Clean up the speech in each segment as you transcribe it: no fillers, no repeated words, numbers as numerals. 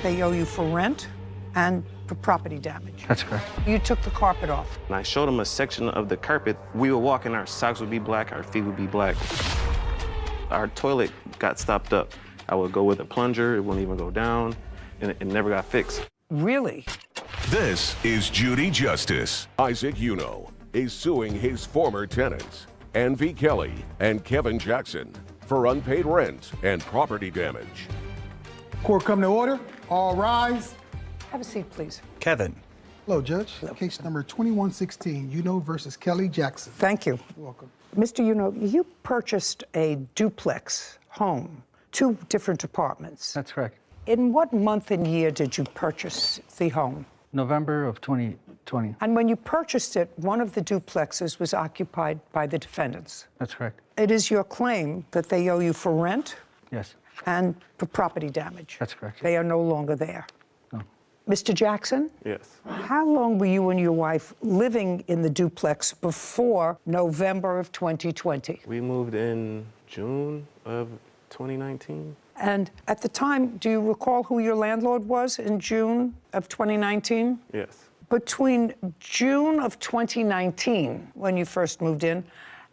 they owe you for rent and for property damage. That's correct. You took the carpet off. And I showed them a section of the carpet. We would walk and our socks would be black, our feet would be black. Our toilet got stopped up. I would go with a plunger, it wouldn't even go down, and it never got fixed. Really? This is Judy Justice. Isaac Uno is suing his former tenants, Ann V. Kelly and Kevin Jackson, for unpaid rent and property damage. Court come to order. All rise. Have a seat, please. Kevin. Hello, Judge. Case number 2116, Uno versus Kelly Jackson. Thank you. You're welcome. Mr. Uno, you purchased a duplex home, 2 different apartments. That's correct. In what month and year did you purchase the home? November of 2020. And when you purchased it, one of the duplexes was occupied by the defendants. That's correct. It is your claim that they owe you for rent Yes. and for property damage. That's correct. They are no longer there. No. Mr. Jackson? Yes. How long were you and your wife living in the duplex before November of 2020? We moved in June of 2019. And at the time, do you recall who your landlord was in June of 2019? Yes. Between June of 2019, when you first moved in,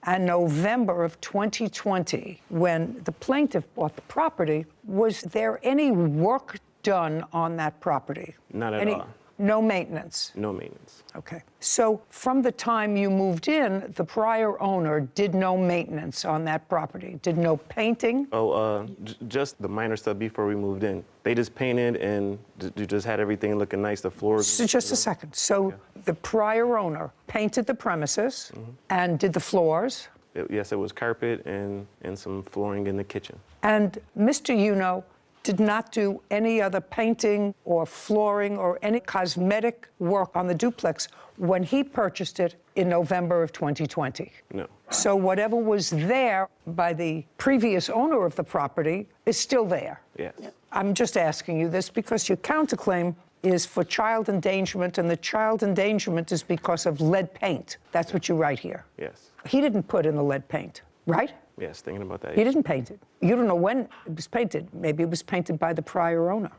and November of 2020, when the plaintiff bought the property, was there any work done on that property? Not at all. No maintenance? No maintenance. Okay. So from the time you moved in, the prior owner did no maintenance on that property, did no painting? Oh, just the minor stuff before we moved in. They just painted and you just had everything looking nice, the floors. So just a second. So the prior owner painted the premises and did the floors? Yes, it was carpet and some flooring in the kitchen. And Mr. Uno did not do any other painting or flooring or any cosmetic work on the duplex when he purchased it in November of 2020. No. So whatever was there by the previous owner of the property is still there. Yes. I'm just asking you this because your counterclaim is for child endangerment, and the child endangerment is because of lead paint. That's what you write here. Yes. He didn't put in the lead paint, right? Yes, thinking about that. He didn't paint it. You don't know when it was painted. Maybe it was painted by the prior owner.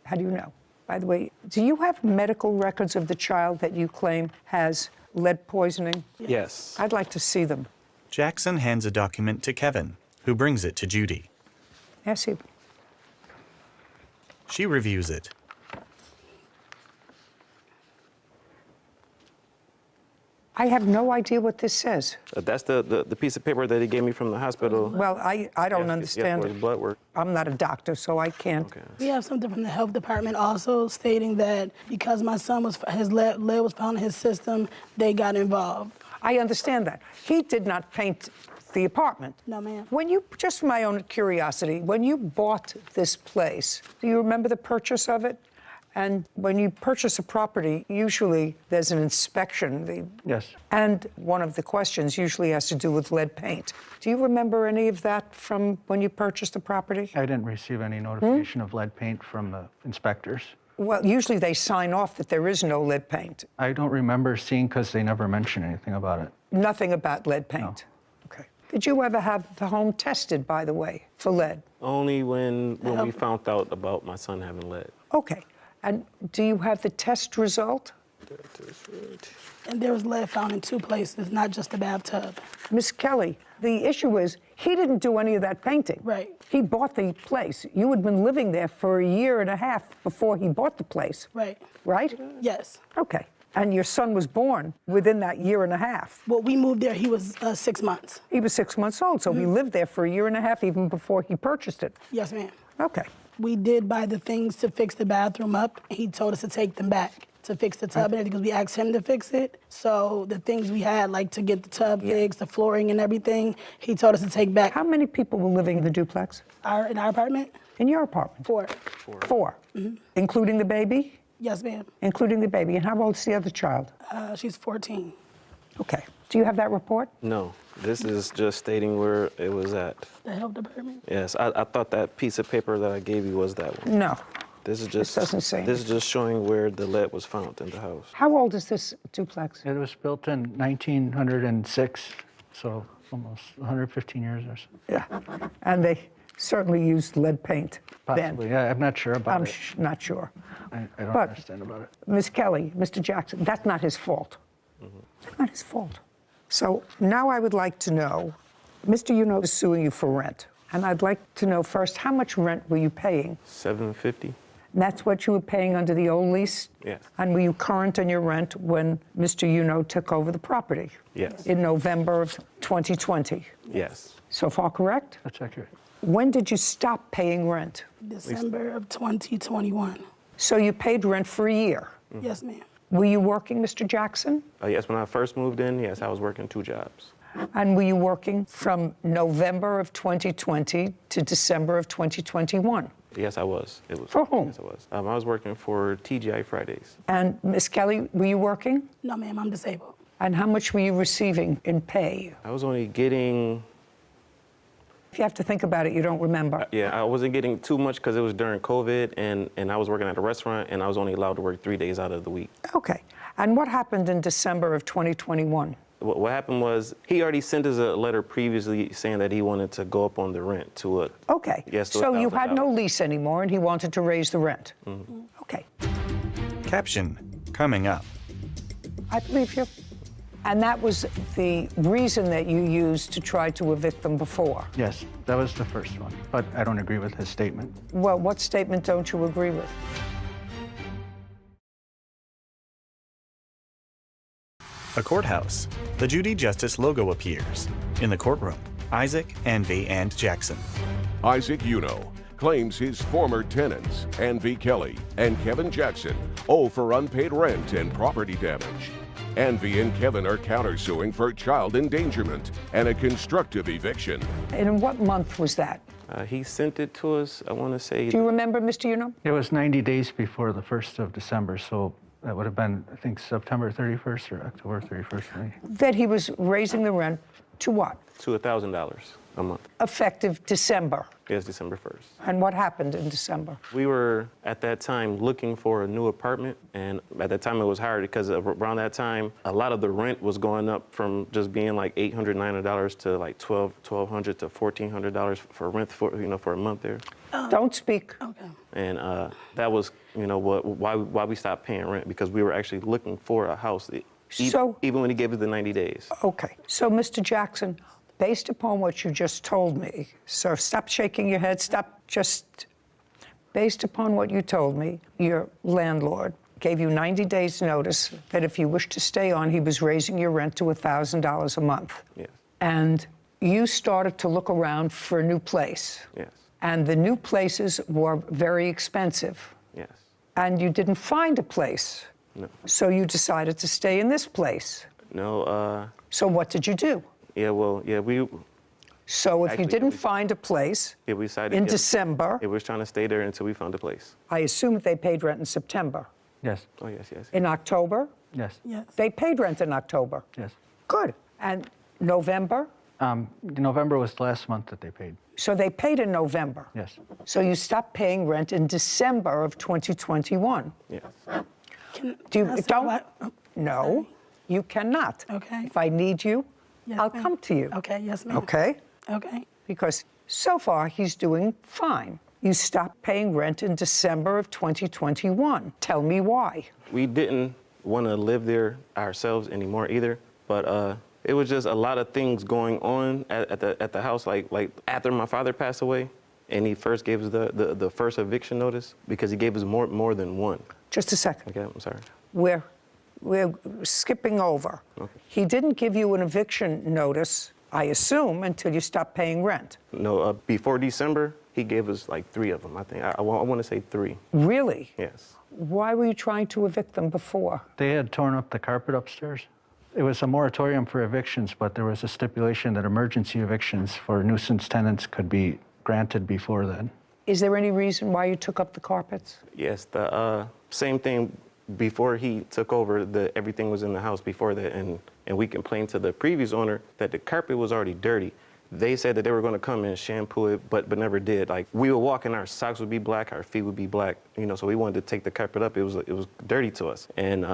How do you know? By the way, do you have medical records of the child that you claim has lead poisoning? Yes. I'd like to see them. Jackson hands a document to Kevin, who brings it to Judy. Yes, he. She reviews it. I have no idea what this says. That's the piece of paper that he gave me from the hospital. Well, I don't understand for it. the blood work. I'm not a doctor, so I can't. Okay. We have something from the health department also stating that because my son his lead was found in his system, they got involved. I understand that. He did not paint the apartment. No, ma'am. When you, just for my own curiosity, when you bought this place, do you remember the purchase of it? And when you purchase a property, usually there's an inspection. Yes. And one of the questions usually has to do with lead paint. Do you remember any of that from when you purchased the property? I didn't receive any notification of lead paint from the inspectors. Well, usually they sign off that there is no lead paint. I don't remember seeing because they never mentioned anything about it. Nothing about lead paint? No. Okay. Did you ever have the home tested, by the way, for lead? Only when we found out about my son having lead. Okay. And do you have the test result? And there was lead found in 2 places, not just the bathtub. Miss Kelly, the issue is he didn't do any of that painting. Right. He bought the place. You had been living there for a year and a half before he bought the place. Right. Right? Yes. Okay. And your son was born within that year and a half. Well, we moved there, he was 6 months. He was 6 months old, so he lived there for a year and a half even before he purchased it. Yes, ma'am. Okay. We did buy the things to fix the bathroom up. He told us to take them back to fix the tub and everything because we asked him to fix it. So the things we had, like to get the tub fixed, the flooring and everything, he told us to take back. How many people were living in the duplex? In our apartment? In your apartment? 4. 4. Including the baby? Yes, ma'am. Including the baby. And how old's the other child? She's 14. Okay. Do you have that report? No. This is just stating where it was at. The health department? Yes, I thought that piece of paper that I gave you was that one. No. This is just. This doesn't say This is just showing where the lead was found in the house. How old is this duplex? It was built in 1906, so almost 115 years or so. Yeah. And certainly used lead paint Possibly, then. yeah, I'm not sure about I'm it. not sure. I don't But- understand about it. Ms. Kelly, Mr. Jackson, that's not his fault. It's not his fault. So now I would like to know, Mr. Uno is suing you for rent. And I'd like to know first, how much rent were you paying? $750. And that's what you were paying under the old lease? Yes. And were you current on your rent when Mr. Uno took over the property? Yes. In November of 2020? Yes. So far correct? That's accurate. When did you stop paying rent? December of 2021. So you paid rent for a year. Yes, ma'am. Were you working, Mr. Jackson? Yes, when I first moved in, yes, I was working 2 jobs. And were you working from November of 2020 to December of 2021? Yes, I was. It was. For whom? Yes, I was. I was working for TGI Fridays. And Ms. Kelly, were you working? No, ma'am, I'm disabled. And how much were you receiving in pay? I was only getting, If you have to think about it, you don't remember. I wasn't getting too much because it was during COVID, and I was working at a restaurant, and I was only allowed to work 3 days out of the week. Okay. And what happened in December of 2021? What happened was he already sent us a letter previously saying that he wanted to go up on the rent to a. Okay. Yes, to So you had no $1,000. lease anymore and he wanted to raise the rent. Okay. Caption coming up. I believe you. And that was the reason that you used to try to evict them before. Yes, that was the first one, but I don't agree with his statement. Well, what statement don't you agree with? A courthouse. The Judy Justice logo appears. In the courtroom, Isaac, Envy, and Jackson. Isaac Uno claims his former tenants, Envy Kelly and Kevin Jackson, owe for unpaid rent and property damage. Envy and Kevin are countersuing for child endangerment and a constructive eviction. And in what month was that? He sent it to us, I want to say. Do you remember, Mr. Uno? It was 90 days before the 1st of December, so that would have been, I think, September 31st or October 31st. Maybe. That he was raising the rent to what? To $1,000 a month. Effective December. Yes, December 1st. And what happened in December? We were, at that time, looking for a new apartment, and at that time it was hard because around that time, a lot of the rent was going up from just being like $800, $900 to like $1,200 to $1,400 for rent for a month there. Don't speak. Okay. And that was, why we stopped paying rent, because we were actually looking for a house, even when he gave us the 90 days. Okay. So, Mr. Jackson, based upon what you just told me, so stop shaking your head, based upon what you told me, your landlord gave you 90 days notice that if you wished to stay on, he was raising your rent to $1,000 a month. Yes. And you started to look around for a new place. Yes. And the new places were very expensive. Yes. And you didn't find a place. No. So you decided to stay in this place. No. So what did you do? We. So if you Actually, didn't we- find a place Yeah, we decided. in yeah, December, we was trying to stay there until we found a place. I assume they paid rent in September. Yes, Oh yes, yes. In October, yes, Yes. they paid rent in October. yes. Good. And November? November was the last month that they paid. So they paid in November. Yes. So you stopped paying rent in December of 2021. Yes. Do you, Can I say don't? what? Oh, No, sorry. you cannot. Okay. If I need you, Yes, I'll ma'am. come to you. Okay, yes, ma'am. Okay? Okay. Because so far he's doing fine. You stopped paying rent in December of 2021. Tell me why. We didn't want to live there ourselves anymore either, but it was just a lot of things going on at the house. Like after my father passed away, and he first gave us the first eviction notice because he gave us more than one. Just a second. Okay, I'm sorry. We're skipping over. Okay. He didn't give you an eviction notice, I assume, until you stopped paying rent. No, before December, he gave us like 3 of them. I think I want to say 3. Really? Yes. Why were you trying to evict them before? They had torn up the carpet upstairs. It was a moratorium for evictions, but there was a stipulation that emergency evictions for nuisance tenants could be granted before then. Is there any reason why you took up the carpets? Yes. The same thing. Before he took over, everything was in the house before that, and we complained to the previous owner that the carpet was already dirty, They said that they were going to come and shampoo it, but never did. Like, we would walk and our socks would be black, our feet would be black, you know, so we wanted to take the carpet up. It was dirty to us. And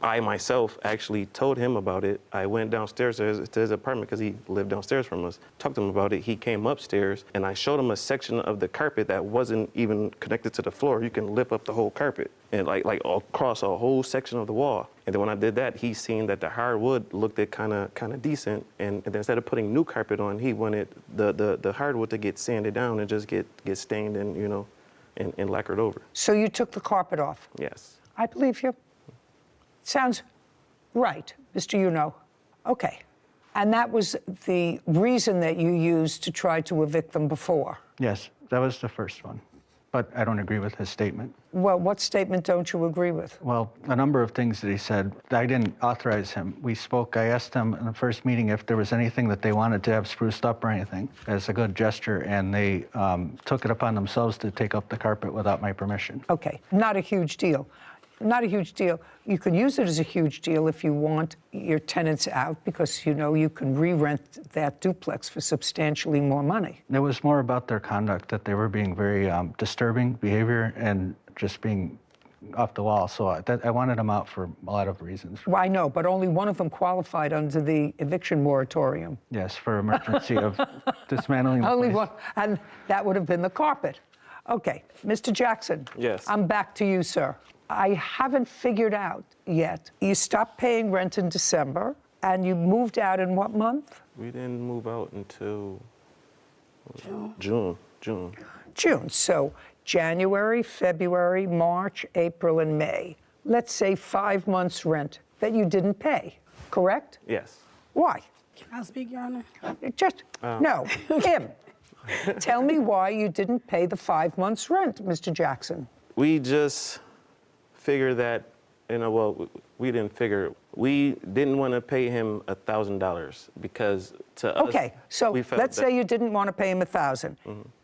I myself actually told him about it. I went downstairs to his apartment because he lived downstairs from us, talked to him about it. He came upstairs and I showed him a section of the carpet that wasn't even connected to the floor. You can lift up the whole carpet and like across a whole section of the wall. And then when I did that, he seen that the hardwood looked kind of decent. And then instead of putting new carpet on, he wanted the hardwood to get sanded down and just get stained and, you know, and lacquered over. So you took the carpet off? Yes. I believe you. Sounds right, Mr. Uno. Okay. And that was the reason that you used to try to evict them before? Yes, that was the first one. But I don't agree with his statement. Well, what statement don't you agree with? Well, a number of things that he said. I didn't authorize him. We spoke. I asked them in the first meeting if there was anything that they wanted to have spruced up or anything as a good gesture, and they took it upon themselves to take up the carpet without my permission. Okay, not a huge deal. Not a huge deal. You can use it as a huge deal if you want your tenants out because, you know, you can re-rent that duplex for substantially more money. It was more about their conduct, that they were being very disturbing behavior and just being off the wall. So I wanted them out for a lot of reasons. Well, I know, but only one of them qualified under the eviction moratorium. Yes, for emergency of dismantling the Only place. one, and that would have been the carpet. Okay, Mr. Jackson. Yes. I'm back to you, sir. I haven't figured out yet. You stopped paying rent in December, and you moved out in what month? We didn't move out until June. June. So January, February, March, April, and May. Let's say 5 months' rent that you didn't pay, correct? Yes. Why? Can I speak, Your Honor? Just, no, him. Tell me why you didn't pay the 5 months' rent, Mr. Jackson. We just figured that, you know, well, we didn't figure, we didn't want to pay him $1,000 because to us, Okay, so we felt let's that, say you didn't want to pay him $1,000,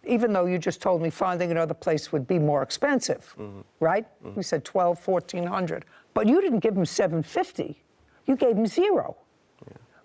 even though you just told me finding another place would be more expensive, right? We said $1,200, $1,400, but you didn't give him $750. You gave him $0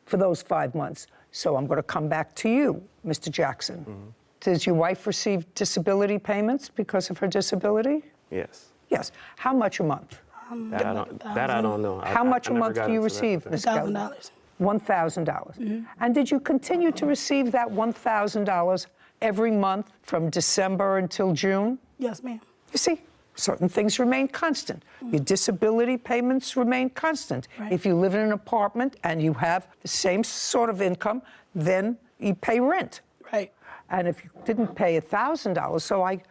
for those 5 months. So I'm going to come back to you, Mr. Jackson. Does your wife receive disability payments because of her disability? Yes. Yes. How much a month? That I don't know. How much I a never month got do you into that receive, with Ms. her. Kelly? $1,000. $1,000. And did you continue to receive that $1,000 every month from December until June? Yes, ma'am. You see, certain things remain constant. Your disability payments remain constant. Right. If you live in an apartment and you have the same sort of income, then you pay rent. Right. And if you didn't pay $1,000, so I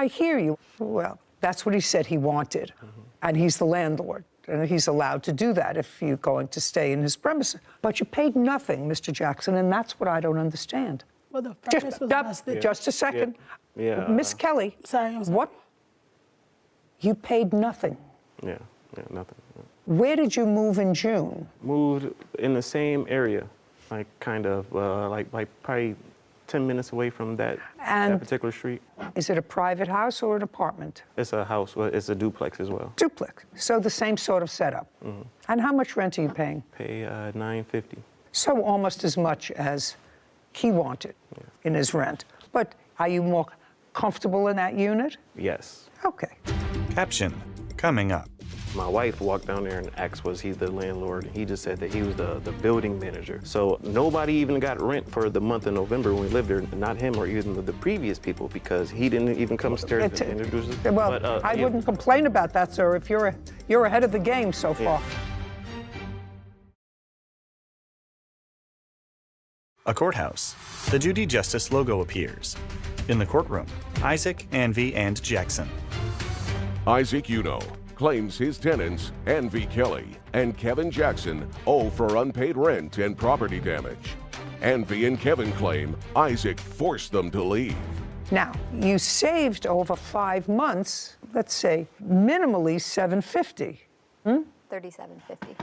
hear you. Well, that's what he said he wanted. And he's the landlord. And he's allowed to do that if you're going to stay in his premises. But you paid nothing, Mr. Jackson, and that's what I don't understand. Well, the furnace was busted. Just a second. Yeah. Miss Kelly. Sorry, I'm sorry. What? You paid nothing. Yeah, nothing. Where did you move in June? Moved in the same area, like kind of, like probably 10 minutes away from that particular street. Is it a private house or an apartment? It's a house, well, it's a duplex as well. Duplex. So the same sort of setup. And how much rent are you paying? Pay $950. So almost as much as he wanted in his rent. But are you more comfortable in that unit? Yes. Okay. Caption coming up. My wife walked down there and asked, was he the landlord? He just said that he was the building manager. So nobody even got rent for the month of November when we lived there, not him or even the previous people, because he didn't even come upstairs and introduce us. Well, But, I wouldn't complain about that, sir, if you're ahead of the game so far. A courthouse. The Judy Justice logo appears. In the courtroom, Isaac, Anvy, and Jackson. Isaac Uno claims his tenants, Anvy Kelly and Kevin Jackson, owe for unpaid rent and property damage. Anvy and Kevin claim Isaac forced them to leave. Now, you saved over 5 months, let's say minimally $750. $37.50.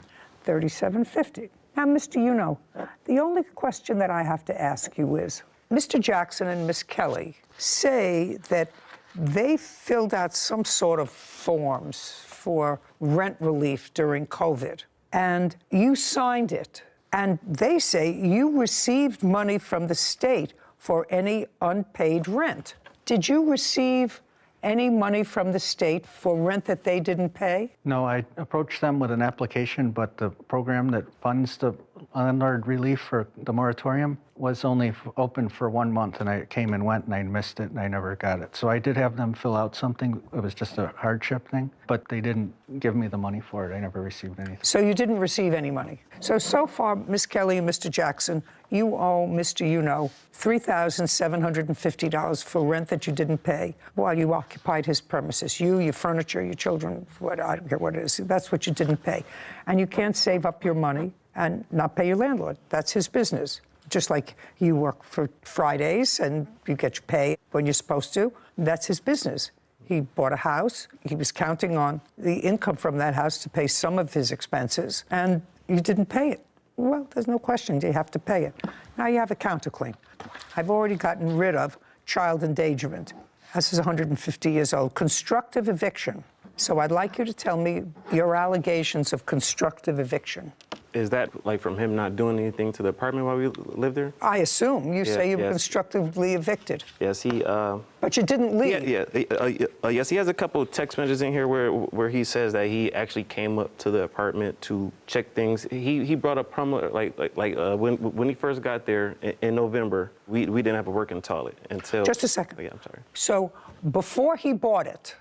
$37.50. Now, Mr. Uno, the only question that I have to ask you is, Mr. Jackson and Miss Kelly say that they filled out some sort of forms for rent relief during COVID, and you signed it, And they say you received money from the state for any unpaid rent. Did you receive any money from the state for rent that they didn't pay? No, I approached them with an application, but the program that funds the landlord relief for the moratorium was only open for 1 month, and I came and went, and I missed it, and I never got it. So I did have them fill out something. It was just a hardship thing, but they didn't give me the money for it. I never received anything. So you didn't receive any money. So far, Ms. Kelly and Mr. Jackson, you owe Mr. $3,750 for rent that you didn't pay while you occupied his premises. You, your furniture, your children, I don't care what it is. That's what you didn't pay. And you can't save up your money and not pay your landlord. That's his business. Just like you work for Fridays and you get your pay when you're supposed to, that's his business. He bought a house. He was counting on the income from that house to pay some of his expenses, and you didn't pay it. Well, there's no question you have to pay it. Now you have a counterclaim. I've already gotten rid of child endangerment. This is 150 years old. Constructive eviction. So I'd like you to tell me your allegations of constructive eviction. Is that like from him not doing anything to the apartment while we lived there? I assume. You say you were constructively evicted. Yes, he... But you didn't leave. Yes, he has a couple of text messages in here where he says that he actually came up to the apartment to check things. He brought up when he first got there in November, we didn't have a working toilet until... Just a second. Oh, yeah, I'm sorry. So before he bought it,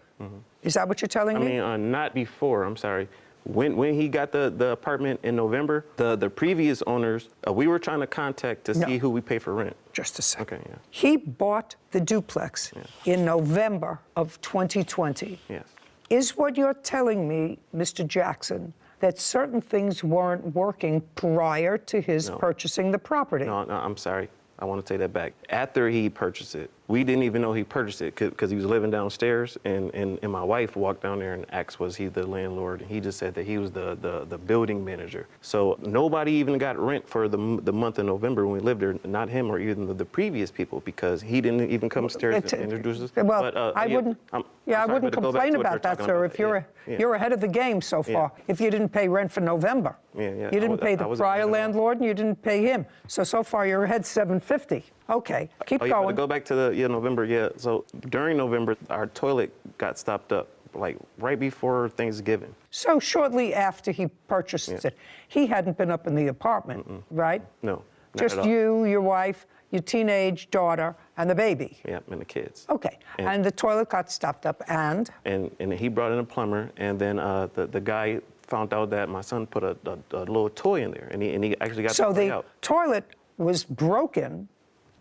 is that what you're telling me? I mean, not before, I'm sorry. When he got the apartment in November, the previous owners, we were trying to contact to see who we pay for rent. Just a second. Okay, yeah. He bought the duplex in November of 2020. Yes. Is what you're telling me, Mr. Jackson, that certain things weren't working prior to his purchasing the property? No, I'm sorry. I want to take that back. After he purchased it, we didn't even know he purchased it because he was living downstairs, and my wife walked down there and asked, was he the landlord? And he just said that he was the building manager. So nobody even got rent for the month of November when we lived there, not him or even the previous people, because he didn't even come upstairs and introduce us. Well, but, I wouldn't complain about that, sir, if you're ahead of the game so far. If you didn't pay rent for November. You didn't pay the prior landlord, and you didn't pay him. So far, you're ahead $750. Okay, keep going. To go back to the November, so during November, our toilet got stopped up, like right before Thanksgiving. So shortly after he purchased it, he hadn't been up in the apartment, right? No, not just at all. You, your wife, your teenage daughter, and the baby. Yeah, and the kids. Okay, and the toilet got stopped up, and he brought in a plumber, and then the guy found out that my son put a little toy in there, and he actually got the toy out. So the toilet was broken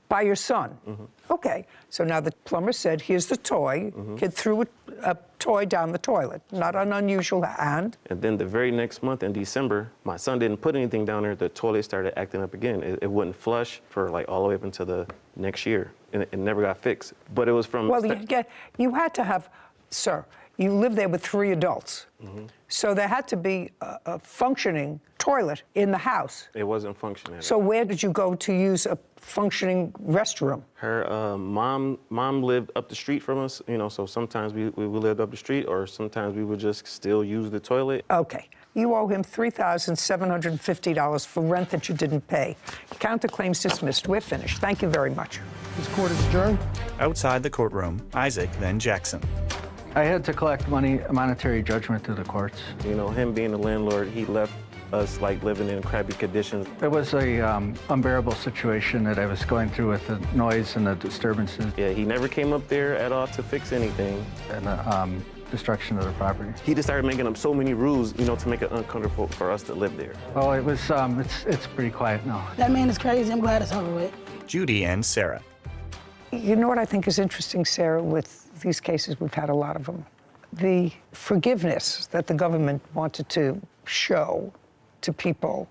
by your son. Okay, so now the plumber said, here's the toy. Kid threw a toy down the toilet. Not an unusual, and then the very next month in December, my son didn't put anything down there. The toilet started acting up again. It wouldn't flush for like all the way up until the next year, and it never got fixed. But it was from... Well, you had to have, sir, you lived there with 3 adults. So there had to be a functioning toilet in the house. It wasn't functioning. So where did you go to use a functioning restroom? Her mom lived up the street from us, so sometimes we lived up the street, or sometimes we would just still use the toilet. Okay. You owe him $3,750 for rent that you didn't pay. Counterclaims dismissed. We're finished. Thank you very much. This court is adjourned. Outside the courtroom, Isaac, then Jackson. I had to collect monetary judgment through the courts. Him being the landlord, he left us like living in crappy conditions. It was a unbearable situation that I was going through with the noise and the disturbances. Yeah, he never came up there at all to fix anything. And the destruction of the property. He just started making up so many rules, to make it uncomfortable for us to live there. Oh, it was, it's pretty quiet now. That man is crazy. I'm glad it's over with. Judy and Sarah. You know what I think is interesting, Sarah, with these cases, we've had a lot of them. The forgiveness that the government wanted to show to people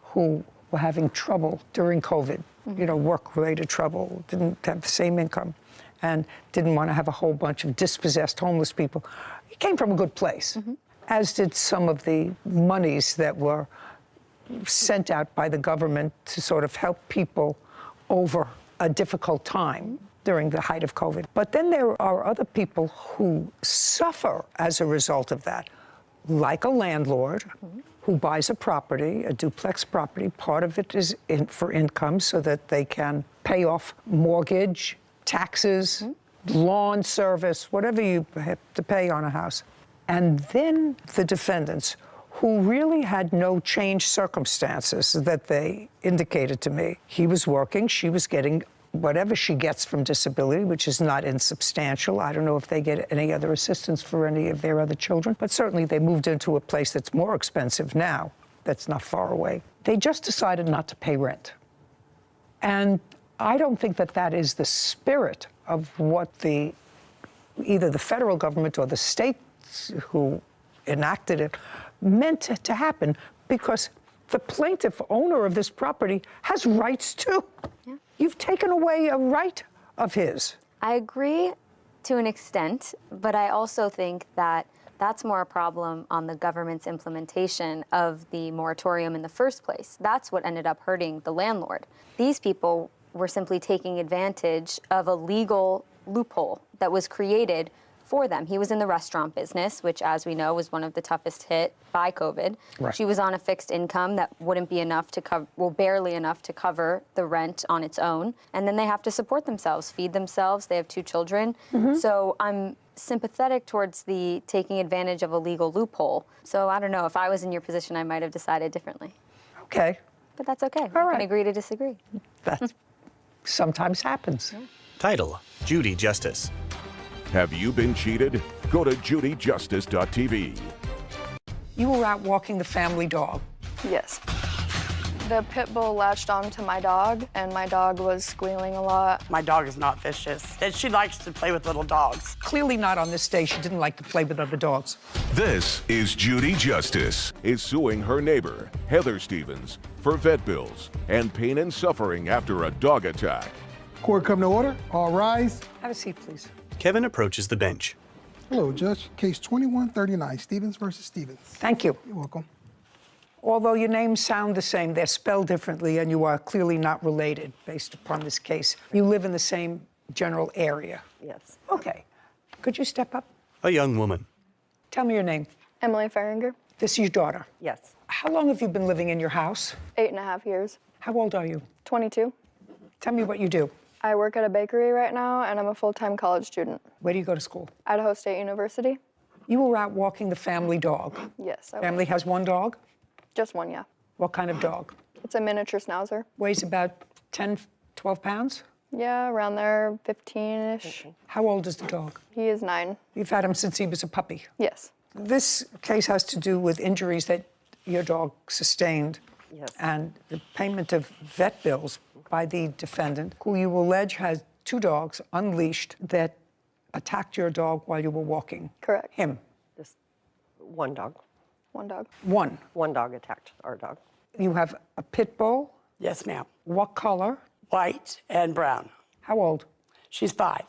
who were having trouble during COVID, work-related trouble, didn't have the same income, and didn't want to have a whole bunch of dispossessed homeless people. It came from a good place, as did some of the monies that were sent out by the government to sort of help people over a difficult time during the height of COVID. But then there are other people who suffer as a result of that, like a landlord who buys a property, a duplex property. Part of it is for income so that they can pay off mortgage, taxes, lawn service, whatever you have to pay on a house. And then the defendants, who really had no changed circumstances that they indicated to me. He was working, she was getting whatever she gets from disability, which is not insubstantial. I don't know if they get any other assistance for any of their other children, but certainly they moved into a place that's more expensive now, that's not far away. They just decided not to pay rent. And I don't think that that is the spirit of what either the federal government or the states who enacted it meant to happen, because the plaintiff owner of this property has rights too. Yeah. You've taken away a right of his. I agree to an extent, but I also think that that's more a problem on the government's implementation of the moratorium in the first place. That's what ended up hurting the landlord. These people were simply taking advantage of a legal loophole that was created for them. He was in the restaurant business, which, as we know, was one of the toughest hit by COVID. Right. She was on a fixed income that wouldn't be enough to cover, well, barely enough to cover the rent on its own. And then they have to support themselves, feed themselves. They have 2 children. So I'm sympathetic towards the taking advantage of a legal loophole. So I don't know, if I was in your position, I might have decided differently. Okay. But that's okay. All We right. can agree to disagree. That sometimes happens. Title: Judy Justice. Have you been cheated? Go to judyjustice.tv. You were out walking the family dog. Yes. The pit bull latched onto my dog, and my dog was squealing a lot. My dog is not vicious, and she likes to play with little dogs. Clearly not on this day. She didn't like to play with other dogs. This is Judy Justice is suing her neighbor, Heather Stevens, for vet bills and pain and suffering after a dog attack. Court come to order. All rise. Have a seat, please. Kevin approaches the bench. Hello, Judge. Case 2139, Stevens versus Stevens. Thank you. You're welcome. Although your names sound the same, they're spelled differently, and you are clearly not related based upon this case. You live in the same general area. Yes. Okay. Could you step up? A young woman. Tell me your name. Emily Farringer, This is your daughter. Yes. How long have you been living in your house? 8.5 years. How old are you? 22. Tell me what you do. I work at a bakery right now, and I'm a full-time college student. Where do you go to school? Idaho State University. You were out walking the family dog. Yes, I Family has one dog? Just one, yeah. What kind of dog? It's a miniature schnauzer. Weighs about 10, 12 pounds? Yeah, around there, 15-ish. How old is the dog? He is 9. You've had him since he was a puppy. Yes. This case has to do with injuries that your dog sustained. Yes. And the payment of vet bills by the defendant, who you allege has 2 dogs unleashed that attacked your dog while you were walking. Correct. Him. Just one dog. One dog. One. One dog attacked our dog. You have a pit bull. Yes, ma'am. What color? White and brown. How old? She's 5.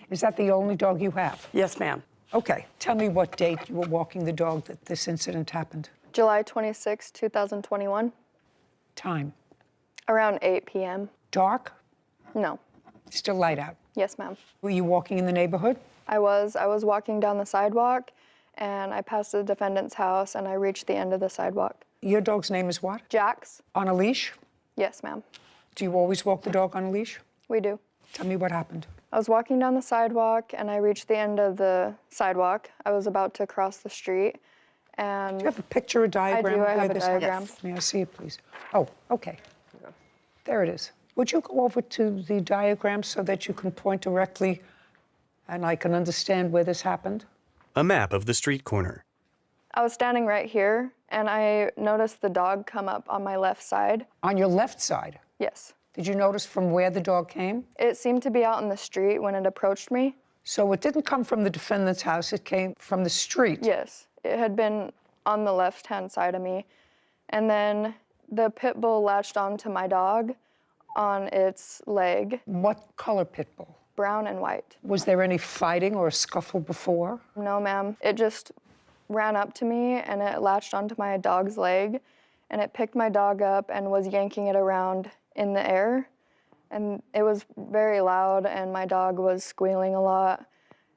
Is that the only dog you have? Yes, ma'am. Okay. Tell me what date you were walking the dog that this incident happened. July 26, 2021. Time. Around 8 p.m. Dark? No. Still light out. Yes, ma'am. Were you walking in the neighborhood? I was walking down the sidewalk, and I passed the defendant's house, and I reached the end of the sidewalk. Your dog's name is what? Jax? On a leash? Yes, ma'am. Do you always walk the dog on a leash? We do. Tell me what happened. I was walking down the sidewalk, and I reached the end of the sidewalk. I was about to cross the street, and... Do you have a picture or diagram? I do. I of where have a this diagram. happened? May I see it, please? Oh, okay. There it is. Would you go over to the diagram so that you can point directly and I can understand where this happened? A map of the street corner. I was standing right here, and I noticed the dog come up on my left side. On your left side? Yes. Did you notice from where the dog came? It seemed to be out in the street when it approached me. So it didn't come from the defendant's house, it came from the street? Yes. It had been on the left-hand side of me. And then the pit bull latched onto my dog on its leg. What color pit bull? Brown and white. Was there any fighting or a scuffle before? No, ma'am. It just ran up to me, and it latched onto my dog's leg, and it picked my dog up and was yanking it around in the air. And it was very loud, and my dog was squealing a lot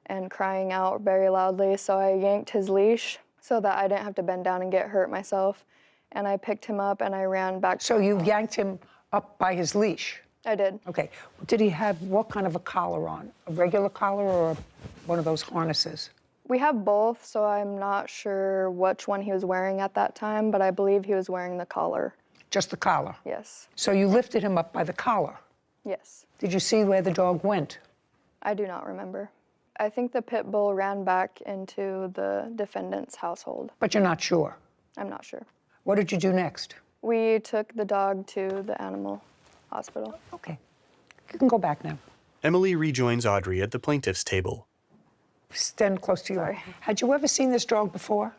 and crying out very loudly, so I yanked his leash, so that I didn't have to bend down and get hurt myself. And I picked him up and I ran back. So you yanked him up by his leash? I did. Okay. Did he have what kind of a collar on? A regular collar or one of those harnesses? We have both, so I'm not sure which one he was wearing at that time, but I believe he was wearing the collar. Just the collar? Yes. So you lifted him up by the collar? Yes. Did you see where the dog went? I do not remember. I think the pit bull ran back into the defendant's household. But you're not sure? I'm not sure. What did you do next? We took the dog to the animal hospital. Okay. You can go back now. Emily rejoins Audrey at the plaintiff's table. Stand close to you. Sorry. Had you ever seen this dog before?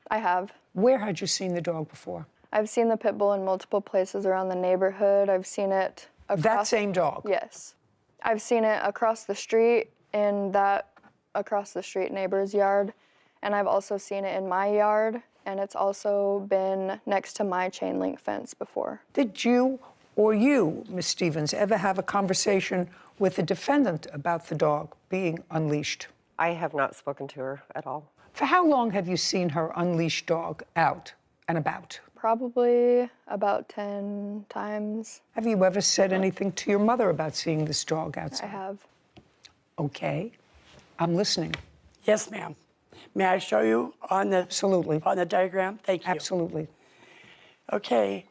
I have. Where had you seen the dog before? I've seen the pit bull in multiple places around the neighborhood. I've seen it across... That same dog? Yes. I've seen it across the street in that across the street neighbor's yard, and I've also seen it in my yard, and it's also been next to my chain link fence before. Did you or you, Ms. Stevens, ever have a conversation with the defendant about the dog being unleashed? I have not spoken to her at all. For how long have you seen her unleashed dog out and about? Probably about 10 times. Have you ever said anything to your mother about seeing this dog outside? I have. Okay. I'm listening. Yes, ma'am. May I show you on the Absolutely. on the diagram? Thank you. Absolutely. Okay.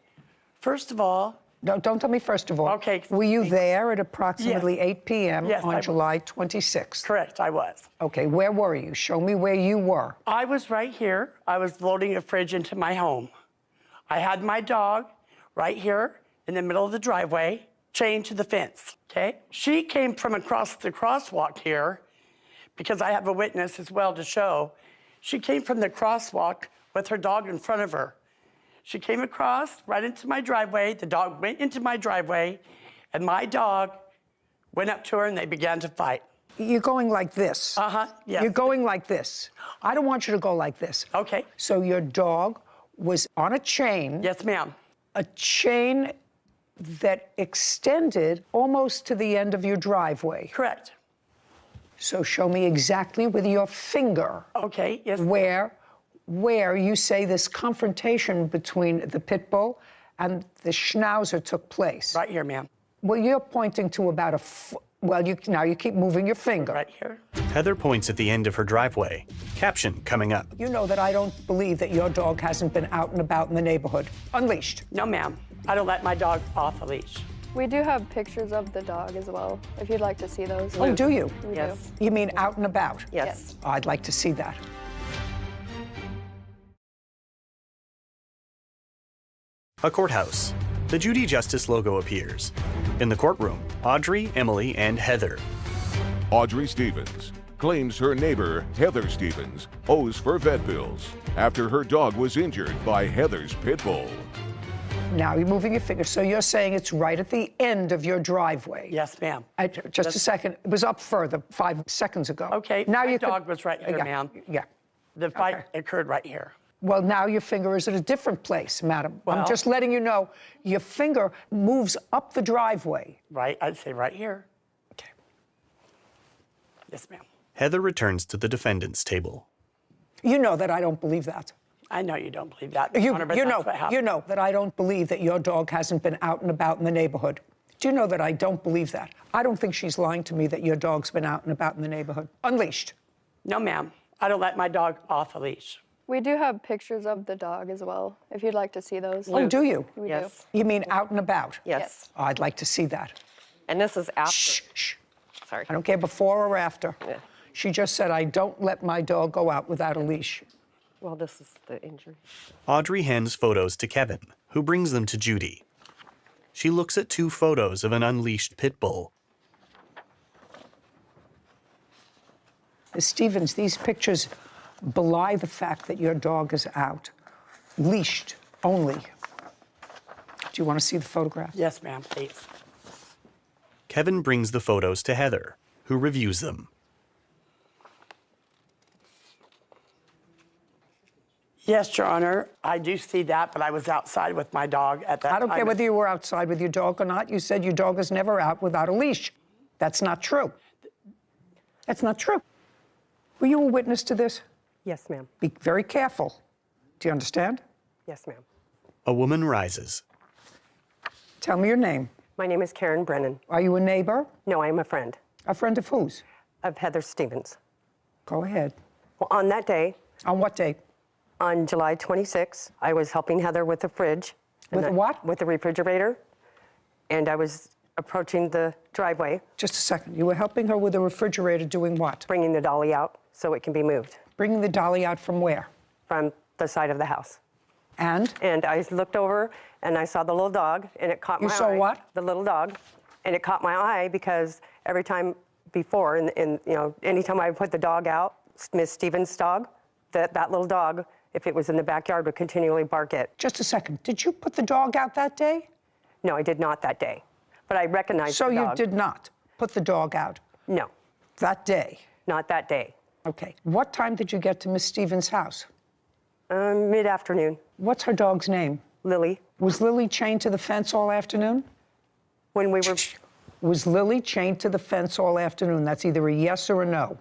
First of all, No, don't tell me first of all. Okay. Were you there at approximately 8 p.m. Yes, I on was. July 26th? correct, I was. Okay, where were you? Show me where you were. I was right here. I was loading a fridge into my home. I had my dog right here in the middle of the driveway, chained to the fence, okay? She came from across the crosswalk here, because I have a witness as well to show. She came from the crosswalk with her dog in front of her. She came across right into my driveway. The dog went into my driveway, and my dog went up to her, and they began to fight. You're going like this. Uh-huh, yes. You're going like this. I don't want you to go like this. Okay. So your dog was on a chain. Yes, ma'am. A chain that extended almost to the end of your driveway. Correct. So show me exactly with your finger Okay, yes. where you say this confrontation between the pit bull and the schnauzer took place. Right here, ma'am. Well, you're pointing to about a well, now you keep moving your finger. Right here. Heather points at the end of her driveway. Caption coming up. You know that I don't believe that your dog hasn't been out and about in the neighborhood, unleashed. No, ma'am. I don't let my dog off a leash. We do have pictures of the dog as well, if you'd like to see those. Oh, do you? We Yes. You mean out and about? Yes. Oh, I'd like to see that. A courthouse. The Judy Justice logo appears. In the courtroom, Audrey, Emily, and Heather. Audrey Stevens claims her neighbor, Heather Stevens, owes for vet bills after her dog was injured by Heather's pit bull. Now you're moving your finger. So you're saying it's right at the end of your driveway? Yes, ma'am. Just a second. It was up further 5 seconds ago. Okay, Now my you dog was right here, yeah, ma'am. Yeah. The fight occurred right here. Well, now your finger is at a different place, madam. I'm Well- just letting you know your finger moves up the driveway. Right, I'd say right here. Okay. Yes, ma'am. Heather returns to the defendant's table. You know that I don't believe that. I know you don't believe that, You, Honor, but you that's know, what happened. you know that I don't believe that your dog hasn't been out and about in the neighborhood. Do you know that I don't believe that? I don't think she's lying to me that your dog's been out and about in the neighborhood. Unleashed. No, ma'am. I don't let my dog off a leash. We do have pictures of the dog as well, if you'd like to see those. Oh, do you? We Yes. You mean out and about? Yes. Oh, I'd like to see that. And this is after. Shh, shh. Sorry. I don't care before or after. Yeah. She just said, I don't let my dog go out without a leash. Well, this is the injury. Audrey hands photos to Kevin, who brings them to Judy. She looks at 2 photos of an unleashed pit bull. Ms. Stevens, these pictures belie the fact that your dog is out, leashed only. Do you want to see the photograph? Yes, ma'am, please. Kevin brings the photos to Heather, who reviews them. Yes, Your Honor, I do see that, but I was outside with my dog at that time. I don't care whether you were outside with your dog or not. You said your dog is never out without a leash. That's not true. That's not true. Were you a witness to this? Yes, ma'am. Be very careful. Do you understand? Yes, ma'am. A woman rises. Tell me your name. My name is Karen Brennan. Are you a neighbor? No, I am a friend A friend of whose? of Heather Stevens. Go ahead. Well, on that day, On what day? on July 26, I was helping Heather with the fridge. With and what? With the refrigerator. And I was approaching the driveway, Just a second. You were helping her with the refrigerator doing what? bringing the dolly out so it can be moved Bringing the dolly out from where? from the side of the house. And? And I looked over and I saw the little dog and it caught You my eye. saw what? The little dog. And it caught my eye because every time before, anytime I put the dog out, Miss Stevens' dog, that little dog, if it was in the backyard, would continually bark it. Just a second. Did you put the dog out that day? No, I did not that day. But I recognized So the you dog. did not put the dog out No, that day? not that day. Okay. What time did you get to Miss Stevens' house? Mid-afternoon. What's her dog's name? Lily. Was Lily chained to the fence all afternoon? When we were... Was Lily chained to the fence all afternoon? That's either a yes or a no.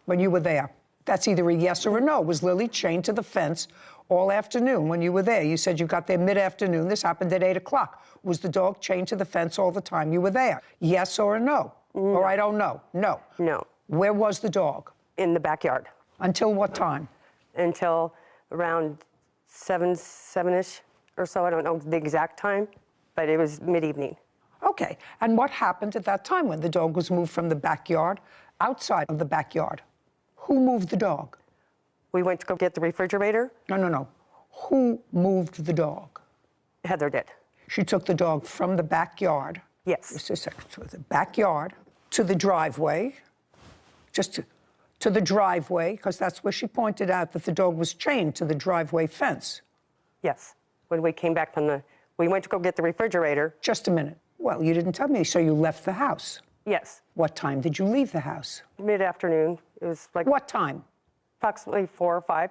When you were there. That's either a yes or a no. Was Lily chained to the fence all afternoon when you were there? You said you got there mid-afternoon. This happened at 8 o'clock. Was the dog chained to the fence all the time you were there? Yes or a no? Or I don't know. No. No. Where was the dog? In the backyard. Until what time? Until around 7-ish or so. I don't know the exact time, but it was mid-evening. Okay. And what happened at that time when the dog was moved from the backyard outside of the backyard? Who moved the dog? We went to go get the refrigerator. No. Who moved the dog? Heather did. She took the dog from the backyard. Yes. Just a second. To the backyard, to the driveway, to the driveway, because that's where she pointed out that the dog was chained to the driveway fence. Yes. When we came back we went to go get the refrigerator. Just a minute. Well, you didn't tell me, so you left the house. Yes. What time did you leave the house? Mid-afternoon. It was like... What time? Approximately 4 or 5.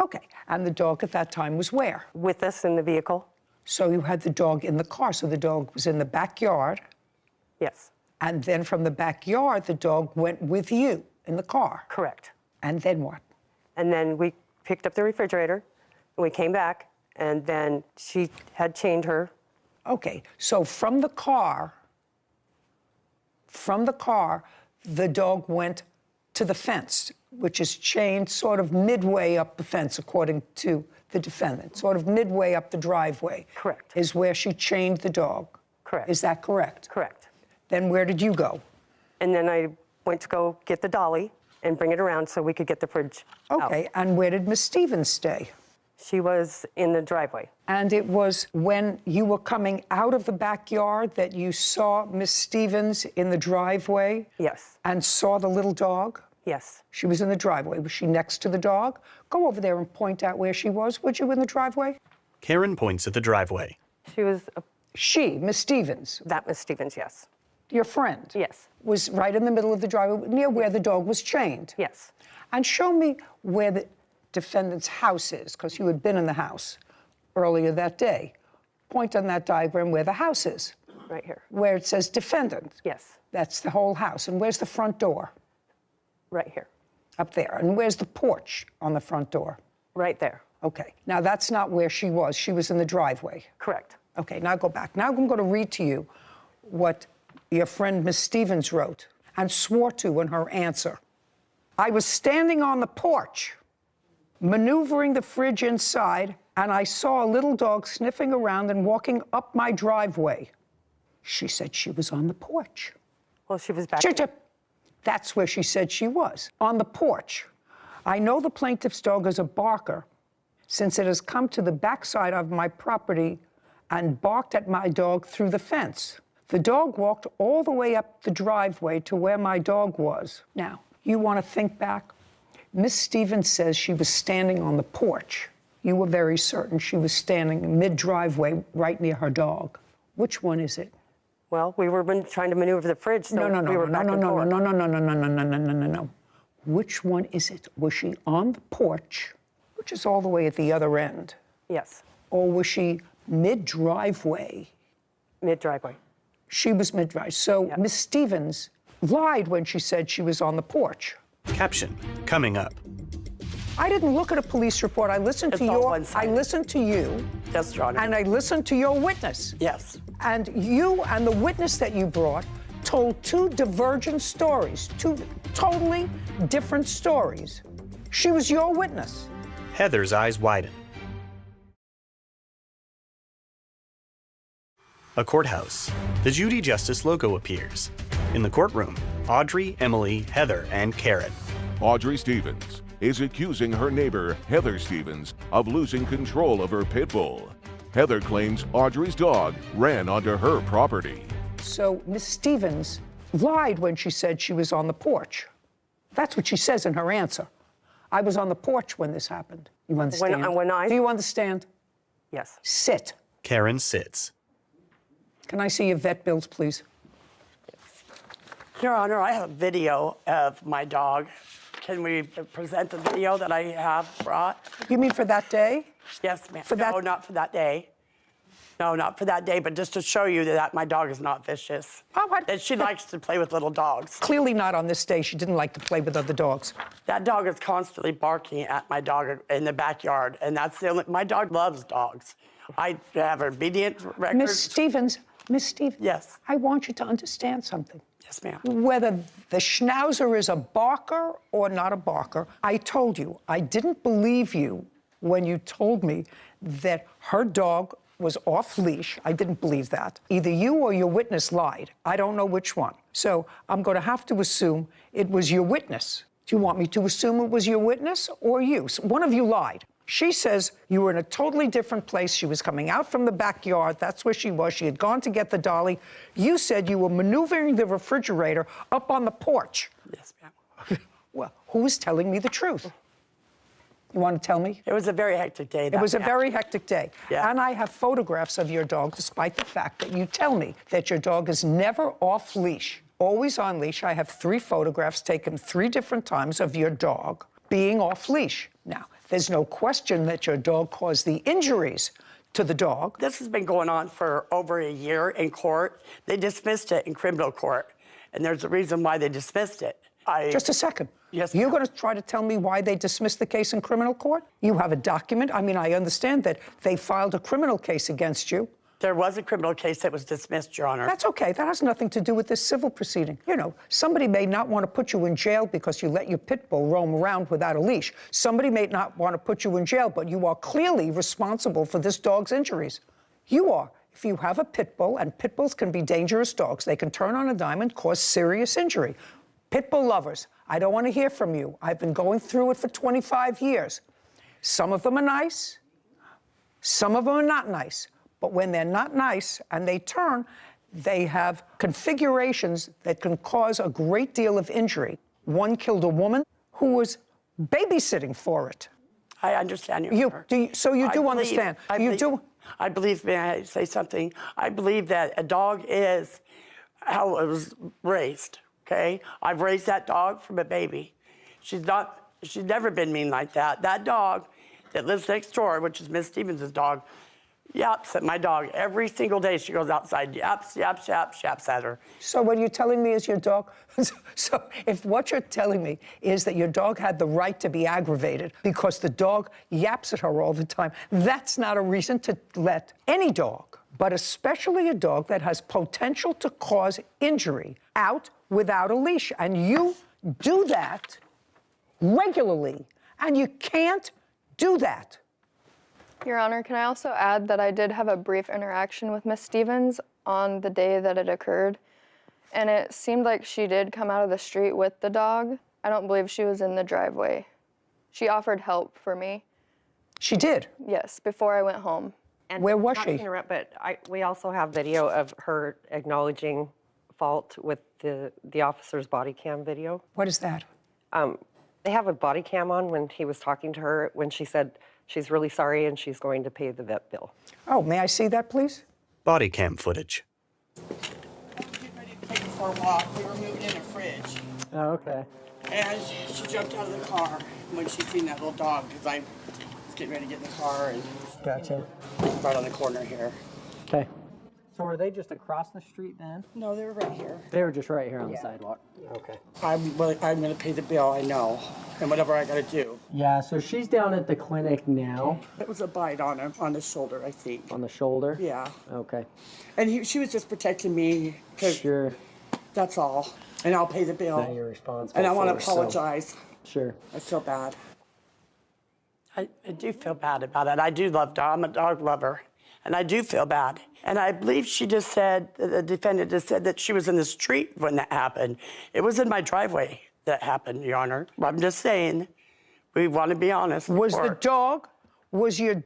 Okay. And the dog at that time was where? With us in the vehicle. So you had the dog in the car, so the dog was in the backyard. Yes. And then from the backyard, the dog went with you in the car. Correct. And then what? And then we picked up the refrigerator, and we came back, and then she had chained her. Okay, so from the car, the dog went to the fence, which is chained sort of midway up the fence, according to the defendant, sort of midway up the driveway. Correct. Is where she chained the dog. Correct. Is that correct? Correct. Then where did you go? And then I went to go get the dolly and bring it around so we could get the fridge out. Okay, and where did Miss Stevens stay? She was in the driveway. And it was when you were coming out of the backyard that you saw Miss Stevens in the driveway? Yes. And saw the little dog? Yes. She was in the driveway. Was she next to the dog? Go over there and point out where she was. Would you in the driveway? Karen points at the driveway. She was... She, Miss Stevens. That Miss Stevens, yes. Your friend? Yes. Was right in the middle of the driveway, near where the dog was chained? Yes. And show me where the defendant's house is, because you had been in the house earlier that day. Point on that diagram where the house is. Right here. Where it says defendant. Yes. That's the whole house. And where's the front door? Right here. Up there. And where's the porch on the front door? Right there. Okay. Now, that's not where she was. She was in the driveway. Correct. Okay, now go back. Now I'm going to read to you what your friend Miss Stevens wrote and swore to in her answer. I was standing on the porch, maneuvering the fridge inside, and I saw a little dog sniffing around and walking up my driveway. She said she was on the porch. Well, she was back. That's where she said she was, on the porch. I know the plaintiff's dog is a barker since it has come to the backside of my property and barked at my dog through the fence. The dog walked all the way up the driveway to where my dog was. Now, you want to think back? Miss Stevens says she was standing on the porch. You were very certain she was standing mid-driveway right near her dog. Which one is it? Well, we were trying to maneuver the fridge, so we were back and forth. No. Which one is it? Was she on the porch, which is all the way at the other end? Yes. Or was she mid-driveway? Mid-driveway. She was mid-driveway. So Yes. Miss Stevens lied when she said she was on the porch. Caption coming up. I didn't look at a police report. I listened to you. Yes, Your Honor. And I listened to your witness. Yes. And you and the witness that you brought told two divergent stories, two totally different stories. She was your witness. Heather's eyes widen. A courthouse. The Judy Justice logo appears. In the courtroom, Audrey, Emily, Heather, and Karen. Audrey Stevens is accusing her neighbor, Heather Stevens, of losing control of her pit bull. Heather claims Audrey's dog ran onto her property. So Miss Stevens lied when she said she was on the porch. That's what she says in her answer. I was on the porch when this happened. You understand? Do you understand? Yes. Sit. Karen sits. Can I see your vet bills, please? Your Honor, I have a video of my dog. Can we present the video that I have brought? You mean for that day? Yes, ma'am. No, not for that day. No, not for that day, but just to show you that my dog is not vicious. Oh, what? That she likes to play with little dogs. Clearly not on this day. She didn't like to play with other dogs. That dog is constantly barking at my dog in the backyard, and that's the only. My dog loves dogs. I have obedient records. Miss Stevens. Yes. I want you to understand something. Yes, ma'am. Whether the Schnauzer is a barker or not a barker, I told you, I didn't believe you when you told me that her dog was off leash. I didn't believe that. Either you or your witness lied. I don't know which one. So I'm going to have to assume it was your witness. Do you want me to assume it was your witness or you? So one of you lied. She says you were in a totally different place. She was coming out from the backyard. That's where she was. She had gone to get the dolly. You said you were maneuvering the refrigerator up on the porch. Yes, ma'am. Well, who is telling me the truth? You want to tell me? It was a very hectic day. It was a very hectic day. Yeah. And I have photographs of your dog, despite the fact that you tell me that your dog is never off leash, always on leash. I have 3 photographs taken 3 different times of your dog being off leash. Now, there's no question that your dog caused the injuries to the dog. This has been going on for over a year in court. They dismissed it in criminal court, and there's a reason why they dismissed it. Just a second. Yes, You're going to try to tell me why they dismissed the case in criminal court? You have a document. I mean, I understand that they filed a criminal case against you. There was a criminal case that was dismissed, Your Honor. That's okay. That has nothing to do with this civil proceeding. You know, somebody may not want to put you in jail because you let your pit bull roam around without a leash. Somebody may not want to put you in jail, but you are clearly responsible for this dog's injuries. You are. If you have a pit bull, and pit bulls can be dangerous dogs, they can turn on a dime and cause serious injury. Pit bull lovers, I don't want to hear from you. I've been going through it for 25 years. Some of them are nice. Some of them are not nice. But when they're not nice and they turn, they have configurations that can cause a great deal of injury. One killed a woman who was babysitting for it. I understand, Your Honor. So you do understand. I believe, may I say something? I believe that a dog is how it was raised, okay? I've raised that dog from a baby. She's never been mean like that. That dog that lives next door, which is Miss Stevens' dog, yaps at my dog every single day. She goes outside, yaps, yaps, yaps, yaps at her. So what you're telling me is your dog, so if what you're telling me is that your dog had the right to be aggravated because the dog yaps at her all the time, that's not a reason to let any dog, but especially a dog that has potential to cause injury, out without a leash. And you do that regularly, and you can't do that. Your Honor, can I also add that I did have a brief interaction with Miss Stevens on the day that it occurred, and it seemed like she did come out of the street with the dog. I don't believe she was in the driveway. She offered help for me. She did? Yes, before I went home. And where was not she? To interrupt, but we also have video of her acknowledging fault with the officer's body cam video. What is that? They have a body cam on when he was talking to her when she said she's really sorry and she's going to pay the vet bill. Oh, may I see that, please? Body cam footage. Getting ready to take her for a walk. We were moving in a fridge. Oh, okay. And she jumped out of the car when she seen that little dog because I was getting ready to get in the car and Gotcha. right on the corner here. Okay. So were they just across the street then? No, they were right here. They were just right here on the sidewalk. Okay. I'm going to pay the bill, I know, and whatever I got to do. Yeah, so she's down at the clinic now. It was a bite on him, on the shoulder, I think. On the shoulder? Yeah. Okay. And she was just protecting me. Sure. That's all. And I'll pay the bill. Now you're responsible. And I want to for, so- apologize. Sure. I feel bad. I do feel bad about it. I do love dogs. I'm a dog lover. And I do feel bad. And I believe she just said, the defendant just said that she was in the street when that happened. It was in my driveway that happened, Your Honor. I'm just saying, we want to be honest. Was your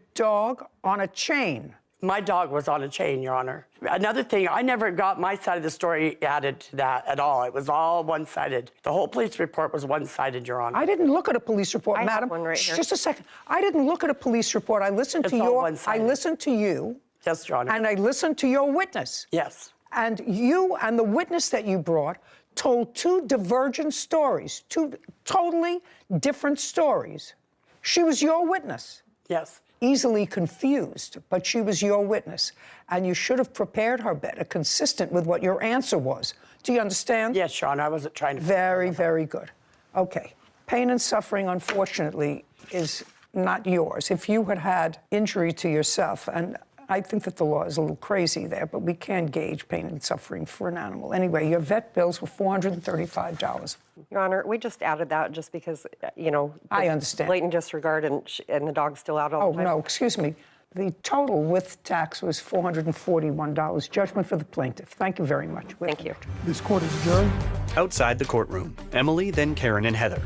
dog on a chain? My dog was on a chain, Your Honor. Another thing, I never got my side of the story added to that at all. It was all one-sided. The whole police report was one-sided, Your Honor. I didn't look at a police report, I madam. have one right here. Just a second. I didn't look at a police report. I listened to all your. one-sided. I listened to you. Yes, Your Honor. And I listened to your witness. Yes. And you and the witness that you brought told two divergent stories, two totally different stories. She was your witness. Yes. Easily confused, but she was your witness. And you should have prepared her better, consistent with what your answer was. Do you understand? Yes, Your Honor. I wasn't trying to. Very, very good. Okay. Pain and suffering, unfortunately, is not yours. If you had had injury to yourself, and I think that the law is a little crazy there, but we can't gauge pain and suffering for an animal. Anyway, your vet bills were $435. Your Honor, we just added that just because, you know, I understand. Blatant disregard and the dog's still out all the time. Oh, no, excuse me. The total with tax was $441. Judgment for the plaintiff. Thank you very much. Thank you. This court is adjourned. Outside the courtroom, Emily, then Karen and Heather.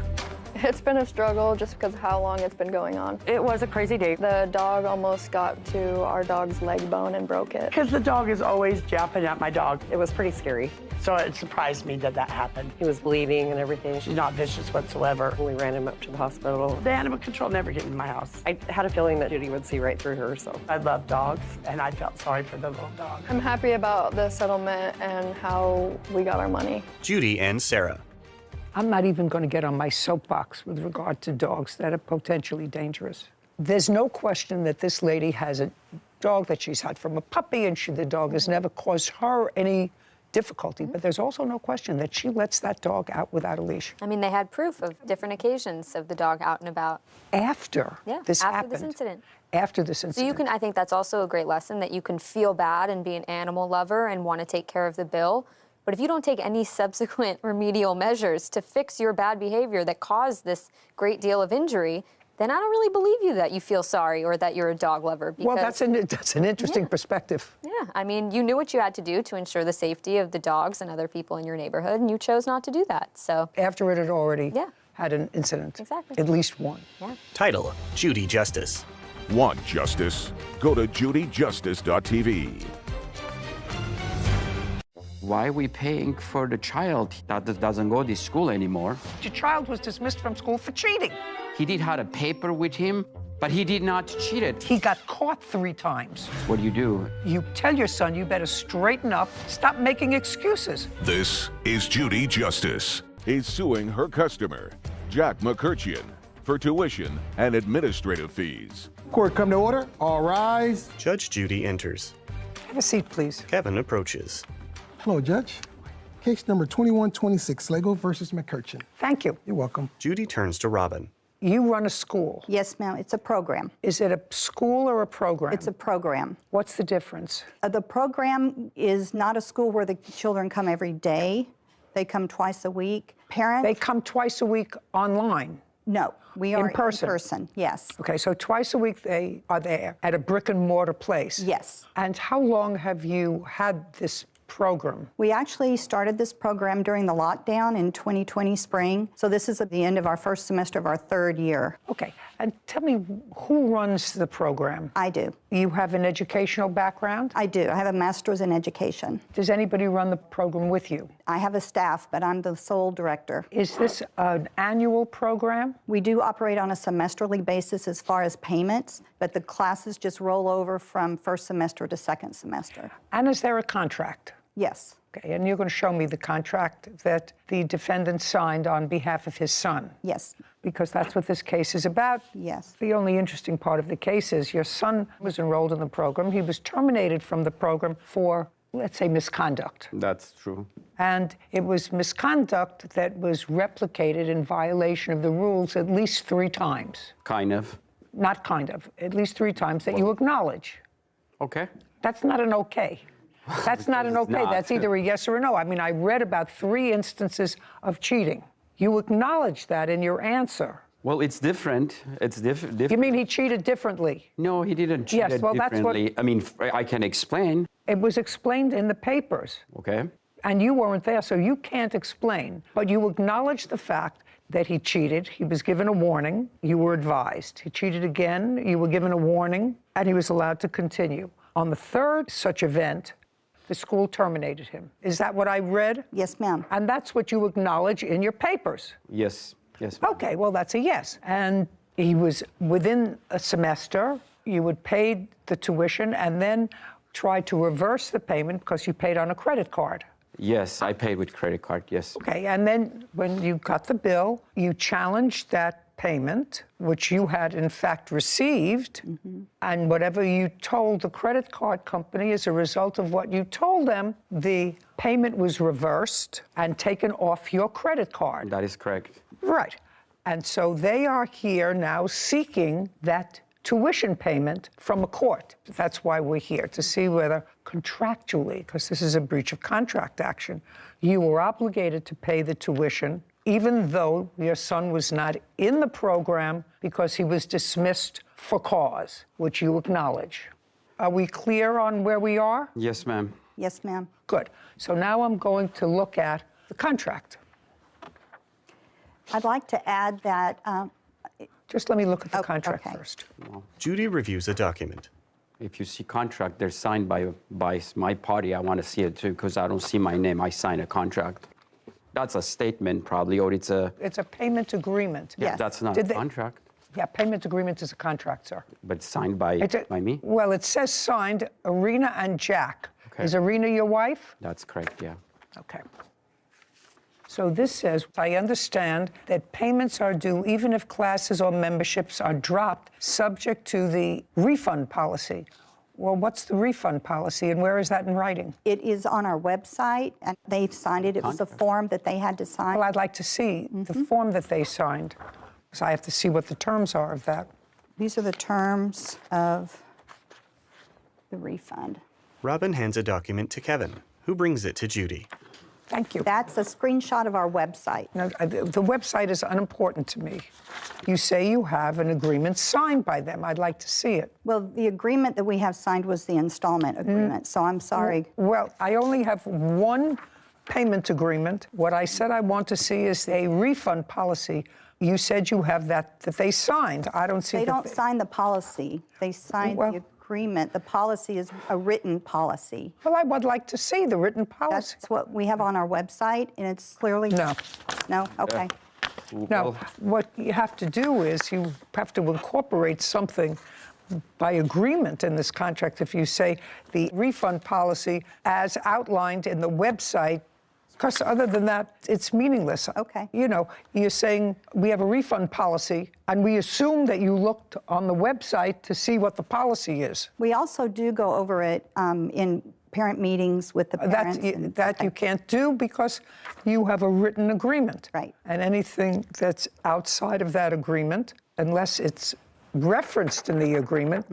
It's been a struggle just because of how long it's been going on. It was a crazy day. The dog almost got to our dog's leg bone and broke it. Because the dog is always jumping at my dog. It was pretty scary. So it surprised me that that happened. He was bleeding and everything. She's not vicious whatsoever. We ran him up to the hospital. The animal control never get in my house. I had a feeling that Judy would see right through her, so. I love dogs, and I felt sorry for the little dog. I'm happy about the settlement and how we got our money. Judy and Sarah. I'm not even going to get on my soapbox with regard to dogs that are potentially dangerous. There's no question that this lady has a dog that she's had from a puppy, and the dog has never caused her any difficulty, but there's also no question that she lets that dog out without a leash. I mean, they had proof of different occasions of the dog out and about. After this happened. This incident. After this incident. So you can, I think that's also a great lesson, that you can feel bad and be an animal lover and want to take care of the bill. But if you don't take any subsequent remedial measures to fix your bad behavior that caused this great deal of injury, then I don't really believe you that you feel sorry or that you're a dog lover. Because, well, that's an interesting perspective. Yeah, I mean, you knew what you had to do to ensure the safety of the dogs and other people in your neighborhood, and you chose not to do that. So after it had already had an incident. Exactly. At least one. Yeah. Title, Judy Justice. Want justice? Go to judyjustice.tv. Why are we paying for the child that doesn't go to school anymore? Your child was dismissed from school for cheating. He did have a paper with him, but he did not cheat it. He got caught 3 times. What do? You tell your son you better straighten up, stop making excuses. This is Judy Justice. He's suing her customer, Jack McCurcheon, for tuition and administrative fees. Court come to order. All rise. Judge Judy enters. Have a seat, please. Kevin approaches. Hello, Judge. Case number 2126, Slago versus McCurcheon. Thank you. You're welcome. Judy turns to Robin. You run a school. Yes, ma'am. It's a program. Is it a school or a program? It's a program. What's the difference? The program is not a school where the children come every day. They come twice a week. Parents... They come twice a week online? No, we are in person. In person, yes. Okay, so twice a week they are there at a brick and mortar place? Yes. And how long have you had this program? We actually started this program during the lockdown in 2020 spring. So this is at the end of our first semester of our 3rd year. Okay, and tell me, who runs the program? I do. You have an educational background? I do. I have a master's in education. Does anybody run the program with you? I have a staff, but I'm the sole director. Is this an annual program? We do operate on a semesterly basis as far as payments, but the classes just roll over from first semester to second semester. And is there a contract? Yes. Okay, and you're going to show me the contract that the defendant signed on behalf of his son? Yes. Because that's what this case is about. Yes. The only interesting part of the case is your son was enrolled in the program. He was terminated from the program for let's say, misconduct. That's true. And it was misconduct that was replicated in violation of the rules at least 3 times. Kind of. Not kind of, at least 3 times that you acknowledge. Okay. That's not an okay. That's not an okay. not. That's either a yes or a no. I mean, I read about 3 instances of cheating. You acknowledge that in your answer. Well, it's different. It's different. You mean he cheated differently? No, he didn't cheat Yes, well, that's what- differently. I mean, I can explain. It was explained in the papers. Okay. And you weren't there, so you can't explain. But you acknowledge the fact that he cheated. He was given a warning. You were advised. He cheated again. You were given a warning, and he was allowed to continue. On the 3rd such event, the school terminated him. Is that what I read? Yes, ma'am. And that's what you acknowledge in your papers. Yes. Yes. Ma'am. Okay, well, that's a yes. And he was within a semester. You would pay the tuition and then try to reverse the payment because you paid on a credit card. Yes, I paid with credit card, yes. Okay, and then when you got the bill, you challenged that payment, which you had in fact received, and whatever you told the credit card company as a result of what you told them, the payment was reversed and taken off your credit card. That is correct. Right. And so they are here now seeking that tuition payment from a court. That's why we're here, to see whether contractually, because this is a breach of contract action, you were obligated to pay the tuition even though your son was not in the program because he was dismissed for cause, which you acknowledge. Are we clear on where we are? Yes, ma'am. Yes, ma'am. Good. So now I'm going to look at the contract. I'd like to add that... Just let me look at the contract first. Judy reviews a document. If you see contract, they're signed by my party. I want to see it too, because I don't see my name. I sign a contract. That's a statement, probably, or it's a... It's a payment agreement. Yeah, that's not a contract. Yeah, payment agreement is a contract, sir. But signed by me? Well, it says signed Irina and Jack. Okay. Is Irina your wife? That's correct, yeah. Okay. So this says, I understand that payments are due even if classes or memberships are dropped, subject to the refund policy. Well, what's the refund policy, and where is that in writing? It is on our website, and they've signed it. It was a form that they had to sign. Well, I'd like to see the form that they signed, because I have to see what the terms are of that. These are the terms of the refund. Robin hands a document to Kevin, who brings it to Judy. Thank you. That's a screenshot of our website. No, the website is unimportant to me. You say you have an agreement signed by them. I'd like to see it. Well, the agreement that we have signed was the installment agreement, so I'm sorry. Well, I only have one payment agreement. What I said I want to see is a refund policy. You said you have that they signed. I don't see They don't sign the policy. They sign the agreement. The policy is a written policy. Well, I would like to see the written policy. That's what we have on our website, and it's clearly... No. No? Okay. No, what you have to do is you have to incorporate something by agreement in this contract. If you say the refund policy as outlined in the website, because other than that, it's meaningless. Okay. You know, you're saying we have a refund policy, and we assume that you looked on the website to see what the policy is. We also do go over it in parent meetings with the parents. That you can't do because you have a written agreement. Right. And anything that's outside of that agreement, unless it's referenced in the agreement,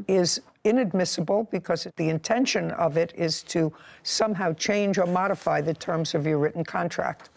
is inadmissible because the intention of it is to somehow change or modify the terms of your written contract.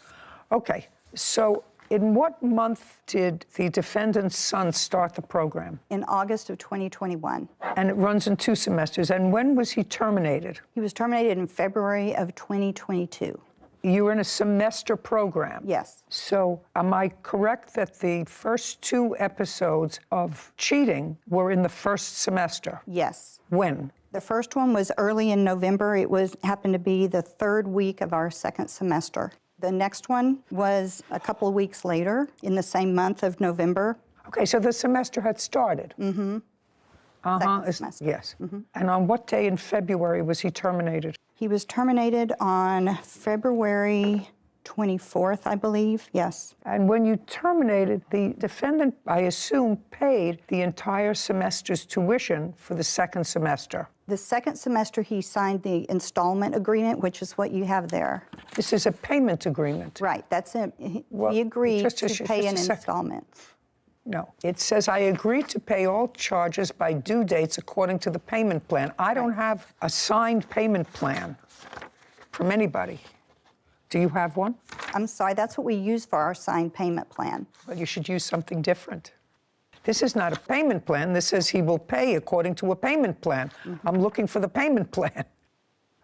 Okay, so in what month did the defendant's son start the program? In August of 2021. And it runs in 2 semesters. And when was he terminated? He was terminated in February of 2022. You were in a semester program? Yes. So am I correct that the first 2 episodes of cheating were in the first semester? Yes. When? The first one was early in November. It happened to be the 3rd week of our 2nd semester. The next one was a couple of weeks later, in the same month of November. Okay, so the semester had started? Second semester. Yes. And on what day in February was he terminated? He was terminated on February 24th, I believe, yes. And when you terminated, the defendant, I assume, paid the entire semester's tuition for the 2nd semester. The second semester, he signed the installment agreement, which is what you have there. This is a payment agreement. Right, that's it. Well, He agreed just to pay in a second. installments. No, it says, I agree to pay all charges by due dates according to the payment plan. I don't have a signed payment plan from anybody. Do you have one? I'm sorry, that's what we use for our signed payment plan. Well, you should use something different. This is not a payment plan. This says he will pay according to a payment plan. I'm looking for the payment plan.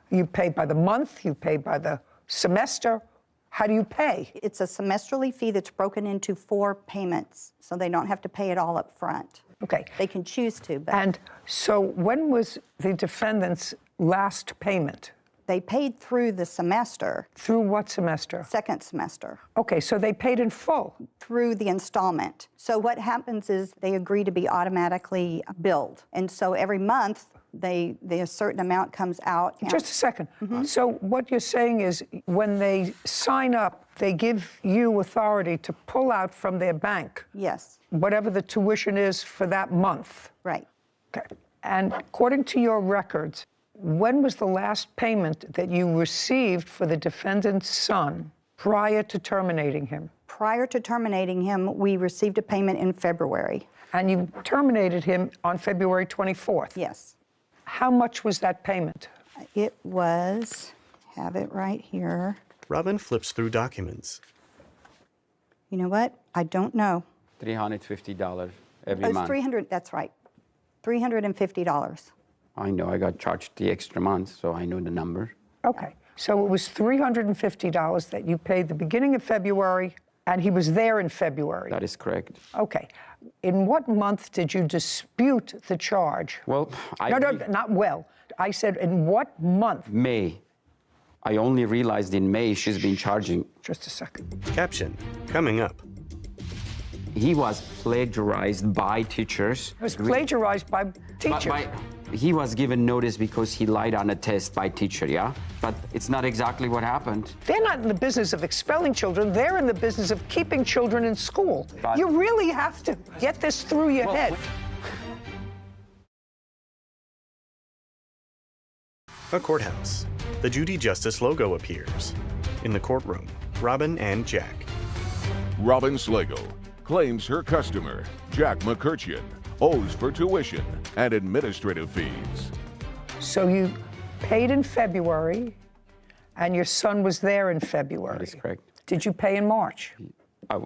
You pay by the month, you pay by the semester. How do you pay? It's a semesterly fee that's broken into 4 payments, so they don't have to pay it all up front. Okay. They can choose to, but And so when was the defendant's last payment? they paid through the semester. Through what semester? Second semester. Okay, so they paid in full. Through the installment. So what happens is they agree to be automatically billed. And so every month, a certain amount comes out. Just a second. So what you're saying is when they sign up, they give you authority to pull out from their bank. Yes. Whatever the tuition is for that month. Right. Okay. And according to your records, when was the last payment that you received for the defendant's son prior to terminating him? Prior to terminating him, we received a payment in February. And you terminated him on February 24th? Yes. How much was that payment? It was, have it right here. Robin flips through documents. You know what? I don't know. $350 every It's month. 300, that's right. $350. I know I got charged the extra month, so I know the number. Okay. So it was $350 that you paid the beginning of February, and he was there in February. That is correct. Okay. In what month did you dispute the charge? Well, No, not well. I said, in what month? May. I only realized in May she's been charging. Just a second. Caption, coming up. He was plagiarized by teachers. It was plagiarized by teachers. He was given notice because he lied on a test by teacher, yeah? But it's not exactly what happened. They're not in the business of expelling children. They're in the business of keeping children in school. You really have to get this through your head. A courthouse. The Judy Justice logo appears. In the courtroom, Robin and Jack. Robin Slago claims her customer, Jack McCurcheon, owes for tuition and administrative fees. So you paid in February, and your son was there in February. That is correct. Did you pay in March?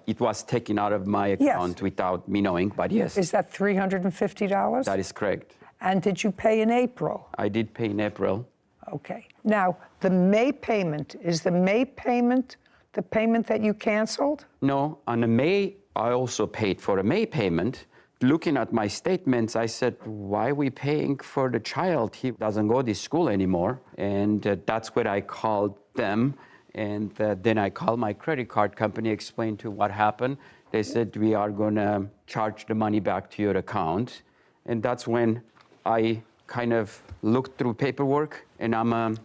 It was taken out of my account without me knowing, but yes. Is that $350? That is correct. And did you pay in April? I did pay in April. Okay. Now, the May payment, is the May payment the payment that you canceled? No, on the May, I also paid for a May payment. Looking at my statements, I said, why are we paying for the child? He doesn't go to school anymore. And that's when I called them. And then I called my credit card company, explained to what happened. They said, we are going to charge the money back to your account. And that's when I kind of looked through paperwork. And I'm an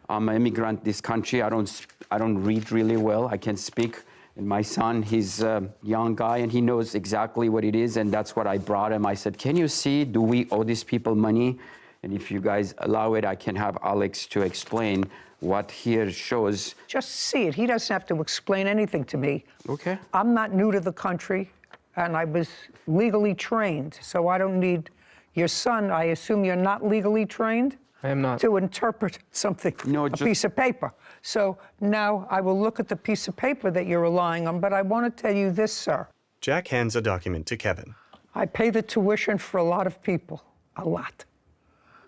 immigrant in this country. I don't read really well. I can speak. And my son, he's a young guy, and he knows exactly what it is, and that's what I brought him. I said, can you see, do we owe these people money? And if you guys allow it, I can have Alex to explain what here shows. Just see it. He doesn't have to explain anything to me. Okay. I'm not new to the country, and I was legally trained, so I don't need your son. I assume you're not legally trained? I am not. To interpret something, a piece of paper. So now I will look at the piece of paper that you're relying on, but I want to tell you this, sir. Jack hands a document to Kevin. I pay the tuition for a lot of people, a lot,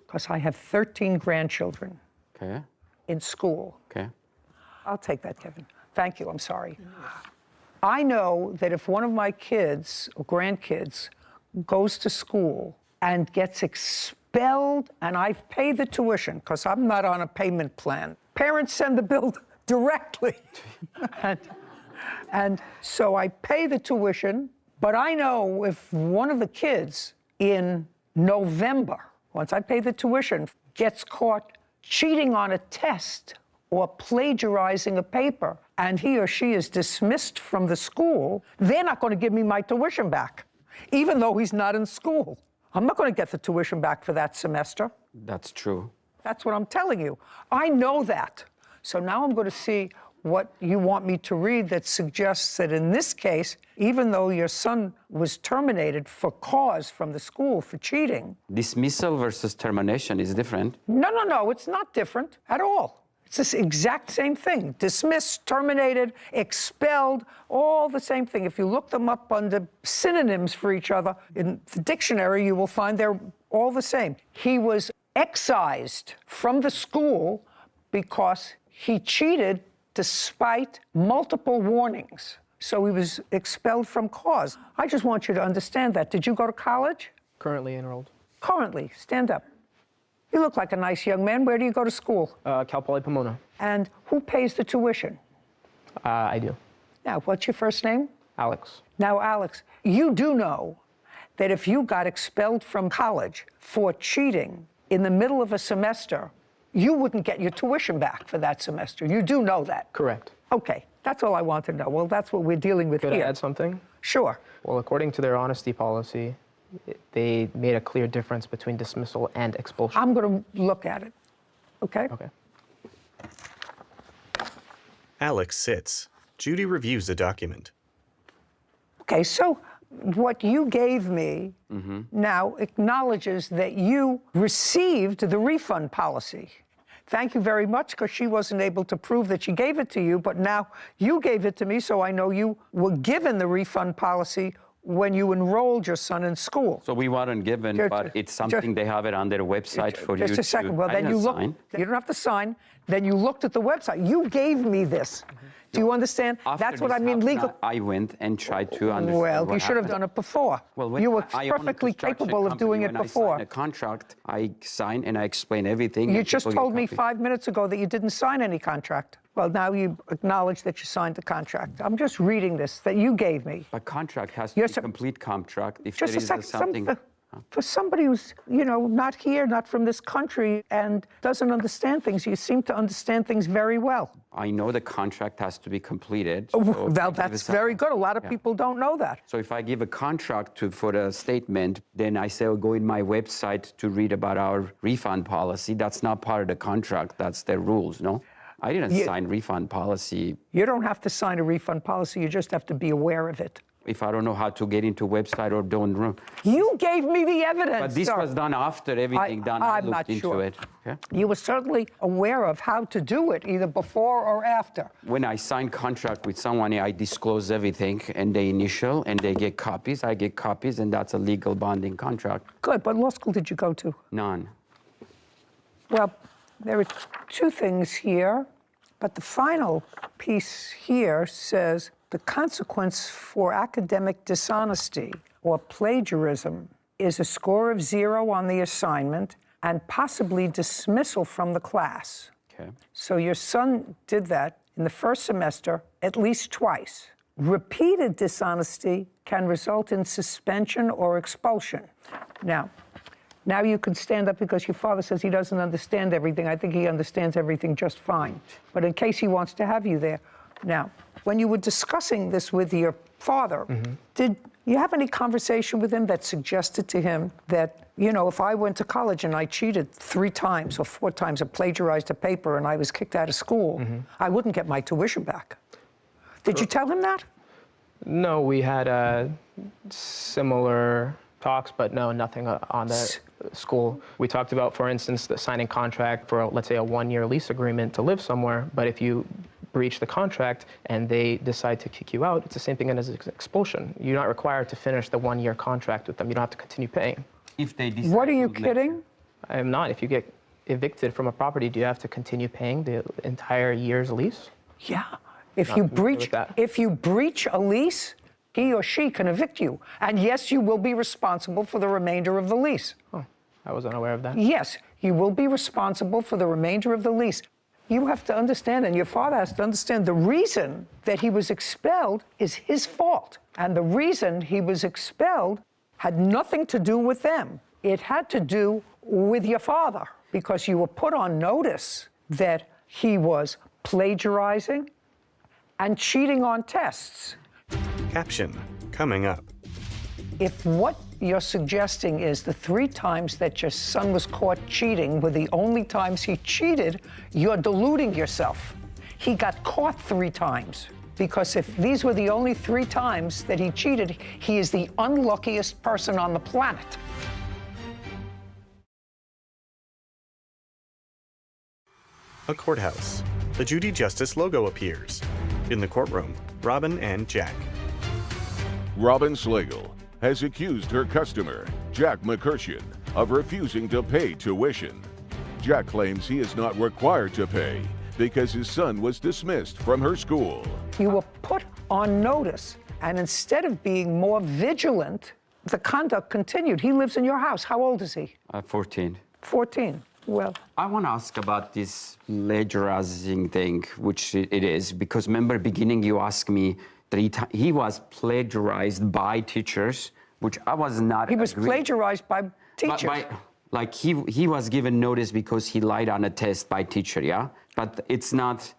because I have 13 grandchildren in school. Okay. I'll take that, Kevin. Thank you, I'm sorry. I know that if one of my kids or grandkids goes to school and gets expelled, and I've paid the tuition, because I'm not on a payment plan. Parents send the bill directly. and so I pay the tuition, but I know if one of the kids in November, once I pay the tuition, gets caught cheating on a test or plagiarizing a paper, and he or she is dismissed from the school, they're not going to give me my tuition back, even though he's not in school. I'm not going to get the tuition back for that semester. That's true. That's what I'm telling you. I know that. So now I'm going to see what you want me to read that suggests that in this case, even though your son was terminated for cause from the school for cheating. Dismissal versus termination is different. No, it's not different at all. It's this exact same thing. Dismissed, terminated, expelled, all the same thing. If you look them up under synonyms for each other in the dictionary, you will find they're all the same. He was excised from the school because he cheated despite multiple warnings. So he was expelled from cause. I just want you to understand that. Did you go to college? Currently enrolled. Currently. Stand up. You look like a nice young man. Where do you go to school? Cal Poly Pomona. And who pays the tuition? I do. Now, what's your first name? Alex. Now, Alex, you do know that if you got expelled from college for cheating in the middle of a semester, you wouldn't get your tuition back for that semester. You do know that? Correct. Okay, that's all I want to know. Well, that's what we're dealing with Could here. I add something? Sure. Well, according to their honesty policy, they made a clear difference between dismissal and expulsion. I'm going to look at it. Okay? Okay. Alex sits. Judy reviews the document. Okay, so what you gave me now acknowledges that you received the refund policy. Thank you very much, because she wasn't able to prove that she gave it to you, but now you gave it to me, so I know you were given the refund policy when you enrolled your son in school. So we weren't given, but it's something they have it on their website for you to... Just a second. Well, then you look. You don't have to sign. Then you looked at the website. You gave me this. Do you understand? That's what I mean, legal. I went and tried to understand. Well, you should have done it before. Well, you were perfectly capable of doing it before. I signed a contract, I signed and I explained everything. You just told me 5 minutes ago that you didn't sign any contract. Well, now you acknowledge that you signed the contract. I'm just reading this that you gave me. A contract has to be a complete contract. If Just there a is second. something... For somebody who's, not here, not from this country, and doesn't understand things, you seem to understand things very well. I know the contract has to be completed. Well, that's very good. A lot of people don't know that. So if I give a contract for a statement, then I say, go in my website to read about our refund policy. That's not part of the contract. That's their rules, no? I didn't sign refund policy. You don't have to sign a refund policy. You just have to be aware of it. If I don't know how to get into a website or don't know. You gave me the evidence. But this was done after everything done. I looked into it. Okay? You were certainly aware of how to do it, either before or after. When I sign contract with someone, I disclose everything, and they initial, and they get copies. I get copies, and that's a legal bonding contract. Good. What law school did you go to? None. Well, there are two things here, but the final piece here says, the consequence for academic dishonesty or plagiarism is a score of 0 on the assignment and possibly dismissal from the class. Okay. So your son did that in the first semester at least twice. Repeated dishonesty can result in suspension or expulsion. Now you can stand up, because your father says he doesn't understand everything. I think he understands everything just fine. But in case he wants to have you there. Now, when you were discussing this with your father, did you have any conversation with him that suggested to him that, if I went to college and I cheated 3 times or 4 times, or plagiarized a paper, and I was kicked out of school, I wouldn't get my tuition back? Did you tell him that? No, we had similar talks, but no, nothing on the school. We talked about, for instance, the signing contract for, let's say, a 1-year lease agreement to live somewhere, but if you breach the contract and they decide to kick you out, it's the same thing as expulsion. You're not required to finish the 1-year contract with them. You don't have to continue paying. If they decide. What are you kidding? I am not. If you get evicted from a property, do you have to continue paying the entire year's lease? Yeah. If you breach a lease, he or she can evict you. And yes, you will be responsible for the remainder of the lease. Oh, I was unaware of that. Yes, you will be responsible for the remainder of the lease. You have to understand, and your father has to understand, the reason that he was expelled is his fault. And the reason he was expelled had nothing to do with them. It had to do with your father, because you were put on notice that he was plagiarizing and cheating on tests. Caption coming up. If what you're suggesting is the 3 times that your son was caught cheating were the only times he cheated. You're deluding yourself. He got caught 3 times. Because if these were the only 3 times that he cheated, he is the unluckiest person on the planet. A courthouse. The Judy Justice logo appears. In the courtroom, Robin and Jack. Robin Slagle has accused her customer, Jack McCurshan, of refusing to pay tuition. Jack claims he is not required to pay because his son was dismissed from her school. You were put on notice, and instead of being more vigilant, the conduct continued. He lives in your house. How old is he? 14. 14. Well, I want to ask about this plagiarizing thing, which it is, because remember beginning you asked me 3 times, he was plagiarized by teachers, which I was not he was plagiarized by teachers. Like he was given notice because he lied on a test by teacher, yeah? But it's not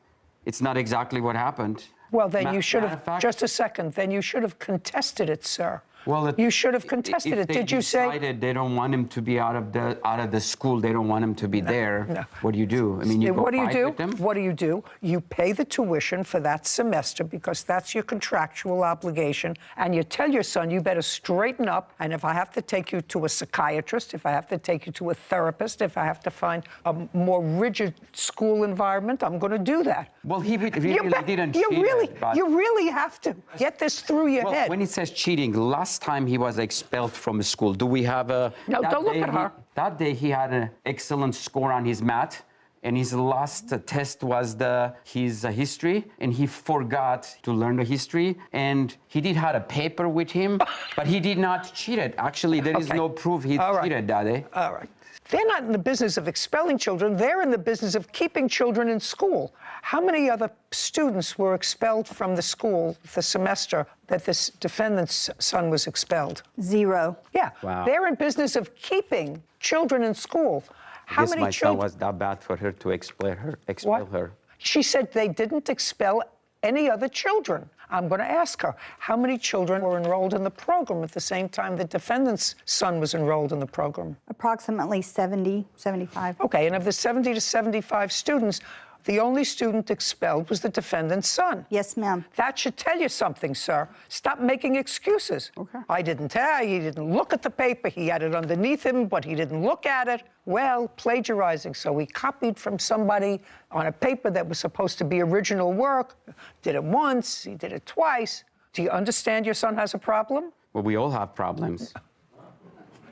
exactly what happened. Well, then you should have, just a second, then you should have contested it, sir. Well, you should have contested it. Did you say they don't want him to be out of the school? They don't want him to be there. No. What do you do? I mean, you go what do you fight do? with them? What do you do? You pay the tuition for that semester because that's your contractual obligation, and you tell your son you better straighten up. And if I have to take you to a psychiatrist, if I have to take you to a therapist, if I have to find a more rigid school environment, I'm going to do that. Well, he really didn't cheat. You really have to get this through your head. When he says cheating, last time he was expelled from school. Do we have a... No, don't look at her. That day he had an excellent score on his math, and his last test was his history, and he forgot to learn the history, and he did have a paper with him, but he did not cheat it. Actually, there is no proof he cheated that day. All right. They're not in the business of expelling children. They're in the business of keeping children in school. How many other students were expelled from the school the semester that this defendant's son was expelled? 0. Yeah. Wow. They're in business of keeping children in school. I guess my son was that bad for her to expel her. She said they didn't expel any other children. I'm going to ask her, how many children were enrolled in the program at the same time the defendant's son was enrolled in the program? Approximately 70, 75. Okay, and of the 70 to 75 students, the only student expelled was the defendant's son. Yes, ma'am. That should tell you something, sir. Stop making excuses. Okay. I didn't tell, he didn't look at the paper, he had it underneath him, but he didn't look at it. Well, plagiarizing. So he copied from somebody on a paper that was supposed to be original work, did it once, he did it twice. Do you understand your son has a problem? Well, we all have problems.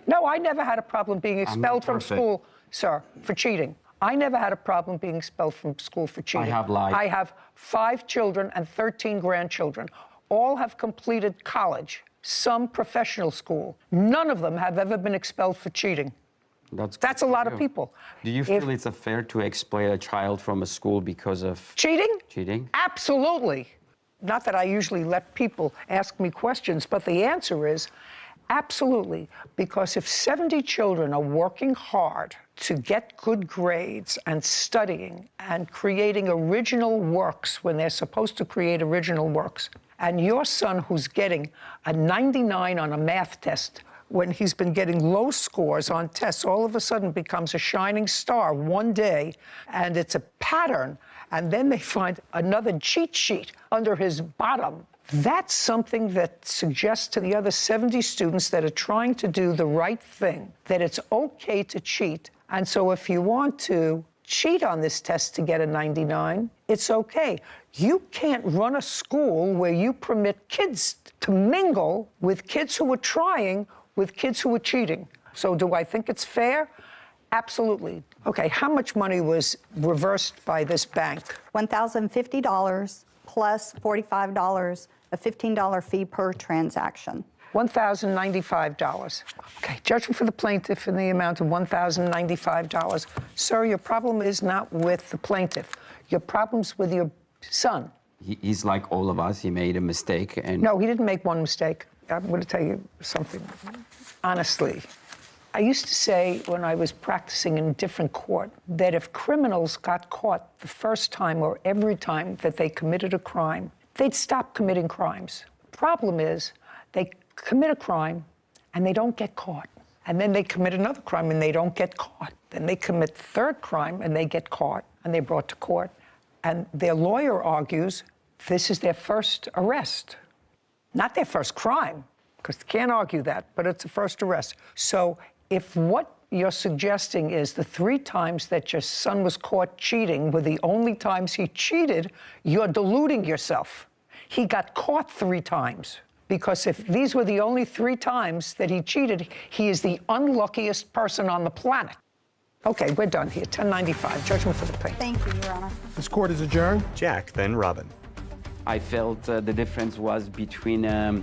No, I never had a problem being expelled from school, sir, for cheating. I never had a problem being expelled from school for cheating. I have lied. I have 5 children and 13 grandchildren. All have completed college, some professional school. None of them have ever been expelled for cheating. That's a lot of people. Do you feel it's fair to expel a child from a school because of cheating? Cheating? Absolutely. Not that I usually let people ask me questions, but the answer is absolutely. Because if 70 children are working hard to get good grades and studying and creating original works when they're supposed to create original works, and your son who's getting a 99 on a math test when he's been getting low scores on tests, all of a sudden becomes a shining star one day, and it's a pattern, and then they find another cheat sheet under his bottom. That's something that suggests to the other 70 students that are trying to do the right thing, that it's okay to cheat. And so if you want to cheat on this test to get a 99, it's okay. You can't run a school where you permit kids to mingle with kids who are trying with kids who are cheating. So do I think it's fair? Absolutely. Okay, how much money was reversed by this bank? $1,050 plus $45, a $15 fee per transaction. $1,095. Okay, judgment for the plaintiff in the amount of $1,095. Sir, your problem is not with the plaintiff. Your problem's with your son. He's like all of us. He made a mistake. And no, he didn't make one mistake. I'm going to tell you something. Honestly, I used to say when I was practicing in a different court that if criminals got caught the first time or every time that they committed a crime, they'd stop committing crimes. Problem is, they commit a crime, and they don't get caught. And then they commit another crime and they don't get caught. Then they commit third crime and they get caught and they're brought to court. And their lawyer argues this is their first arrest. Not their first crime, because they can't argue that, but it's a first arrest. So if what you're suggesting is the 3 times that your son was caught cheating were the only times he cheated, you're deluding yourself. He got caught 3 times. Because if these were the only 3 times that he cheated, he is the unluckiest person on the planet. Okay, we're done here. 1095, judgment for the plaintiff. Thank you, Your Honor. This court is adjourned. Jack, then Robin. I felt the difference was between the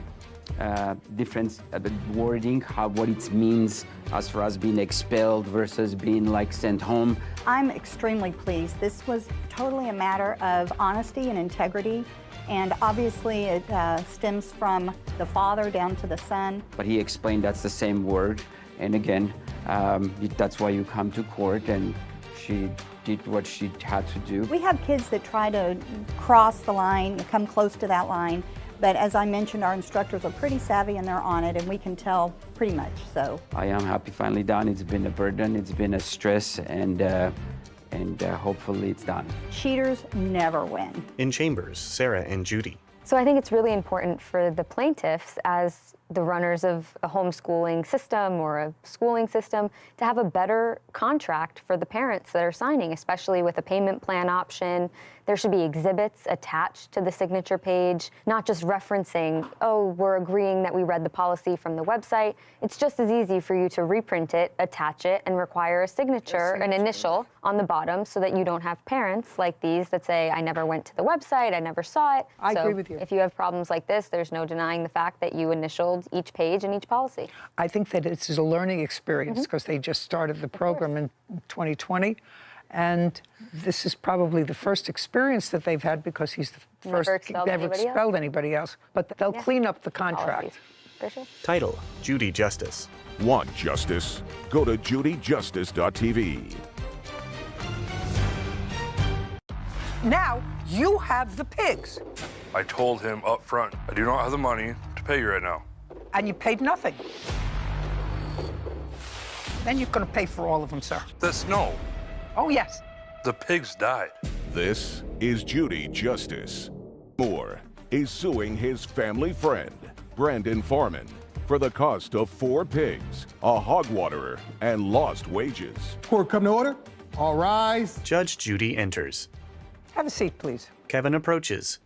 wording, what it means as far as being expelled versus being like sent home. I'm extremely pleased. This was totally a matter of honesty and integrity, and obviously it stems from the father down to the son. But he explained that's the same word, and again, that's why you come to court, and she did what she had to do. We have kids that try to cross the line, come close to that line, but as I mentioned, our instructors are pretty savvy and they're on it, and we can tell pretty much, so. I am happy finally done. It's been a burden, it's been a stress, and hopefully it's done. Cheaters never win. In chambers, Sarah and Judy. So I think it's really important for the plaintiffs, as the runners of a homeschooling system or a schooling system, to have a better contract for the parents that are signing, especially with a payment plan option. There should be exhibits attached to the signature page, not just referencing, oh, we're agreeing that we read the policy from the website. It's just as easy for you to reprint it, attach it, and require a signature, an initial on the bottom, so that you don't have parents like these that say, I never went to the website, I never saw it. I agree with you. If you have problems like this, there's no denying the fact that you initialed each page and each policy. I think that this is a learning experience because they just started the program in 2020. And this is probably the first experience that they've had because he's the first never expelled anybody else. But they'll clean up the contract. For sure. Title, Judy Justice. Want justice? Go to judyjustice.tv. Now you have the pigs. I told him up front, I do not have the money to pay you right now. And you paid nothing. Then you're going to pay for all of them, sir. No. Oh, yes. The pigs died. This is Judy Justice. Moore is suing his family friend, Brandon Foreman, for the cost of 4 pigs, a hog waterer, and lost wages. Court come to order. All rise. Judge Judy enters. Have a seat, please. Kevin approaches.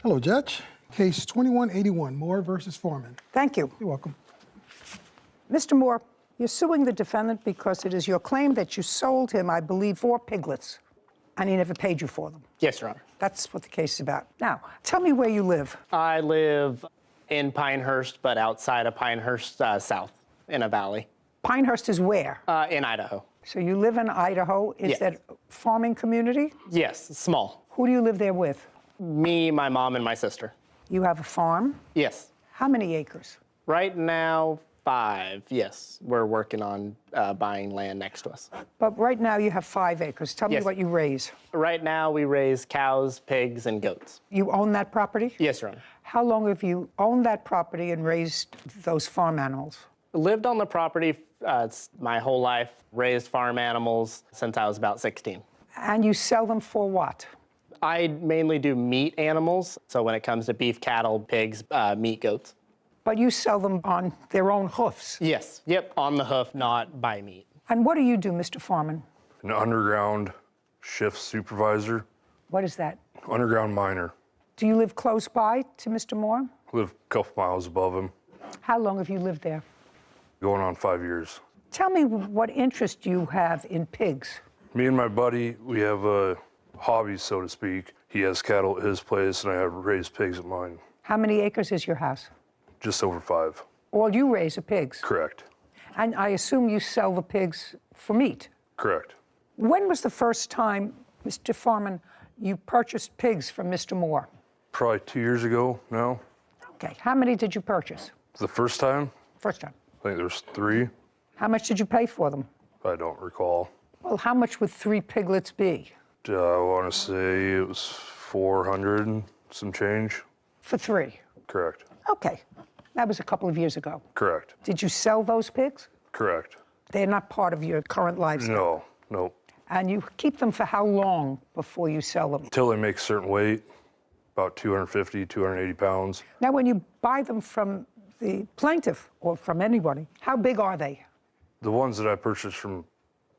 Hello, Judge. Case 2181, Moore versus Foreman. Thank you. You're welcome. Mr. Moore, you're suing the defendant because it is your claim that you sold him, I believe, 4 piglets, and he never paid you for them. Yes, Your Honor. That's what the case is about. Now, tell me where you live. I live in Pinehurst, but outside of Pinehurst, south, in a valley. Pinehurst is where? In Idaho. So you live in Idaho. Is that a farming community? Yes, small. Who do you live there with? Me, my mom, and my sister. You have a farm? Yes. How many acres? Right now, 5, yes. We're working on buying land next to us. But right now you have 5 acres. Tell me what you raise. Right now we raise cows, pigs, and goats. You own that property? Yes, Your Honor. How long have you owned that property and raised those farm animals? Lived on the property my whole life, raised farm animals since I was about 16. And you sell them for what? I mainly do meat animals, so when it comes to beef, cattle, pigs, meat, goats. But you sell them on their own hoofs? Yes, yep, on the hoof, not by meat. And what do you do, Mr. Foreman? An underground shift supervisor. What is that? Underground miner. Do you live close by to Mr. Moore? Live a couple miles above him. How long have you lived there? Going on 5 years. Tell me what interest you have in pigs. Me and my buddy, we have a hobby, so to speak. He has cattle at his place, and I have raised pigs at mine. How many acres is your house? Just over 5. All you raise are pigs? Correct. And I assume you sell the pigs for meat? Correct. When was the first time, Mr. Foreman, you purchased pigs from Mr. Moore? Probably 2 years ago now. Okay. How many did you purchase? The first time? First time. I think there's 3. How much did you pay for them? I don't recall. Well, how much would 3 piglets be? I want to say it was 400 and some change. For 3? Correct. Okay. That was a couple of years ago. Correct. Did you sell those pigs? Correct. They're not part of your current lifestyle? No. And you keep them for how long before you sell them? Until they make a certain weight, about 250, 280 pounds. Now, when you buy them from the plaintiff or from anybody, how big are they? The ones that I purchased from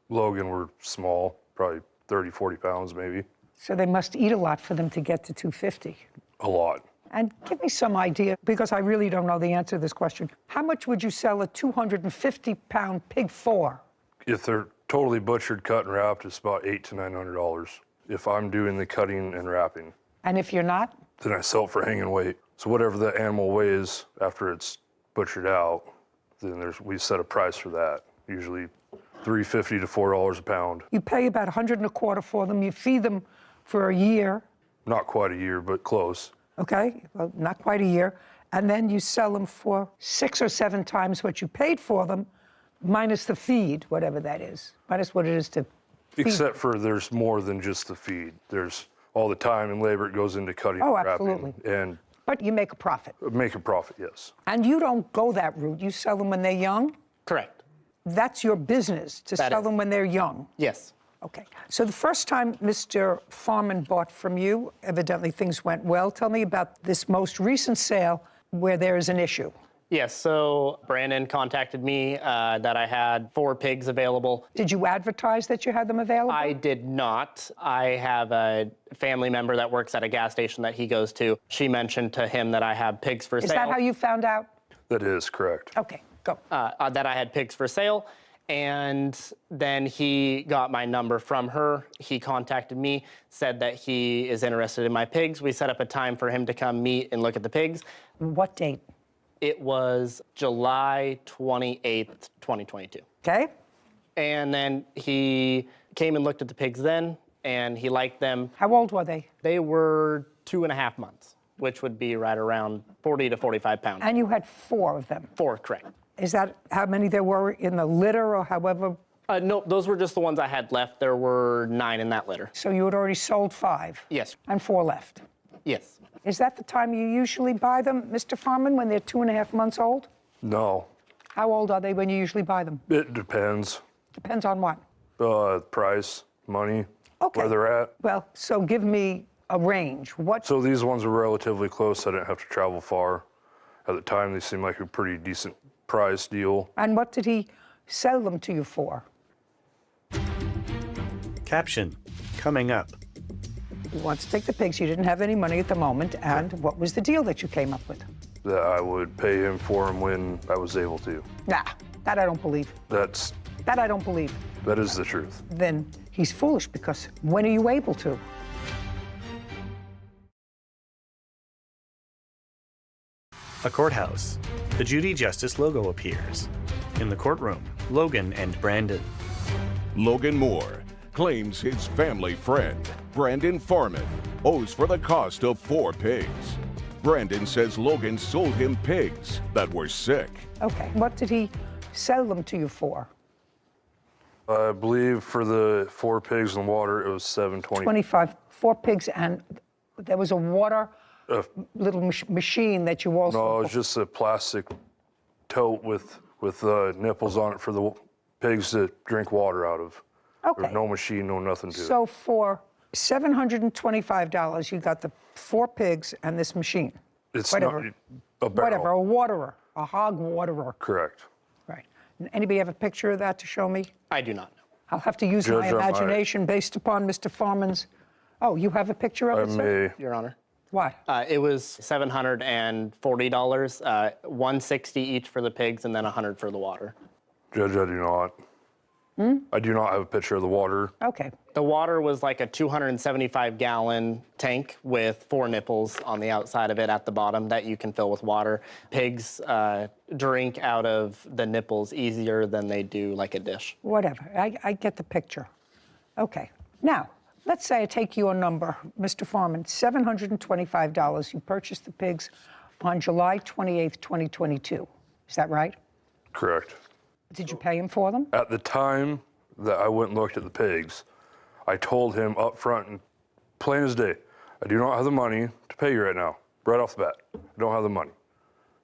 Logan were small, probably 30, 40 pounds maybe. So they must eat a lot for them to get to 250. A lot. And give me some idea, because I really don't know the answer to this question. How much would you sell a 250-pound pig for? If they're totally butchered, cut, and wrapped, it's about $800 to $900. If I'm doing the cutting and wrapping. And if you're not? Then I sell it for hanging weight. So whatever the animal weighs after it's butchered out, then we set a price for that. Usually $3.50 to $4 a pound. You pay about $125 for them. You feed them for a year. Not quite a year, but close. Okay, well, not quite a year. And then you sell them for 6 or 7 times what you paid for them, minus the feed, whatever that is, minus what it is to feed. Except for there's more than just the feed. There's all the time and labor it goes into cutting and wrapping. Absolutely. But you make a profit. Make a profit, yes. And you don't go that route. You sell them when they're young? Correct. That's your business, to sell them when they're young? Yes. Okay. So the first time Mr. Farman bought from you, evidently things went well. Tell me about this most recent sale where there is an issue. Yes, so Brandon contacted me that I had 4 pigs available. Did you advertise that you had them available? I did not. I have a family member that works at a gas station that he goes to. She mentioned to him that I have pigs for sale. Is that how you found out? That is correct. Okay, go. That I had pigs for sale. And then he got my number from her. He contacted me, said that he is interested in my pigs. We set up a time for him to come meet and look at the pigs. What date? It was July 28th, 2022. Okay. And then he came and looked at the pigs then, and he liked them. How old were they? They were 2.5 months, which would be right around 40 to 45 pounds. And you had 4 of them? 4, correct. Is that how many there were in the litter or however? No, those were just the ones I had left. There were 9 in that litter. So you had already sold 5? Yes. And 4 left? Yes. Is that the time you usually buy them, Mr. Farman, when they're 2.5 months old? No. How old are they when you usually buy them? It depends. Depends on what? Price, money, okay. Where they're at. Well, so give me a range. What? So these ones were relatively close. I didn't have to travel far. At the time, they seemed like a pretty decent price deal. And what did he sell them to you for? Caption, coming up. You want to take the pigs, you didn't have any money at the moment, and what was the deal that you came up with? That I would pay him for them when I was able to. Nah, that I don't believe. That I don't believe. That is the truth. Then he's foolish, because when are you able to? A courthouse. The Judy Justice logo appears. In the courtroom, Logan and Brandon. Logan Moore claims his family friend, Brandon Farman, owes for the cost of 4 pigs. Brandon says Logan sold him pigs that were sick. Okay, what did he sell them to you for? I believe for the 4 pigs in the water, it was $7.25. 25, 4 pigs, and there was a water little machine that you also... No, it was just a plastic tote with nipples on it for the pigs to drink water out of. Okay. There's no machine, no nothing to it. So for $725, you got the 4 pigs and this machine. It's whatever. not a barrel. Whatever, a waterer, a hog waterer. Correct. Right. Anybody have a picture of that to show me? I do not know. I'll have to use my imagination based upon Mr. Farman's... Oh, you have a picture of it, sir? Your Honor. What? It was $740, $160 each for the pigs, and then $100 for the water. Judge, I do not. I do not have a picture of the water. Okay. The water was like a 275-gallon tank with 4 nipples on the outside of it at the bottom that you can fill with water. Pigs drink out of the nipples easier than they do like a dish. Whatever. I get the picture. Okay. Now, let's say I take your number, Mr. Farman, $725. You purchased the pigs on July 28th, 2022. Is that right? Correct. Did you pay him for them? At the time that I went and looked at the pigs, I told him up front and plain as day, I do not have the money to pay you right now, right off the bat. I don't have the money.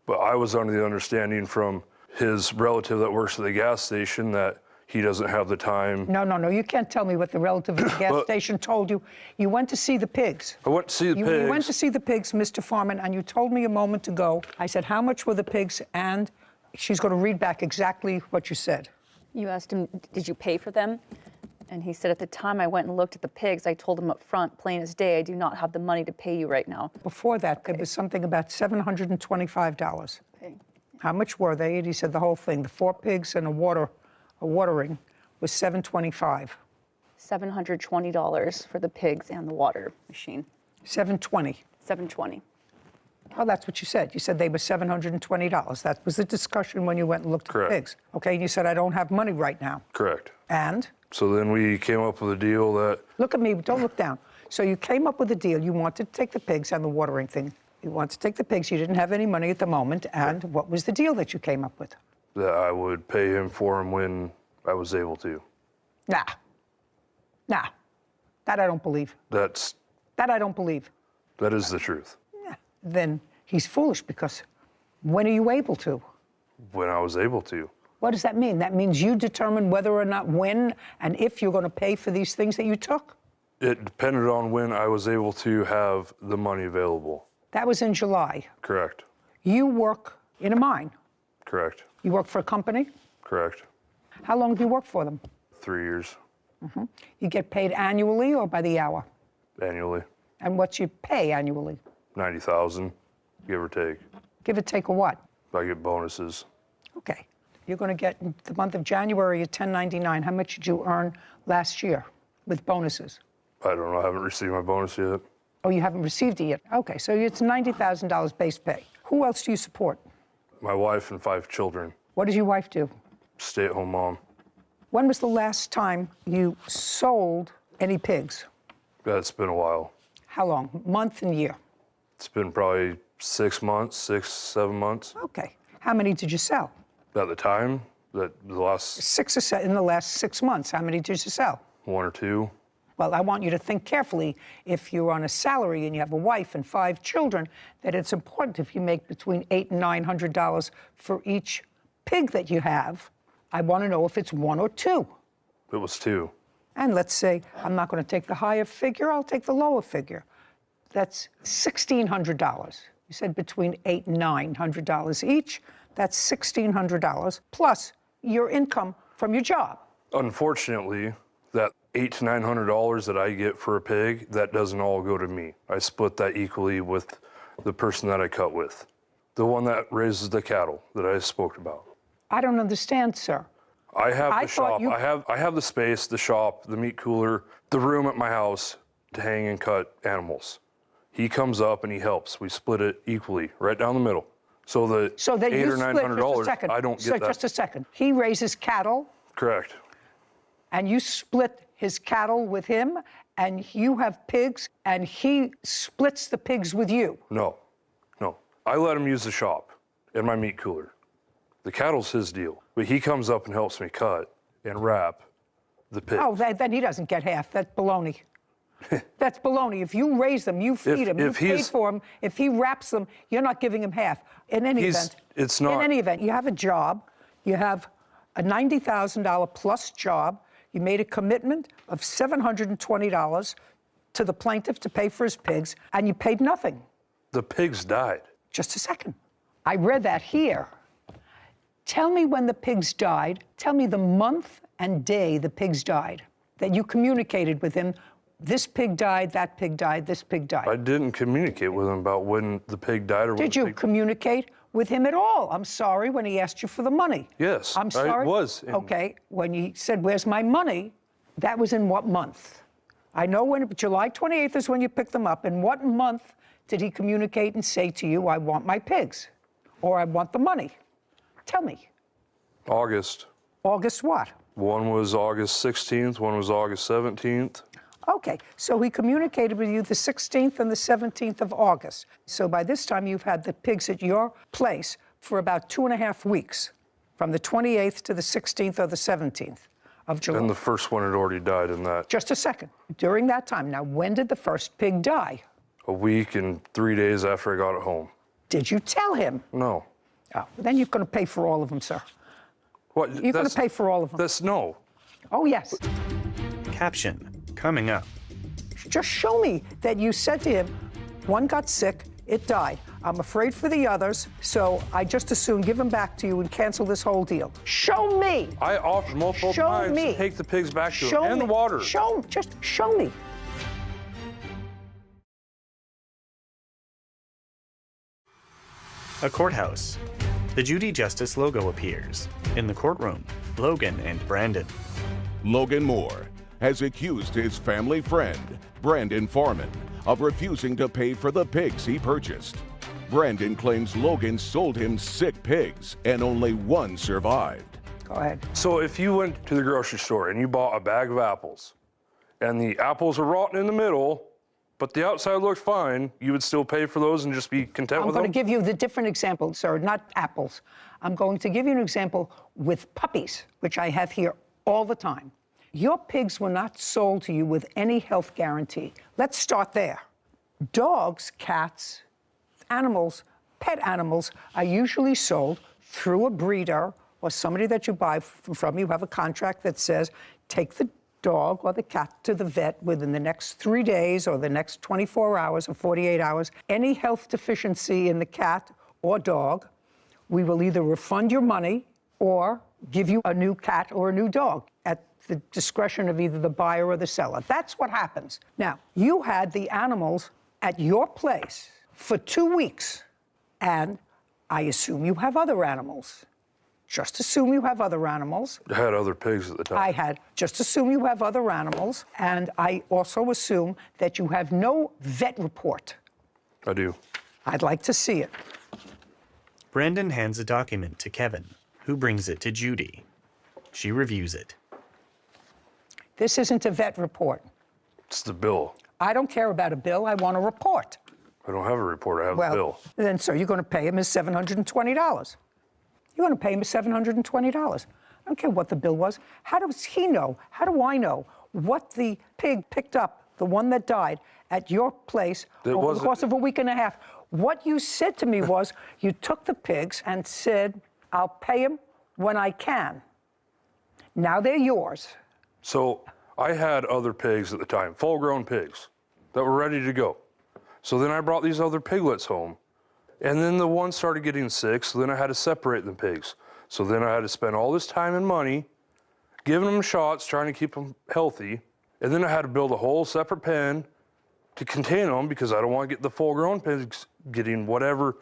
But I was under the understanding from his relative that works at the gas station that he doesn't have the time. No, you can't tell me what the relative at the gas station told you. You went to see the pigs. I went to see the pigs. You went to see the pigs, Mr. Farman, and you told me a moment ago, I said, how much were the pigs? And she's going to read back exactly what you said. You asked him, did you pay for them? And he said, at the time I went and looked at the pigs, I told him up front, plain as day, I do not have the money to pay you right now. Before that, there was something about $725. Okay. How much were they? And he said the whole thing, the 4 pigs and a watering was $725. $720 for the pigs and the water machine. $720. $720. Oh, that's what you said. You said they were $720. That was the discussion when you went and looked at the pigs. Okay, and you said, I don't have money right now. Correct. And? So then we came up with a deal that... Look at me, don't look down. So you came up with a deal. You wanted to take the pigs and the watering thing. You wanted to take the pigs. You didn't have any money at the moment. And what was the deal that you came up with? That I would pay him for him when I was able to. Nah. That I don't believe. That I don't believe. That is the truth. Yeah. Then he's foolish because when are you able to? When I was able to. What does that mean? That means you determine whether or not when and if you're going to pay for these things that you took? It depended on when I was able to have the money available. That was in July. Correct. You work in a mine. Correct. You work for a company? Correct. How long do you work for them? 3 years. Mm-hmm. You get paid annually or by the hour? Annually. And what's your pay annually? $90,000, give or take. Give or take a what? I get bonuses. Okay. You're going to get, in the month of January, a $10.99. How much did you earn last year with bonuses? I don't know. I haven't received my bonus yet. Oh, you haven't received it yet? Okay, so it's $90,000 base pay. Who else do you support? My wife and 5 children. What does your wife do? Stay-at-home mom. When was the last time you sold any pigs? It's been a while. How long? Month and year? It's been probably 6 months, 6, 7 months. Okay. How many did you sell? At the time, the last... 6 or 7 in the last 6 months. How many did you sell? 1 or 2. Well, I want you to think carefully. If you're on a salary and you have a wife and 5 children, that it's important if you make between $800 and $900 for each pig that you have. I want to know if it's 1 or 2. It was 2. And let's say I'm not going to take the higher figure, I'll take the lower figure. That's $1,600. You said between $800 and $900 each. That's $1,600 plus your income from your job. Unfortunately, that $800 to $900 that I get for a pig, that doesn't all go to me. I split that equally with the person that I cut with, the one that raises the cattle that I spoke about. I don't understand, sir. I have the shop. I have the space, the shop, the meat cooler, the room at my house to hang and cut animals. He comes up and he helps. We split it equally, right down the middle. So the $800 or $900, I don't get that. Just a second. He raises cattle. Correct. And you split his cattle with him, and you have pigs, and he splits the pigs with you. No. I let him use the shop and my meat cooler. The cattle's his deal. But he comes up and helps me cut and wrap the pigs. Oh, then he doesn't get half. That's baloney. That's baloney. If you raise them, you feed them, you pay for them. If he wraps them, you're not giving him half. In any event, it's not. In any event, you have a job. You have a $90,000 plus job. You made a commitment of $720 to the plaintiff to pay for his pigs, and you paid nothing. The pigs died. Just a second. I read that here. Tell me when the pigs died. Tell me the month and day the pigs died, that you communicated with him. This pig died, that pig died, this pig died. I didn't communicate with him about when the pig died or when Did you communicate with him at all? I'm sorry, when he asked you for the money. Yes, I'm sorry. I was. Okay, when he said, where's my money? That was in what month? I know when, July 28th is when you picked them up. In what month did he communicate and say to you, I want my pigs, or I want the money? Tell me. August. August what? One was August 16th, one was August 17th. Okay, so he communicated with you the 16th and the 17th of August. So by this time, you've had the pigs at your place for about 2.5 weeks, from the 28th to the 16th or the 17th of July. And the first one had already died in that. Just a second. During that time, now, when did the first pig die? A week and 3 days after I got it home. Did you tell him? No. Oh, then you're going to pay for all of them, sir. What? You're going to pay for all of them. No. Oh, yes. Caption, coming up. Just show me that you said to him, one got sick, it died. I'm afraid for the others, so I just as soon give them back to you and cancel this whole deal. Show me. I offered multiple times to take the pigs back to him and the water. Just show me. A courthouse. The Judy Justice logo appears. In the courtroom, Logan and Brandon. Logan Moore has accused his family friend, Brandon Foreman, of refusing to pay for the pigs he purchased. Brandon claims Logan sold him sick pigs and only one survived. Go ahead. So if you went to the grocery store and you bought a bag of apples and the apples are rotten in the middle, but the outside looks fine, you would still pay for those and just be content with them? I'm going to give you the different example, sir, not apples. I'm going to give you an example with puppies, which I have here all the time. Your pigs were not sold to you with any health guarantee. Let's start there. Dogs, cats, animals, pet animals are usually sold through a breeder or somebody that you buy from. You have a contract that says, take the dog or the cat to the vet within the next 3 days or the next 24 hours or 48 hours. Any health deficiency in the cat or dog, we will either refund your money or give you a new cat or a new dog at the discretion of either the buyer or the seller. That's what happens. Now, you had the animals at your place for 2 weeks, and I assume you have other animals. Just assume you have other animals. I had other pigs at the time. Just assume you have other animals, and I also assume that you have no vet report. I do. I'd like to see it. Brandon hands a document to Kevin, who brings it to Judy. She reviews it. This isn't a vet report. It's the bill. I don't care about a bill. I want a report. I don't have a report. I have a bill. Then, sir, you're going to pay him his $720. You're going to pay him his $720. I don't care what the bill was. How does he know? How do I know what the pig picked up, the one that died, at your place over the course of a week and a half? What you said to me was you took the pigs and said, I'll pay him when I can. Now they're yours. So I had other pigs at the time, full-grown pigs, that were ready to go. So then I brought these other piglets home, and then the one started getting sick, so then I had to separate the pigs. So then I had to spend all this time and money giving them shots, trying to keep them healthy, and then I had to build a whole separate pen to contain them because I don't want to get the full-grown pigs getting whatever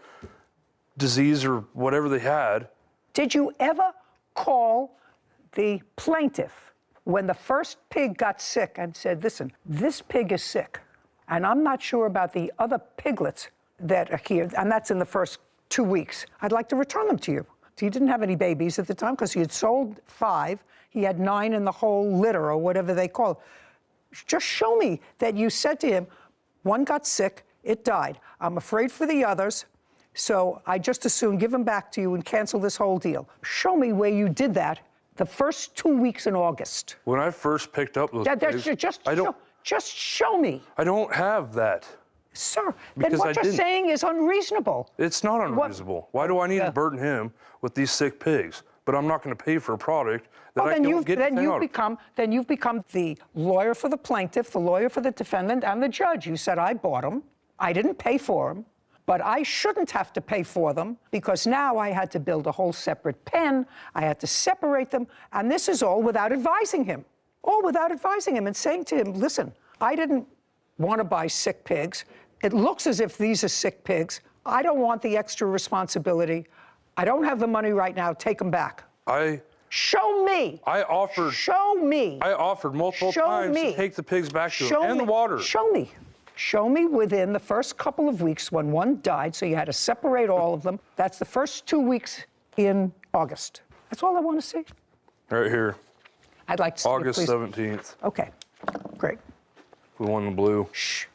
disease or whatever they had. Did you ever call the plaintiff when the first pig got sick and said, listen, this pig is sick, and I'm not sure about the other piglets that are here, and that's in the first 2 weeks. I'd like to return them to you. He didn't have any babies at the time because he had sold 5. He had 9 in the whole litter or whatever they call it. Just show me that you said to him, one got sick, it died. I'm afraid for the others, so I just as soon give them back to you and cancel this whole deal. Show me where you did that the first 2 weeks in August. When I first picked up those pigs, just show me. I don't have that. Sir, then what you're saying is unreasonable. It's not unreasonable. Why do I need to burden him with these sick pigs? But I'm not going to pay for a product that I don't get anything out of. Then you've become the lawyer for the plaintiff, the lawyer for the defendant, and the judge. You said, I bought them. I didn't pay for them. But I shouldn't have to pay for them because now I had to build a whole separate pen. I had to separate them. And this is all without advising him. All without advising him and saying to him, listen, I didn't want to buy sick pigs. It looks as if these are sick pigs. I don't want the extra responsibility. I don't have the money right now. Take them back. Show me. Show me. I offered multiple times to take the pigs back to him and the water. Show me. Show me within the first couple of weeks when one died, so you had to separate all of them. That's the first 2 weeks in August. That's all I want to see. Right here. I'd like to see August it, 17th. Okay, great. We won the blue. Shh,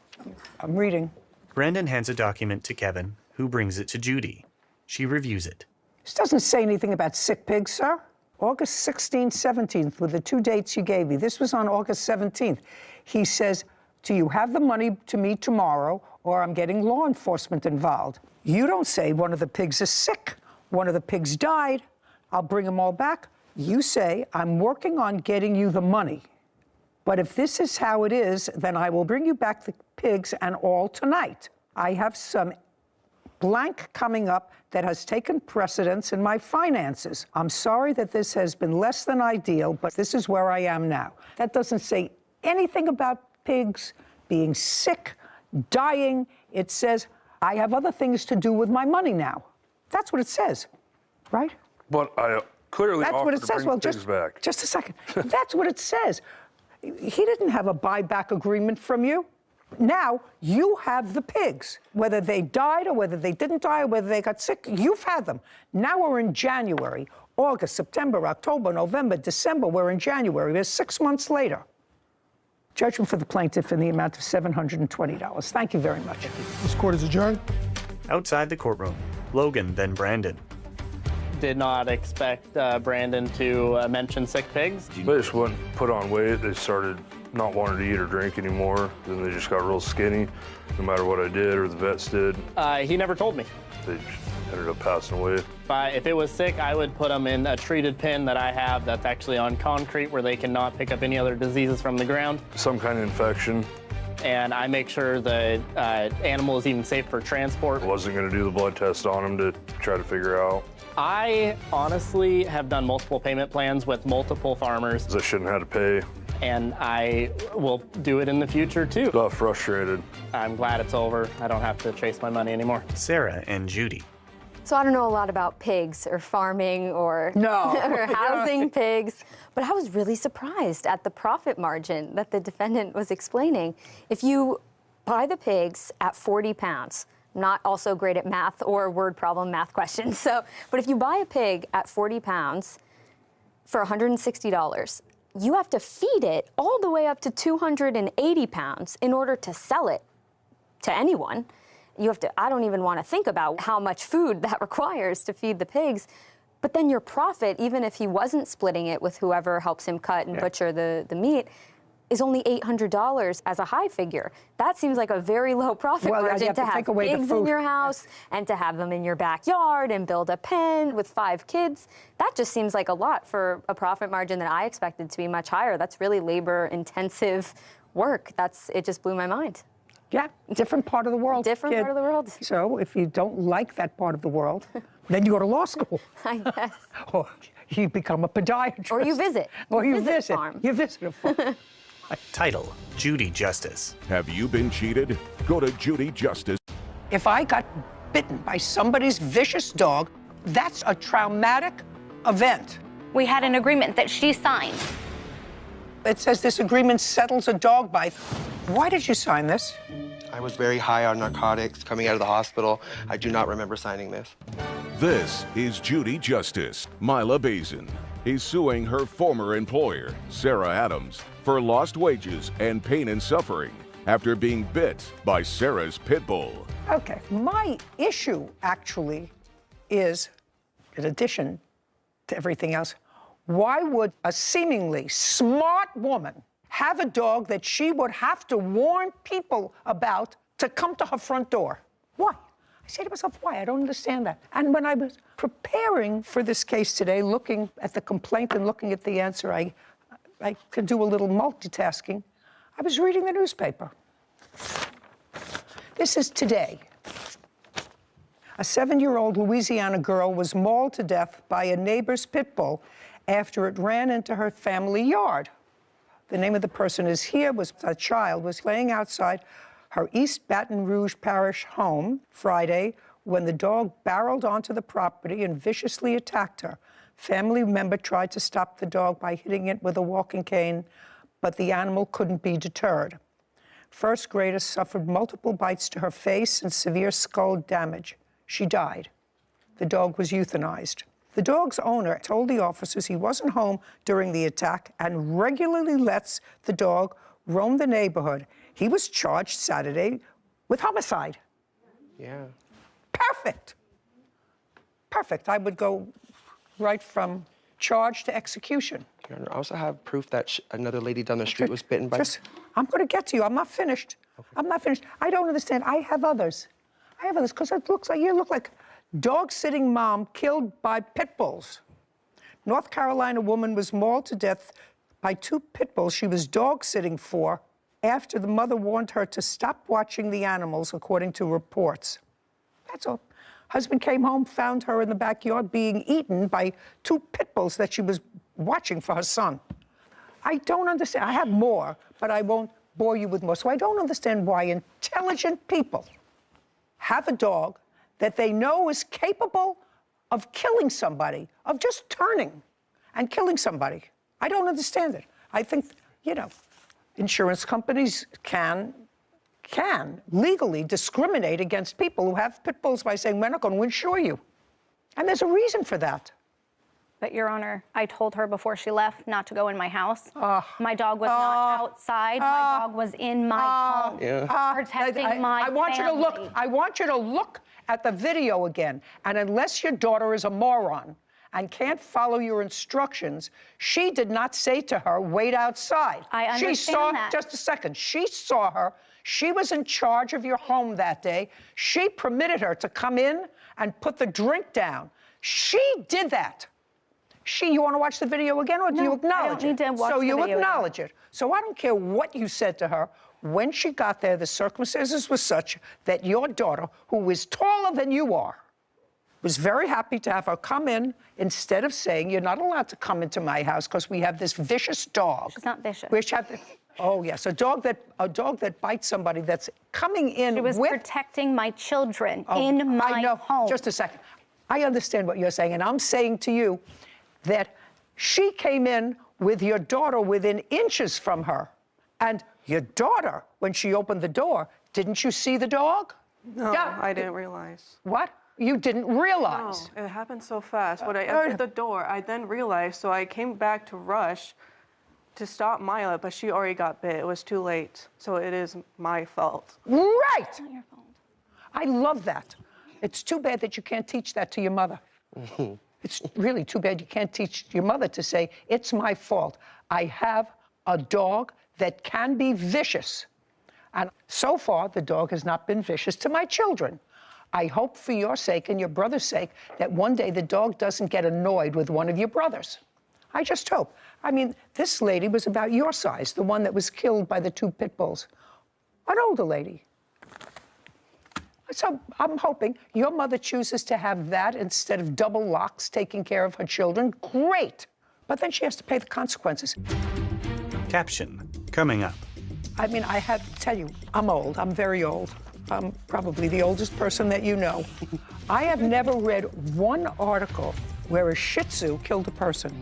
I'm reading. Brandon hands a document to Kevin, who brings it to Judy. She reviews it. This doesn't say anything about sick pigs, sir. August 16th, 17th were the 2 dates you gave me. This was on August 17th. He says, do you have the money to me tomorrow, or I'm getting law enforcement involved? You don't say one of the pigs is sick. One of the pigs died. I'll bring them all back. You say, I'm working on getting you the money. But if this is how it is, then I will bring you back the pigs and all tonight. I have some blank coming up that has taken precedence in my finances. I'm sorry that this has been less than ideal, but this is where I am now. That doesn't say anything about pigs being sick, dying. It says, I have other things to do with my money now. That's what it says, right? But I clearly That's what offered it to says. bring Well, the pigs back. just a second. That's what it says. He didn't have a buyback agreement from you. Now you have the pigs. Whether they died or whether they didn't die or whether they got sick, you've had them. Now we're in January, August, September, October, November, December. We're in January. We're 6 months later. Judgment for the plaintiff in the amount of $720. Thank you very much. This court is adjourned. Outside the courtroom, Logan, then Brandon. Did not expect Brandon to mention sick pigs. They just wouldn't put on weight. They started not wanting to eat or drink anymore. Then they just got real skinny, no matter what I did or the vets did. He never told me. They just ended up passing away. If it was sick, I would put them in a treated pen that I have that's actually on concrete where they cannot pick up any other diseases from the ground. Some kind of infection. And I make sure the animal is even safe for transport. Wasn't going to do the blood test on him to try to figure out. I honestly have done multiple payment plans with multiple farmers. I shouldn't have to pay. And I will do it in the future too. Got frustrated. I'm glad it's over. I don't have to chase my money anymore. Sarah and Judy. So I don't know a lot about pigs or farming or, no. or housing pigs, but I was really surprised at the profit margin that the defendant was explaining. If you buy the pigs at 40 pounds, not also great at math or word problem math questions, but if you buy a pig at 40 pounds for $160, you have to feed it all the way up to 280 pounds in order to sell it to anyone. You have to, I don't even want to think about how much food that requires to feed the pigs. But then your profit, even if he wasn't splitting it with whoever helps him cut and butcher the meat, is only $800 as a high figure. That seems like a very low profit margin to have pigs in your house and to have them in your backyard and build a pen with 5 kids. That just seems like a lot for a profit margin that I expected to be much higher. That's really labor-intensive work. It just blew my mind. Yeah, different part of the world. Different part of the world. So if you don't like that part of the world, then you go to law school. I guess. Or you become a podiatrist. Or you visit. Or you visit. Farm. You visit a farm. Title, Judy Justice. Have you been cheated? Go to Judy Justice. If I got bitten by somebody's vicious dog, that's a traumatic event. We had an agreement that she signed. It says this agreement settles a dog bite. Why did you sign this? I was very high on narcotics coming out of the hospital. I do not remember signing this. This is Judy Justice. Mila Bazin is suing her former employer, Sarah Adams, for lost wages and pain and suffering after being bit by Sarah's pit bull. Okay, my issue actually is, in addition to everything else, why would a seemingly smart woman have a dog that she would have to warn people about to come to her front door? Why? I say to myself, why? I don't understand that. And when I was preparing for this case today, looking at the complaint and looking at the answer, I could do a little multitasking. I was reading the newspaper. This is today. A 7-year-old Louisiana girl was mauled to death by a neighbor's pit bull after it ran into her family yard. The name of the person is here. A child was playing outside her East Baton Rouge Parish home Friday when the dog barreled onto the property and viciously attacked her. Family member tried to stop the dog by hitting it with a walking cane, but the animal couldn't be deterred. First grader suffered multiple bites to her face and severe skull damage. She died. The dog was euthanized. The dog's owner told the officers he wasn't home during the attack and regularly lets the dog roam the neighborhood. He was charged Saturday with homicide. Yeah. Perfect. Perfect. I would go right from charge to execution. Your Honor, I also have proof that another lady down the street was bitten by... I'm going to get to you. I'm not finished. Okay. I'm not finished. I don't understand. I have others. I have others because it looks like you look like Dog-sitting mom killed by pit bulls. North Carolina woman was mauled to death by 2 pit bulls she was dog-sitting for after the mother warned her to stop watching the animals, according to reports. That's all. Husband came home, found her in the backyard being eaten by 2 pit bulls that she was watching for her son. I don't understand. I have more, but I won't bore you with more. So I don't understand why intelligent people have a dog that they know is capable of killing somebody, of just turning and killing somebody. I don't understand it. I think, you know, insurance companies can legally discriminate against people who have pit bulls by saying, we're not going to insure you. And there's a reason for that. But, Your Honor, I told her before she left not to go in my house. My dog was not outside. My dog was in my home, protecting my family. I want you to look at the video again. And unless your daughter is a moron and can't follow your instructions, she did not say to her, wait outside. I understand that. Just a second. She saw her. She was in charge of your home that day. She permitted her to come in and put the drink down. She did that. You want to watch the video again, or do you acknowledge it? I don't need to watch So the you video acknowledge it. So I don't care what you said to her. When she got there, the circumstances were such that your daughter, who is taller than you are, was very happy to have her come in instead of saying, you're not allowed to come into my house because we have this vicious dog. She's not vicious. Oh, yes, a dog that bites somebody that's coming in with... She was protecting my children in my home. Just a second. I understand what you're saying, and I'm saying to you that she came in with your daughter within inches from her. And your daughter, when she opened the door, didn't you see the dog? No, I didn't realize. What? You didn't realize? No, it happened so fast. When I entered the door, I then realized, so I came back to rush to stop Mila, but she already got bit. It was too late. So it is my fault. Right! It's not your fault. I love that. It's too bad that you can't teach that to your mother. It's really too bad you can't teach your mother to say, it's my fault. I have a dog that can be vicious. And so far, the dog has not been vicious to my children. I hope for your sake and your brother's sake that one day the dog doesn't get annoyed with one of your brothers. I just hope. I mean, this lady was about your size, the one that was killed by the 2 pit bulls. An older lady. So I'm hoping your mother chooses to have that instead of double locks taking care of her children. Great. But then she has to pay the consequences. Caption coming up. I mean, I have to tell you, I'm old. I'm very old. I'm probably the oldest person that you know. I have never read one article where a Shih Tzu killed a person.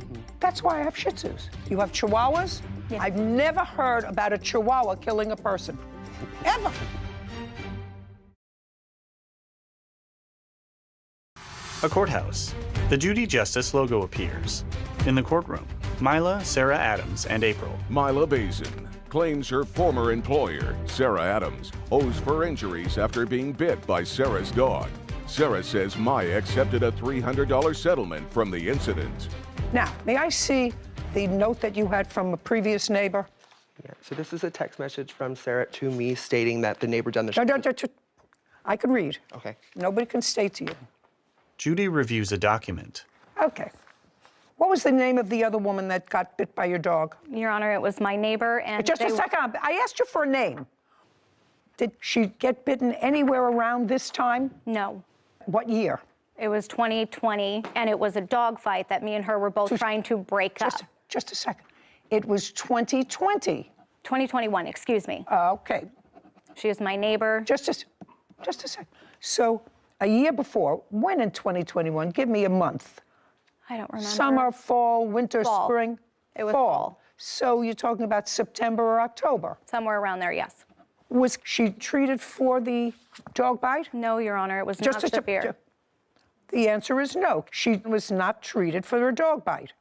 That's why I have Shih Tzus. You have Chihuahuas? Yes. I've never heard about a Chihuahua killing a person. Ever. A courthouse. The Judy Justice logo appears. In the courtroom, Mila, Sarah Adams, and April. Mila Bazin claims her former employer, Sarah Adams, owes for injuries after being bit by Sarah's dog. Sarah says Maya accepted a $300 settlement from the incident. Now, may I see the note that you had from a previous neighbor? Yeah, so this is a text message from Sarah to me stating that the neighbor down the street... I can read. Okay. Nobody can state to you. Judy reviews a document. Okay. What was the name of the other woman that got bit by your dog? Your Honor, it was my neighbor, and Just a second. I asked you for a name. Did she get bitten anywhere around this time? No. What year? It was 2020, and it was a dog fight that me and her were both trying to break up. Just a second. It was 2020. 2021, excuse me. Okay. She is my neighbor. Just a second. So a year before, when in 2021? Give me a month. I don't remember. Summer, fall, winter, fall. spring? It was fall. So you're talking about September or October? Somewhere around there, yes. Was she treated for the dog bite? No, Your Honor, it was not severe. The answer is no. She was not treated for her dog bite.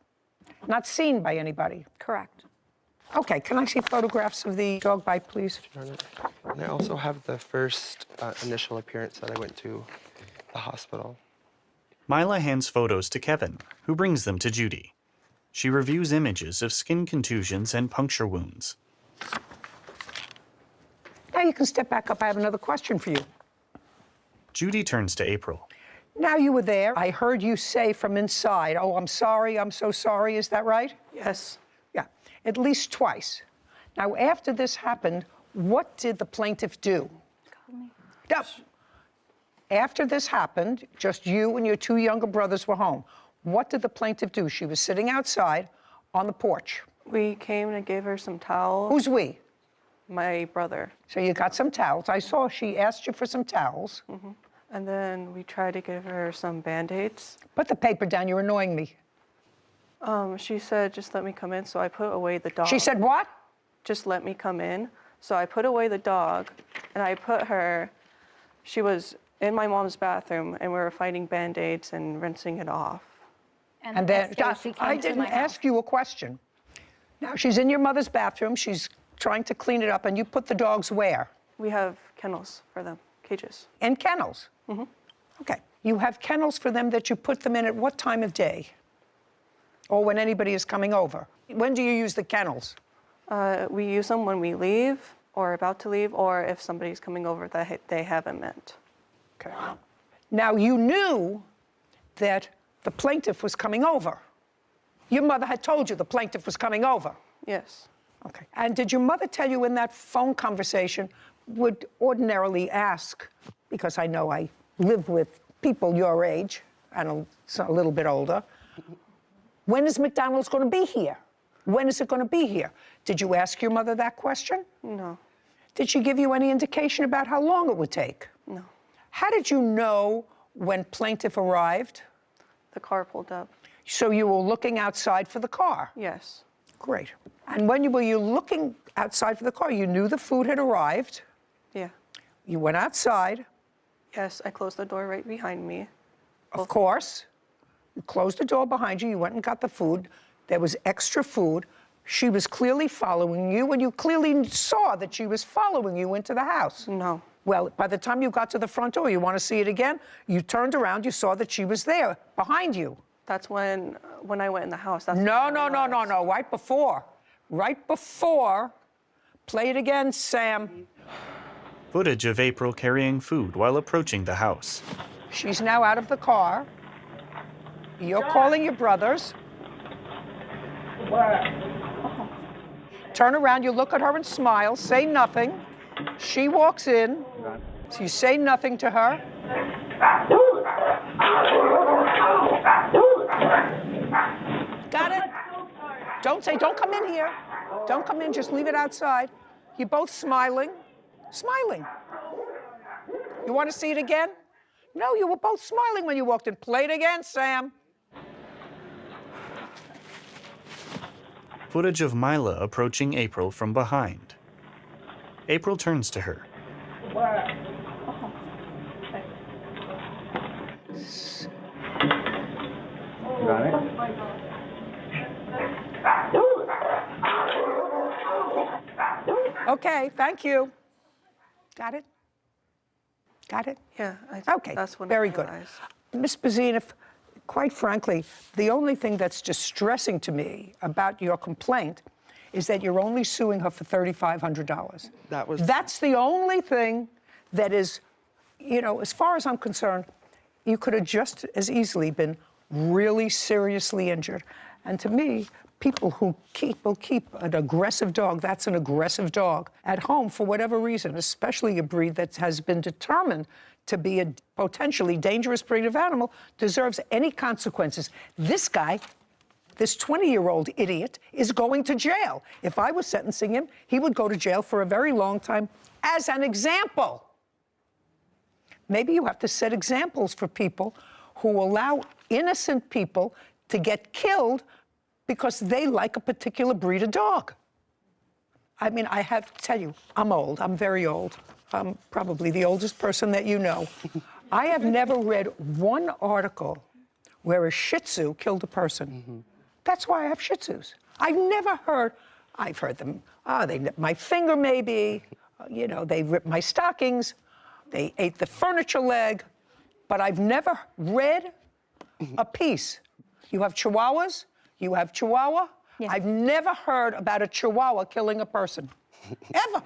Not seen by anybody. Correct. Okay, can I see photographs of the dog bite, please? And I also have the first initial appearance that I went to the hospital. Mila hands photos to Kevin, who brings them to Judy. She reviews images of skin contusions and puncture wounds. Now you can step back up. I have another question for you. Judy turns to April. Now you were there. I heard you say from inside, "Oh, I'm sorry, I'm so sorry." Is that right? Yes. Yeah, at least twice. Now, after this happened, what did the plaintiff do? No. After this happened, just you and your two younger brothers were home. What did the plaintiff do? She was sitting outside on the porch. We came and gave her some towels. Who's we? My brother. So you got some towels. I saw she asked you for some towels. Mm-hmm. And then we tried to give her some Band-Aids. Put the paper down, you're annoying me. She said, just let me come in, so I put away the dog. She said what? Just let me come in. So I put away the dog, and I put her, she was in my mom's bathroom, and we were finding Band-Aids and rinsing it off. And then, I didn't ask you a question. Now, she's in your mother's bathroom, she's trying to clean it up, and you put the dogs where? We have kennels for them, cages. And kennels? Mm-hmm. Okay. You have kennels for them that you put them in at what time of day? Or when anybody is coming over? When do you use the kennels? We use them when we leave, or about to leave, or if somebody's coming over that they haven't met. Okay. Now, you knew that the plaintiff was coming over. Your mother had told you the plaintiff was coming over. Yes. Okay. And did your mother tell you in that phone conversation, would ordinarily ask, because I know I live with people your age and a little bit older, when is McDonald's going to be here? When is it going to be here? Did you ask your mother that question? No. Did she give you any indication about how long it would take? No. How did you know when plaintiff arrived? The car pulled up. So you were looking outside for the car? Yes. Great. And when were you looking outside for the car? You knew the food had arrived. Yeah. You went outside. Yes, I closed the door right behind me. Of course. You closed the door behind you. You went and got the food. There was extra food. She was clearly following you, and you clearly saw that she was following you into the house. No. Well, by the time you got to the front door, you want to see it again? You turned around, you saw that she was there, behind you. That's when I went in the house. That's No, right before. Right before. Play it again, Sam. Footage of April carrying food while approaching the house. She's now out of the car. You're calling your brothers. Turn around, you look at her and smile, say nothing. She walks in, so you say nothing to her. Got it? Don't come in here. Don't come in, just leave it outside. You're both smiling. Smiling. You want to see it again? No, you were both smiling when you walked in. Play it again, Sam. Footage of Mila approaching April from behind. April turns to her. Got it? Okay, thank you. Got it? Got it? Yeah. Okay, that's when very I good. realized. Ms. Bazine, quite frankly, the only thing that's distressing to me about your complaint is that you're only suing her for $3,500. That's the only thing that is, as far as I'm concerned, you could have just as easily been really seriously injured. And to me, people who will keep an aggressive dog, that's an aggressive dog, at home for whatever reason, especially a breed that has been determined to be a potentially dangerous breed of animal, deserves any consequences. This guy, this 20-year-old idiot, is going to jail. If I was sentencing him, he would go to jail for a very long time as an example. Maybe you have to set examples for people who allow innocent people to get killed because they like a particular breed of dog. I mean, I have to tell you, I'm old. I'm very old. I'm probably the oldest person that you know. I have never read one article where a Shih Tzu killed a person. That's why I have Shih Tzus. I've heard them, they nipped my finger maybe, they ripped my stockings, they ate the furniture leg, but I've never read a piece. You have Chihuahuas, you have Chihuahua. Yeah. I've never heard about a Chihuahua killing a person, ever.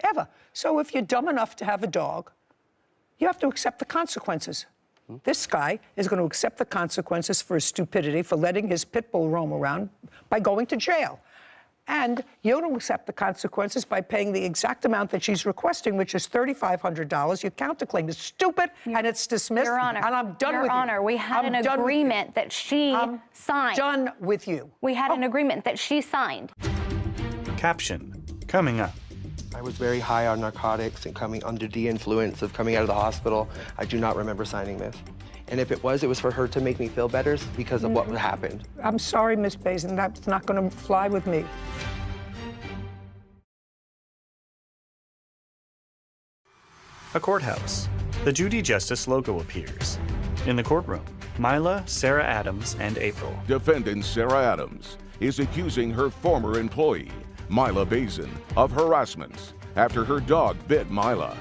Ever. So if you're dumb enough to have a dog, You have to accept the consequences. This guy is going to accept the consequences for his stupidity, for letting his pit bull roam around, by going to jail. And you don't accept the consequences by paying the exact amount that she's requesting, which is $3,500. Your counterclaim is stupid, and it's dismissed. Your Honor, and I'm done with you. Your Honor, we had an agreement that she signed. Done with you. We had an agreement that she signed. Caption coming up. I was very high on narcotics and coming under the influence of coming out of the hospital. I do not remember signing this. And if it was for her to make me feel better because of what happened. I'm sorry, Ms. Bazin, that's not going to fly with me. A courthouse. The Judy Justice logo appears. In the courtroom, Mila, Sarah Adams, and April. Defendant Sarah Adams is accusing her former employee, Mila Bazin, of harassment after her dog bit Mila.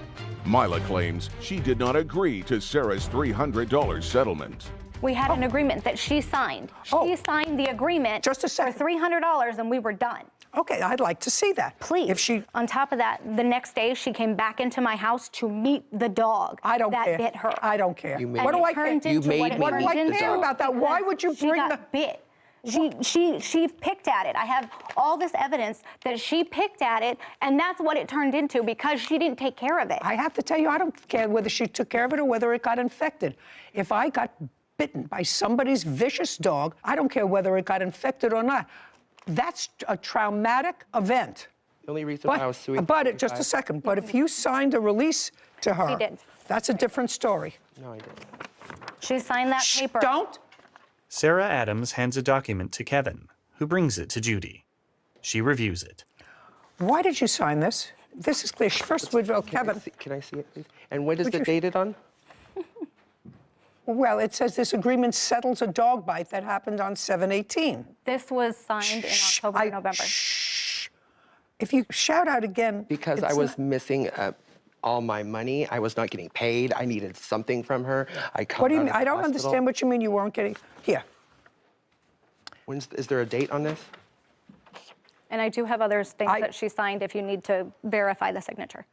Mila claims she did not agree to Sarah's $300 settlement. We had an agreement that she signed. She signed the agreement just a second. for $300 and we were done. Okay, I'd like to see that. Please. If she... On top of that, the next day she came back into my house to meet the dog that bit her. I don't care. What do I care? What do I care about that? Why would you bring the bit? She picked at it. I have all this evidence that she picked at it, and that's what it turned into because she didn't take care of it. I have to tell you, I don't care whether she took care of it or whether it got infected. If I got bitten by somebody's vicious dog, I don't care whether it got infected or not. That's a traumatic event. The only reason why I was suing... Just a second. But if you signed a release to her, She did. That's a different story. No, I didn't. She signed that paper. Don't. Sarah Adams hands a document to Kevin, who brings it to Judy. She reviews it. Why did you sign this? This is clear. First, Kevin. Can I see it, please? And when is it dated on? Well, it says this agreement settles a dog bite that happened on 7/18. This was signed in October, November. If you shout out again. Because I was missing all my money. I was not getting paid. I needed something from her. What do you mean? I don't understand what you mean you weren't getting. Here. Is there a date on this? And I do have other things that she signed if you need to verify the signature.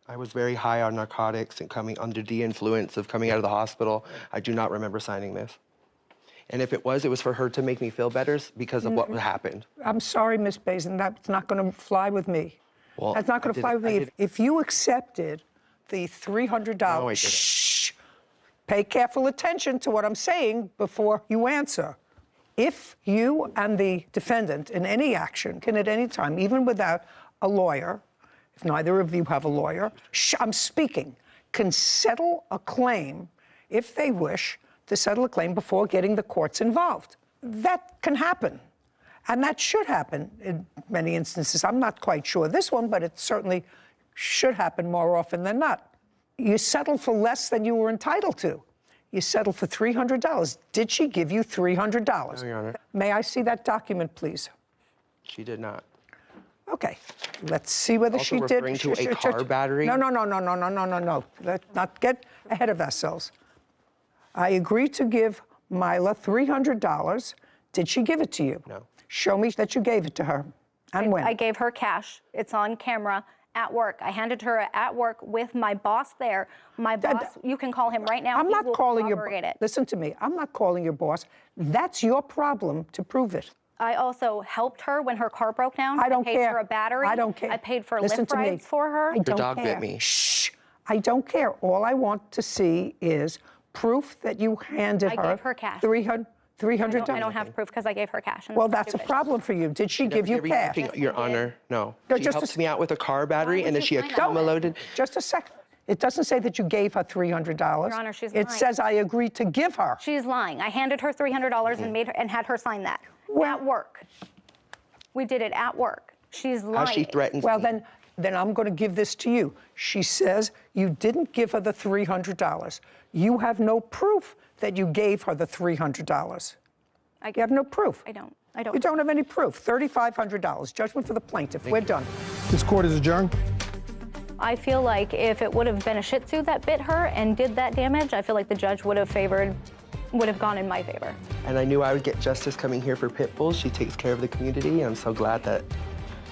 I was very high on narcotics and coming under the influence of coming out of the hospital. I do not remember signing this. And if it was for her to make me feel better because of what happened. I'm sorry, Ms. Bazin, that's not going to fly with me. Well, that's not going to fly with me. If you accepted the $300, no, I didn't. Pay careful attention to what I'm saying before you answer. If you and the defendant in any action can at any time, even without a lawyer, if neither of you have a lawyer, I'm speaking, can settle a claim if they wish to settle a claim before getting the courts involved. That can happen. And that should happen in many instances. I'm not quite sure this one, but it certainly should happen more often than not. You settle for less than you were entitled to. You settled for $300. Did she give you $300? No, Your Honor. May I see that document, please? She did not. Okay. Let's see whether Also she did. referring to a car battery? No. Let's not get ahead of ourselves. I agreed to give Mila $300. Did she give it to you? No. Show me that you gave it to her. And when? I gave her cash. It's on camera at work. I handed her at work with my boss there. My boss, you can call him right now. I'm not calling your boss. Listen to me. I'm not calling your boss. That's your problem to prove it. I also helped her when her car broke down. I don't paid care. for a battery. I don't care. I paid for Listen lift to me. rides for her. I don't Your dog care. bit me. Shh. I don't care. All I want to see is proof that you handed her. I gave her cash. $300. I don't have proof because I gave her cash. And Well, that's a problem for you. Did she give you cash? Your Honor, no. She just helped me out with a car battery, and then she sign that? accumulated. Just a second. It doesn't say that you gave her $300. Your Honor, she's lying. It says I agreed to give her. She's lying. I handed her $300 and made her and had her sign that at work. We did it at work. She's lying. She threatens Well, me. then I'm going to give this to you. She says you didn't give her the $300. You have no proof that you gave her the $300. You have no proof. I don't. You don't have any proof. $3,500. Judgment for the plaintiff. We're done. This court is adjourned. I feel like if it would have been a Shih Tzu that bit her and did that damage, I feel like the judge would have gone in my favor. And I knew I would get justice coming here for pit bulls. She takes care of the community. I'm so glad that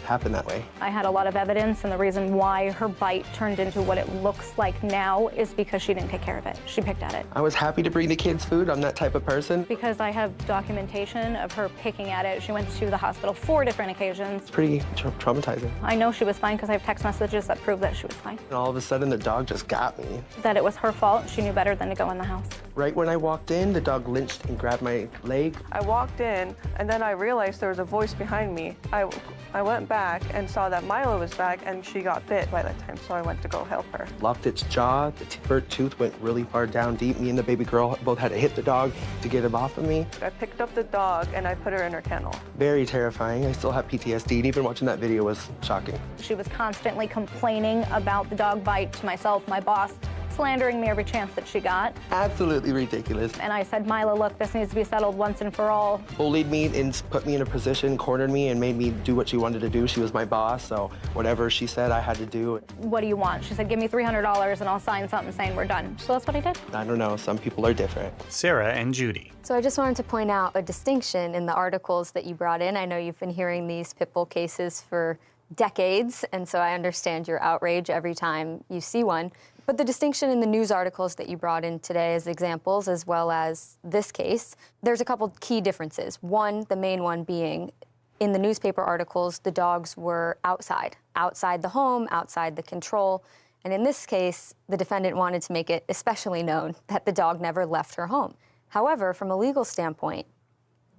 happen that way. I had a lot of evidence, and the reason why her bite turned into what it looks like now is because she didn't take care of it. She picked at it. I was happy to bring the kids food. I'm that type of person. Because I have documentation of her picking at it. She went to the hospital 4 different occasions. It's pretty traumatizing. I know she was fine because I have text messages that prove that she was fine. And all of a sudden, the dog just got me. That it was her fault. She knew better than to go in the house. Right when I walked in, the dog lynched and grabbed my leg. I walked in, and then I realized there was a voice behind me. I went back and saw that Milo was back, and she got bit by that time, so I went to go help her. Locked its jaw. The burnt tooth went really far down deep. Me and the baby girl both had to hit the dog to get him off of me. I picked up the dog, and I put her in her kennel. Very terrifying. I still have PTSD, and even watching that video was shocking. She was constantly complaining about the dog bite to myself, my boss, slandering me every chance that she got. Absolutely ridiculous. And I said, Milo, look, this needs to be settled once and for all. Bullied me and put me in a position, cornered me, and made me do what she wanted to do. She was my boss, so whatever she said, I had to do. What do you want? She said, give me $300 and I'll sign something saying we're done. So that's what I did. I don't know. Some people are different. Sarah and Judy. So I just wanted to point out a distinction in the articles that you brought in. I know you've been hearing these pit bull cases for decades, and so I understand your outrage every time you see one. But the distinction in the news articles that you brought in today as examples, as well as this case, there's a couple key differences. One, the main one being, in the newspaper articles, the dogs were outside the home, outside the control. And in this case, the defendant wanted to make it especially known that the dog never left her home. However, from a legal standpoint,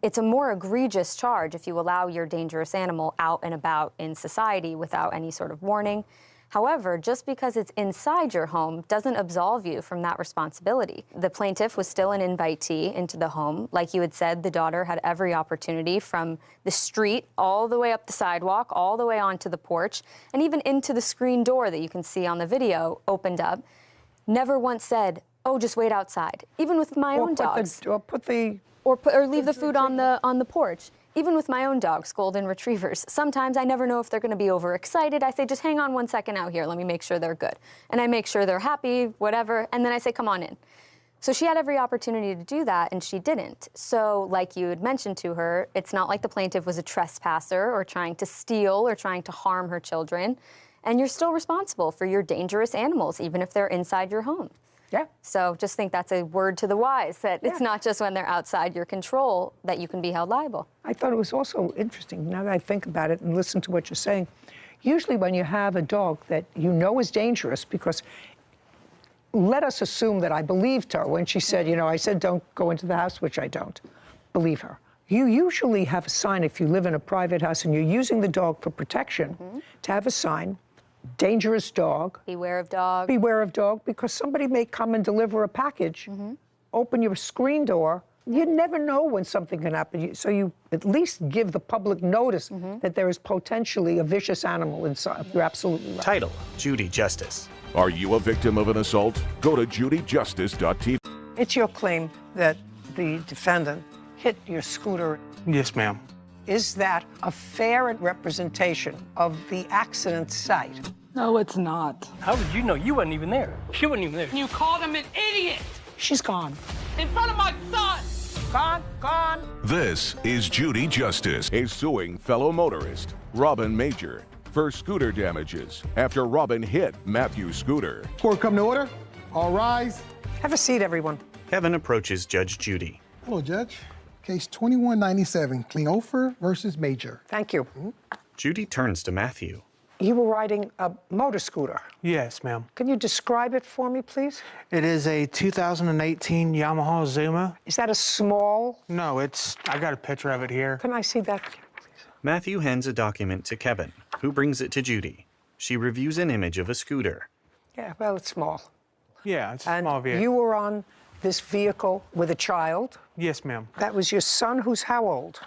it's a more egregious charge if you allow your dangerous animal out and about in society without any sort of warning. However, just because it's inside your home doesn't absolve you from that responsibility. The plaintiff was still an invitee into the home. Like you had said, the daughter had every opportunity from the street all the way up the sidewalk, all the way onto the porch, and even into the screen door that you can see on the video opened up. Never once said, oh, just wait outside. Even with my own dogs. Or leave the food on the porch. Even with my own dogs, golden retrievers, sometimes I never know if they're going to be overexcited. I say, just hang on 1 second out here. Let me make sure they're good. And I make sure they're happy, whatever. And then I say, come on in. So she had every opportunity to do that, and she didn't. So like you had mentioned to her, it's not like the plaintiff was a trespasser or trying to steal or trying to harm her children. And you're still responsible for your dangerous animals, even if they're inside your home. Yeah. So just think that's a word to the wise, that it's not just when they're outside your control that you can be held liable. I thought it was also interesting, now that I think about it and listen to what you're saying, usually when you have a dog that you know is dangerous, because let us assume that I believed her when she said, you know, I said don't go into the house, which I don't believe her. You usually have a sign if you live in a private house and you're using the dog for protection, to have a sign, dangerous dog. Beware of dog. Beware of dog, because somebody may come and deliver a package, open your screen door. You never know when something can happen. So you at least give the public notice that there is potentially a vicious animal inside. You're absolutely right. Title, Judy Justice. Are you a victim of an assault? Go to judyjustice.tv. It's your claim that the defendant hit your scooter. Yes, ma'am. Is that a fair representation of the accident site? No, it's not. How did you know? You wasn't even there. She wasn't even there. You called him an idiot! She's gone. In front of my son! Gone. This is Judy Justice, a suing fellow motorist, Robin Major, for scooter damages after Robin hit Matthew's scooter. Court come to order. All rise. Have a seat, everyone. Kevin approaches Judge Judy. Hello, Judge. Case 2197, Klinghoffer versus Major. Thank you. Judy turns to Matthew. You were riding a motor scooter. Yes, ma'am. Can you describe it for me, please? It is a 2018 Yamaha Zuma. Is that a small? No, I got a picture of it here. Can I see that, please? Matthew hands a document to Kevin, who brings it to Judy. She reviews an image of a scooter. Yeah, well, it's small. Yeah, it's a small vehicle. You were on this vehicle with a child? Yes, ma'am. That was your son, who's how old?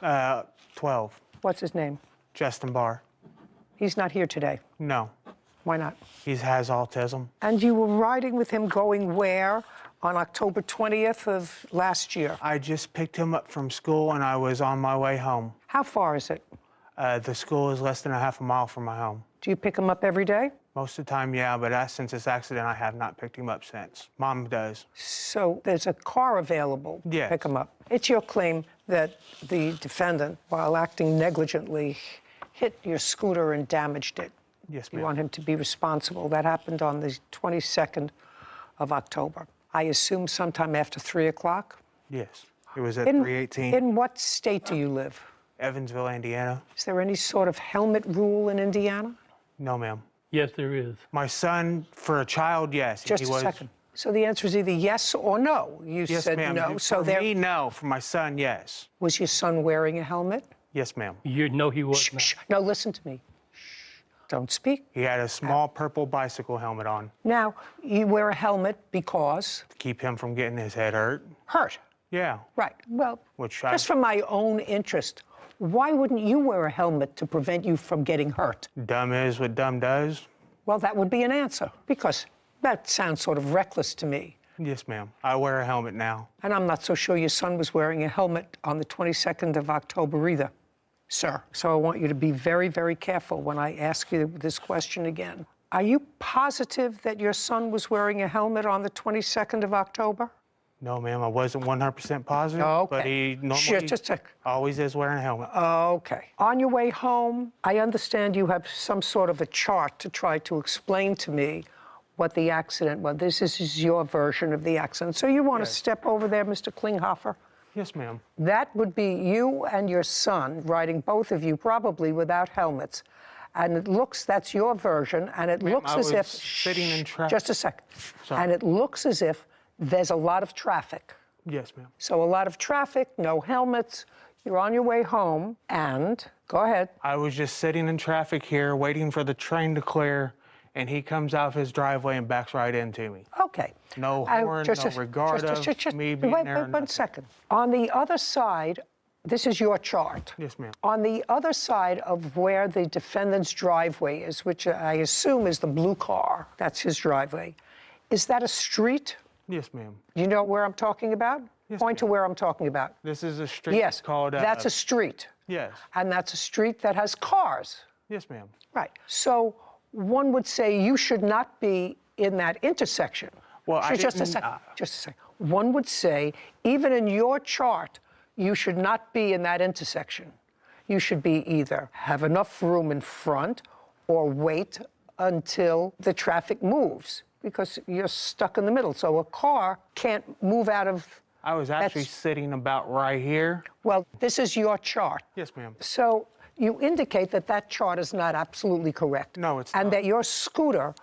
12. What's his name? Justin Barr. He's not here today. No. Why not? He has autism. And you were riding with him going where on October 20th of last year? I just picked him up from school and I was on my way home. How far is it? The school is less than a half a mile from my home. Do you pick him up every day? Most of the time, yeah, but since this accident, I have not picked him up since. Mom does. So there's a car available to pick him up. It's your claim that the defendant, while acting negligently, hit your scooter and damaged it. Yes, You ma'am. want him to be responsible. That happened on the 22nd of October. I assume sometime after 3 o'clock? Yes. It was at 3:18. In what state do you live? Evansville, Indiana. Is there any sort of helmet rule in Indiana? No, ma'am. Yes, there is. My son, for a child, yes. Just a second. So the answer is either yes or no. You Yes, said ma'am. no. So for there me, no. For my son, yes. was your son wearing a helmet? Yes, ma'am. No, he was Shh, not. shh. No, listen to me. Shh. Don't speak. He had a small purple bicycle helmet on Now, you wear a helmet because? to keep him from getting his head hurt. Hurt. Yeah. Right. Well, Which just for my own interest, why wouldn't you wear a helmet to prevent you from getting hurt? Dumb is what dumb does. Well, that would be an answer, because that sounds sort of reckless to me. Yes, ma'am. I wear a helmet now. And I'm not so sure your son was wearing a helmet on the 22nd of October either, sir. So I want you to be very, very careful when I ask you this question again. Are you positive that your son was wearing a helmet on the 22nd of October? No, ma'am, I wasn't 100% positive, but he normally always is wearing a helmet. Okay. On your way home, I understand you have some sort of a chart to try to explain to me what the accident was. This is your version of the accident. So you want to step over there, Mr. Klinghoffer? Yes, ma'am. That would be you and your son riding, both of you, probably without helmets. And it looks, that's your version, and it looks as if... sitting in traffic. Just a second. And it looks as if there's a lot of traffic. Yes, ma'am. So a lot of traffic, no helmets, you're on your way home, and go ahead. I was just sitting in traffic here, waiting for the train to clear, and he comes out of his driveway and backs right into me. Okay. No horn, no regard of me being there. Wait 1 second. On the other side, this is your chart. Yes, ma'am. On the other side of where the defendant's driveway is, which I assume is the blue car, that's his driveway, is that a street? Yes, ma'am. You know where I'm talking about? Yes, Point to where I'm talking about. This is a street Yes, called... that's a street. Yes. And that's a street that has cars. Yes, ma'am. Right. So one would say you should not be in that intersection. Well, I Just a didn't, second. Just a second. One would say, even in your chart, you should not be in that intersection. You should be either have enough room in front or wait until the traffic moves, because you're stuck in the middle. So a car can't move out of... I was actually sitting about right here. Well, this is your chart. Yes, ma'am. So you indicate that that chart is not absolutely correct. No, it's and not. that your scooter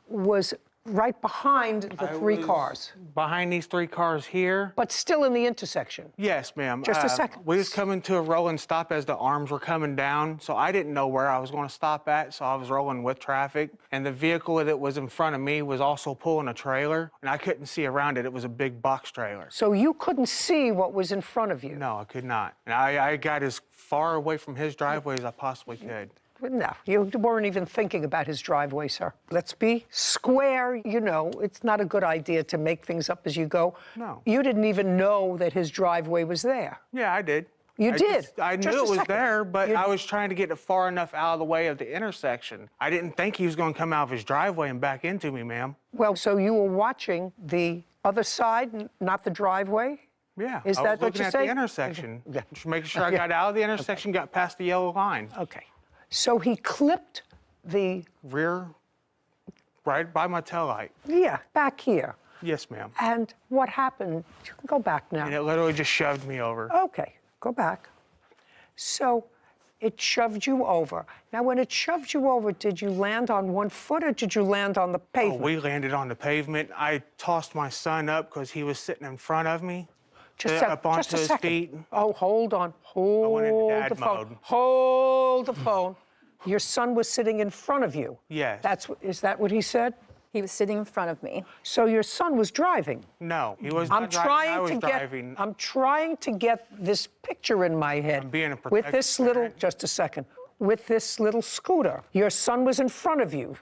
was right behind the three cars. Behind these three cars here. But still in the intersection. Yes, ma'am. Just a second. We was coming to a rolling stop as the arms were coming down, so I didn't know where I was going to stop at, so I was rolling with traffic. And the vehicle that was in front of me was also pulling a trailer, and I couldn't see around it. It was a big box trailer. So you couldn't see what was in front of you? No, I could not. And I got as far away from his driveway as I possibly could. No, you weren't even thinking about his driveway, sir. Let's be square. You know, it's not a good idea to make things up as you go. No. You didn't even know that his driveway was there. Yeah, I did. You did? I knew it was there, but I was trying to get it far enough out of the way of the intersection. I didn't think he was going to come out of his driveway and back into me, ma'am. Well, so you were watching the other side, not the driveway? Yeah, Is I that was what looking you at say? the intersection, Yeah. just making sure I got out of the intersection, got past the yellow line. Okay. So he clipped the... Rear, right by my taillight. Yeah, back here. Yes, ma'am. And what happened? You can go back now. And it literally just shoved me over. Okay, go back. So it shoved you over. Now, when it shoved you over, did you land on one foot or did you land on the pavement? Oh, we landed on the pavement. I tossed my son up because he was sitting in front of me. Up onto his feet. Oh, hold on. Hold the phone. Hold the phone. Your son was sitting in front of you. Yes. Is that what he said? He was sitting in front of me. So your son was driving? No, he was not driving. I was driving. I'm trying to get this picture in my head. I'm being a with this little, just a second, with this little scooter. Your son was in front of you.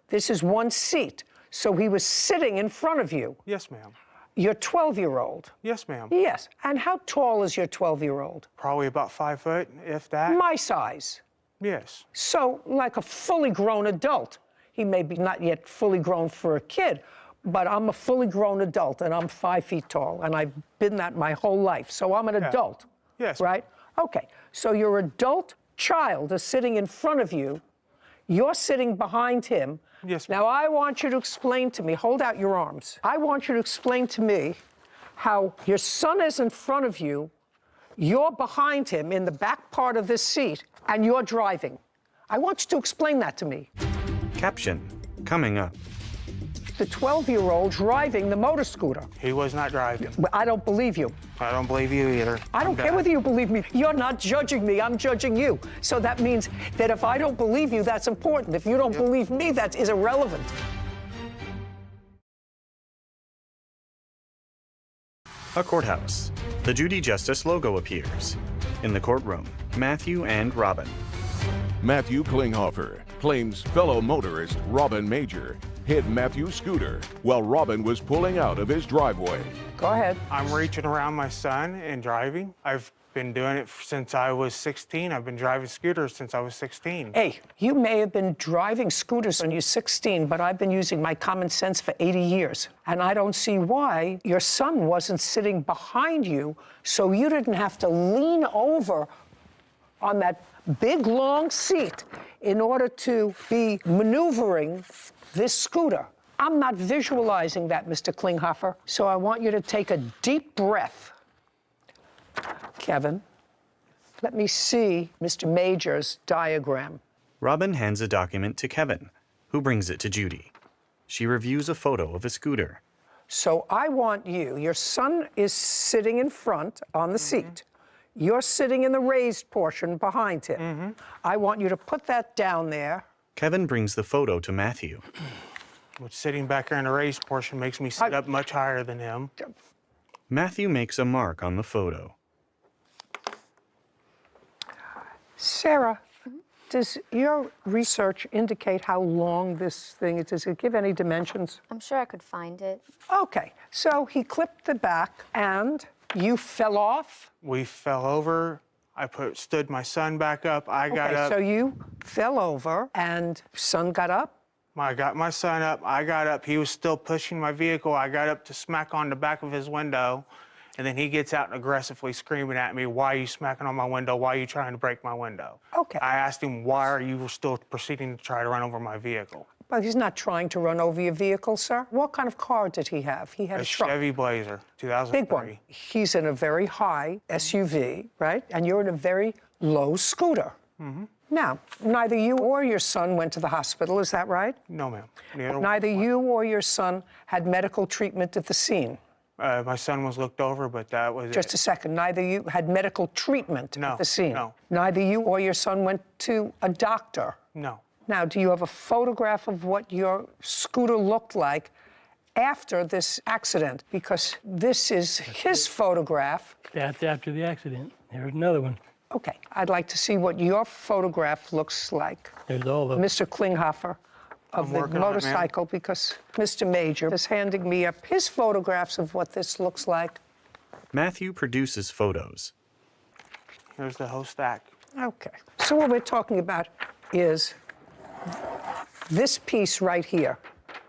This is one seat. So he was sitting in front of you. Yes, ma'am. Your 12-year-old? Yes, ma'am. Yes. And how tall is your 12-year-old? Probably about 5 foot, if that. My size? Yes. So, like a fully grown adult. He may be not yet fully grown for a kid, but I'm a fully grown adult, and I'm 5 feet tall, and I've been that my whole life. So I'm an adult. Yes. Right? Okay. So you're adult child is sitting in front of you. You're sitting behind him. Yes, Now, I want you to explain to me, hold out your arms. I want you to explain to me how your son is in front of you, you're behind him in the back part of this seat, and you're driving. I want you to explain that to me. Caption coming up. The 12-year-old driving the motor scooter. He was not driving. I don't believe you. I don't believe you either. I don't care whether you believe me. You're not judging me. I'm judging you. So that means that if I don't believe you, that's important. If you don't believe me, that is irrelevant. A courthouse. The Judy Justice logo appears. In the courtroom, Matthew and Robin. Matthew Klinghoffer claims fellow motorist Robin Major hit Matthew's scooter while Robin was pulling out of his driveway. Go ahead. I'm reaching around my son and driving. I've been doing it since I was 16. I've been driving scooters since I was 16. Hey, you may have been driving scooters when you're 16, but I've been using my common sense for 80 years. And I don't see why your son wasn't sitting behind you so you didn't have to lean over on that big, long seat in order to be maneuvering this scooter. I'm not visualizing that, Mr. Klinghoffer, so I want you to take a deep breath. Kevin, let me see Mr. Major's diagram. Robin hands a document to Kevin, who brings it to Judy. She reviews a photo of a scooter. So I want you, your son is sitting in front on the seat. You're sitting in the raised portion behind him. I want you to put that down there. Kevin brings the photo to Matthew. Which sitting back there in the raised portion makes me sit up much higher than him. Matthew makes a mark on the photo. Sarah, does your research indicate how long this thing is? Does it give any dimensions? I'm sure I could find it. Okay, so he clipped the back and you fell off? We fell over. I stood my son back up. I got up. So you fell over and son got up? I got my son up. I got up. He was still pushing my vehicle. I got up to smack on the back of his window. And then he gets out and aggressively screaming at me, "Why are you smacking on my window? Why are you trying to break my window?" Okay. I asked him, "Why are you still proceeding to try to run over my vehicle?" But he's not trying to run over your vehicle, sir. What kind of car did he have? He had a truck. Chevy Blazer, 2003. Big one. He's in a very high SUV, right? And you're in a very low scooter. Now, neither you or your son went to the hospital, is that right? No, ma'am. Neither you or your son had medical treatment at the scene. My son was looked over, but that was Just a second. Neither you had medical treatment at the scene. No. Neither you or your son went to a doctor. No. Now, do you have a photograph of what your scooter looked like after this accident? Because this is his photograph. That's after the accident. There's another one. Okay, I'd like to see what your photograph looks like. There's all of them. Mr. Klinghoffer of the motorcycle, because Mr. Major is handing me up his photographs of what this looks like. Matthew produces photos. Here's the whole stack. Okay, so what we're talking about is this piece right here.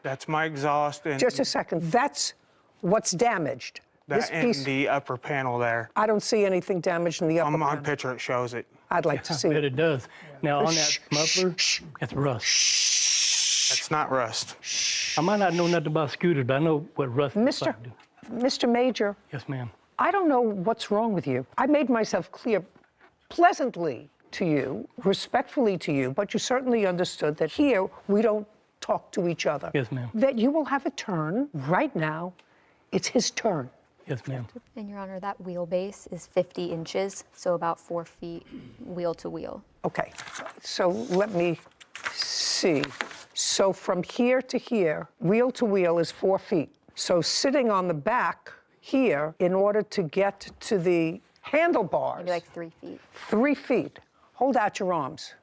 That's my exhaust. And Just a second, that's what's damaged. This and piece, the upper panel there. I don't see anything damaged in the upper panel. On picture, it shows it. I'd like to see I bet it. it does. Now, on that muffler, that's rust. That's not rust. I might not know nothing about scooters, but I know what rust looks like. Mr. Major. Yes, ma'am. I don't know what's wrong with you. I made myself clear pleasantly to you, respectfully to you, but you certainly understood that here we don't talk to each other. Yes, ma'am. That you will have a turn right now. It's his turn. Yes, ma'am. And Your Honor, that wheelbase is 50 inches, so about 4 feet wheel to wheel. Okay, so let me see. So from here to here, wheel to wheel is 4 feet. So sitting on the back here, in order to get to the handlebars. Maybe like 3 feet. 3 feet. Hold out your arms.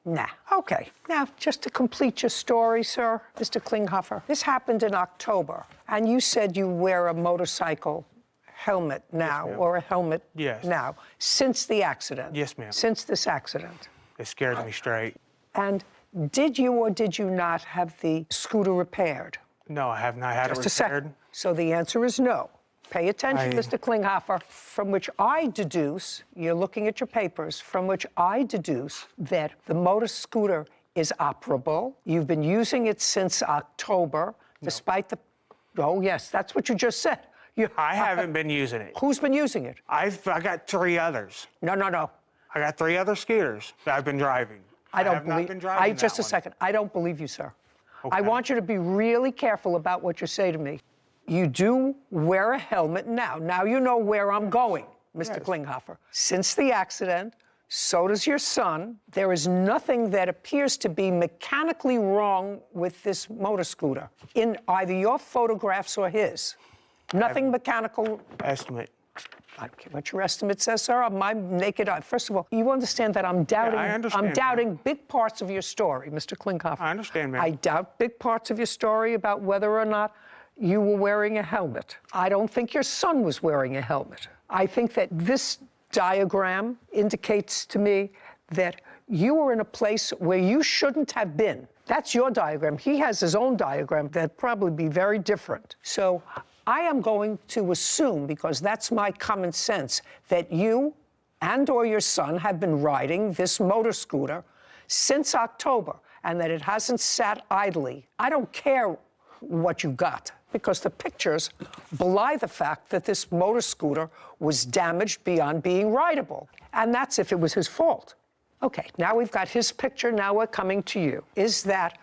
Nah. Okay. Now, just to complete your story, sir, Mr. Klinghoffer, this happened in October, and you said you wear a motorcycle helmet now, or a helmet now, since the accident. Yes, ma'am. Since this accident. It scared me straight. And did you or did you not have the scooter repaired? No, I have not had it repaired. Just a second. So the answer is no. Pay attention, Mr. Klinghoffer, from which I deduce, you're looking at your papers, from which I deduce that the motor scooter is operable. You've been using it since October, despite the, oh yes, that's what you just said. I haven't been using it. Who's been using it? I got 3 others. No. I got 3 other scooters that I've been driving. I don't have believe, not been driving just that a one. second, I don't believe you, sir. Okay. I want you to be really careful about what you say to me. You do wear a helmet now. Now you know where I'm going, Mr. Klinghoffer. Since the accident, so does your son. There is nothing that appears to be mechanically wrong with this motor scooter in either your photographs or his. Nothing mechanical. Estimate. I don't care what your estimate says, sir. My naked eye. First of all, you understand that I'm doubting. I understand, I'm doubting big parts of your story, Mr. Klinghoffer. I understand, ma'am. I doubt big parts of your story about whether or not you were wearing a helmet. I don't think your son was wearing a helmet. I think that this diagram indicates to me that you were in a place where you shouldn't have been. That's your diagram. He has his own diagram that'd probably be very different. So I am going to assume, because that's my common sense, that you and or your son have been riding this motor scooter since October and that it hasn't sat idly. I don't care what you got, because the pictures belie the fact that this motor scooter was damaged beyond being rideable. And that's if it was his fault. Okay, now we've got his picture, now we're coming to you. Is that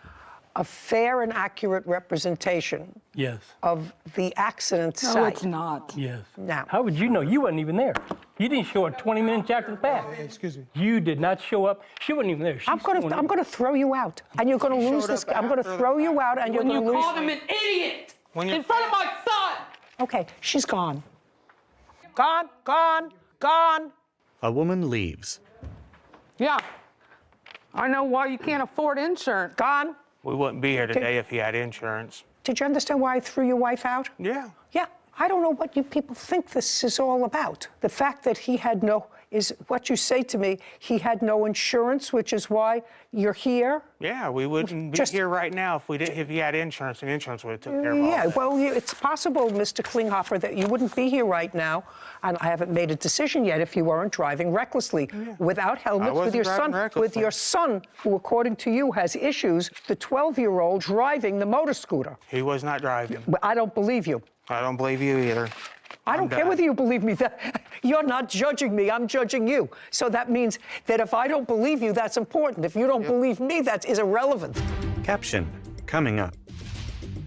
a fair and accurate representation Yes. of the accident site? No, it's not. Yes. Now. How would you know? You wasn't even there. You didn't show up 20 minutes after the fact. Excuse me. You did not show up. She wasn't even there. I'm going to throw you out, and you're going to lose this. I'm going to throw you out, and you're When going to you lose. called him an idiot in front of my son. Okay, she's gone. Gone. A woman leaves. Yeah. I know why you can't afford insurance. Gone. We wouldn't be here today if he had insurance. Did you understand why I threw your wife out? Yeah. Yeah. I don't know what you people think this is all about. The fact that he had no, is what you say to me, he had no insurance, which is why you're here? Yeah, we wouldn't be here right now if he had insurance, and insurance would have took care of all Yeah, that. well, it's possible, Mr. Klinghoffer, that you wouldn't be here right now, and I haven't made a decision yet if you weren't driving recklessly, without helmets, with your son, who, according to you, has issues, the 12-year-old driving the motor scooter. He was not driving. But I don't believe you. I don't believe you either. I don't care whether you believe me. You're not judging me, I'm judging you. So that means that if I don't believe you, that's important. If you don't believe me, that is irrelevant. Caption coming up.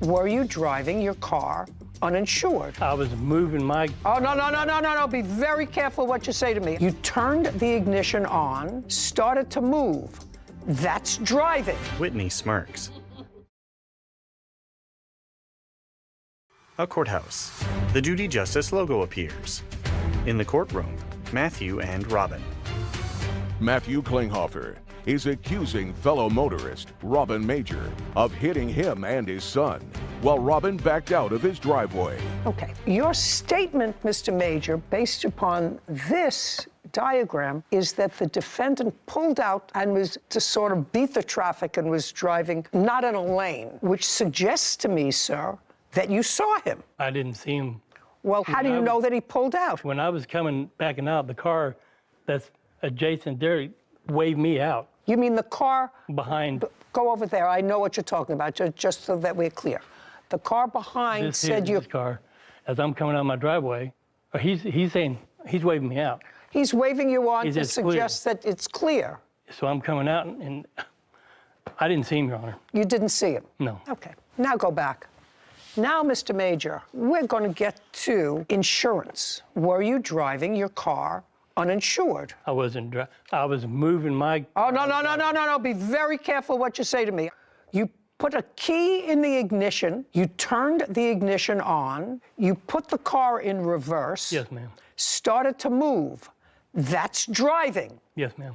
Were you driving your car uninsured? I was moving my... Oh, no. Be very careful what you say to me. You turned the ignition on, started to move. That's driving. Whitney smirks. A courthouse. The Judy Justice logo appears. In the courtroom, Matthew and Robin. Matthew Klinghoffer is accusing fellow motorist Robin Major of hitting him and his son while Robin backed out of his driveway. Okay. Your statement, Mr. Major, based upon this diagram, is that the defendant pulled out and was to sort of beat the traffic and was driving not in a lane, which suggests to me, sir, that you saw him. I didn't see him. Well, how do you know that he pulled out? When I was backing out, the car that's adjacent there waved me out. You mean the car behind? Go over there. I know what you're talking about, just so that we're clear. The car behind said you. This car, as I'm coming out my driveway, he's saying he's waving me out. He's waving you on to suggest that it's clear. So I'm coming out, and I didn't see him, Your Honor. You didn't see him? No. Okay. Now go back. Now, Mr. Major, we're going to get to insurance. Were you driving your car uninsured? I wasn't driving. I was moving my... Oh, no. Be very careful what you say to me. You put a key in the ignition. You turned the ignition on. You put the car in reverse. Yes, ma'am. Started to move. That's driving. Yes, ma'am.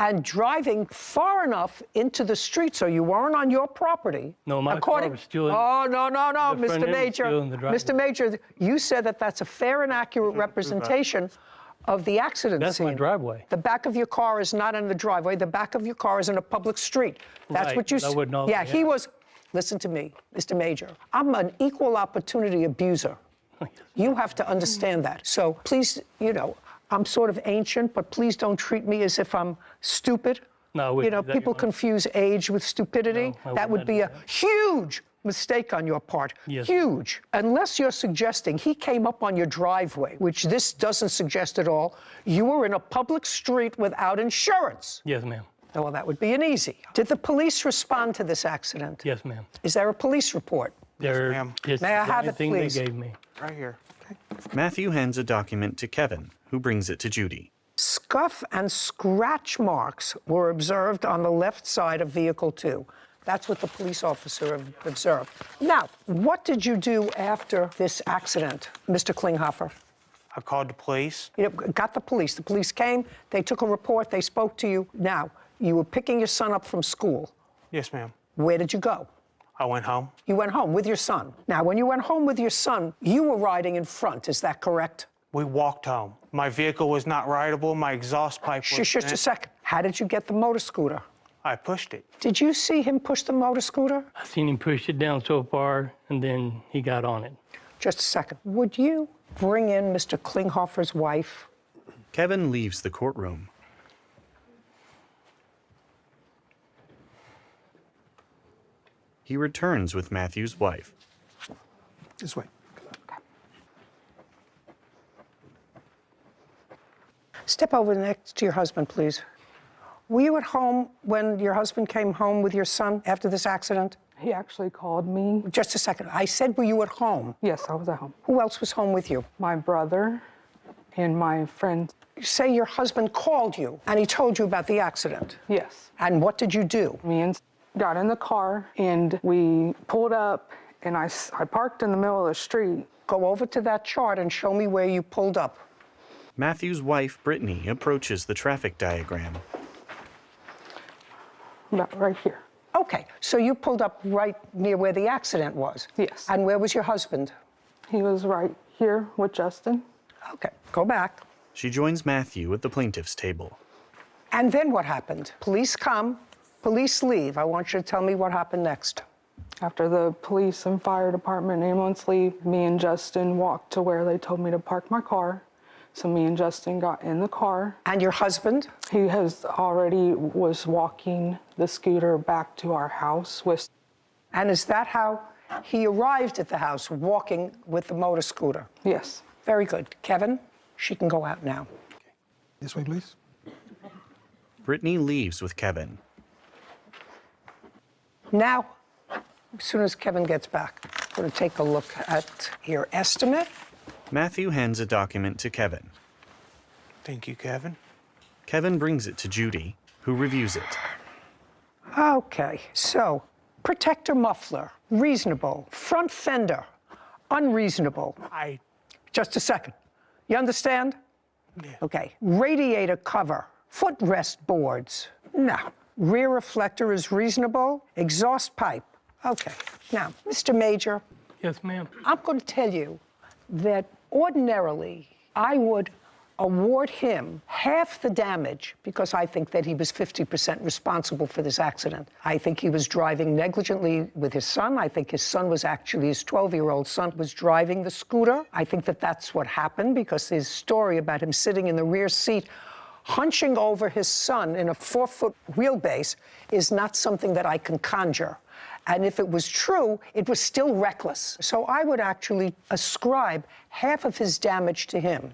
And driving far enough into the street so you weren't on your property. No, my car was still in... Oh, no, Mr. Major. Mr. Major, you said that that's a fair and accurate representation of the accident scene. That's my driveway. The back of your car is not in the driveway. The back of your car is in a public street. That's what you said. I wouldn't know. Yeah, he was... Listen to me, Mr. Major. I'm an equal opportunity abuser. You have to understand that. So please, you know, I'm sort of ancient, but please don't treat me as if I'm stupid. No, you know, people confuse age with stupidity. No, that would be a huge mistake on your part. Yes. Huge. Unless you're suggesting he came up on your driveway, which this doesn't suggest at all. You were in a public street without insurance. Yes, ma'am. Well, that would be an easy. Did the police respond to this accident? Yes, ma'am. Is there a police report? There, yes, May I have it, thing please? they gave me. Right here. Matthew hands a document to Kevin, who brings it to Judy. Scuff and scratch marks were observed on the left side of vehicle 2. That's what the police officer observed. Now, what did you do after this accident, Mr. Klinghoffer? I called the police. You know, got the police. The police came, they took a report, they spoke to you. Now, you were picking your son up from school. Yes, ma'am. Where did you go? I went home. You went home with your son. Now, when you went home with your son, you were riding in front, is that correct? We walked home. My vehicle was not rideable. My exhaust pipe was Just a second. How did you get the motor scooter? I pushed it. Did you see him push the motor scooter? I seen him push it down so far, and then he got on it. Just a second. Would you bring in Mr. Klinghoffer's wife? Kevin leaves the courtroom. He returns with Matthew's wife. This way. Step over next to your husband, please. Were you at home when your husband came home with your son after this accident? He actually called me. Just a second. I said, were you at home? Yes, I was at home. Who else was home with you? My brother and my friend. You say your husband called you and he told you about the accident? Yes. And what did you do? Me and got in the car and we pulled up and I parked in the middle of the street. Go over to that chart and show me where you pulled up. Matthew's wife, Brittany, approaches the traffic diagram. About right here. Okay, so you pulled up right near where the accident was? Yes. And where was your husband? He was right here with Justin. Okay, go back. She joins Matthew at the plaintiff's table. And then what happened? Police come, police leave. I want you to tell me what happened next. After the police and fire department and ambulance leave, me and Justin walked to where they told me to park my car. So me and Justin got in the car. And your husband? He was walking the scooter back to our house with. And is that how he arrived at the house, walking with the motor scooter? Yes. Very good. Kevin, she can go out now. This way, please. Brittany leaves with Kevin. Now, as soon as Kevin gets back, we're going to take a look at your estimate. Matthew hands a document to Kevin. Thank you, Kevin. Kevin brings it to Judy, who reviews it. Okay, so protector muffler, reasonable. Front fender, unreasonable. Just a second. You understand? Yeah. Okay. Radiator cover, footrest boards. No. Rear reflector is reasonable. Exhaust pipe. Okay. Now, Mr. Major. Yes, ma'am. I'm going to tell you that ordinarily I would award him half the damage because I think that he was 50% responsible for this accident. I think he was driving negligently with his son. I think his son was actually, his 12-year-old son was driving the scooter. I think that that's what happened because his story about him sitting in the rear seat hunching over his son in a 4-foot wheelbase is not something that I can conjure. And if it was true, it was still reckless. So I would actually ascribe half of his damage to him.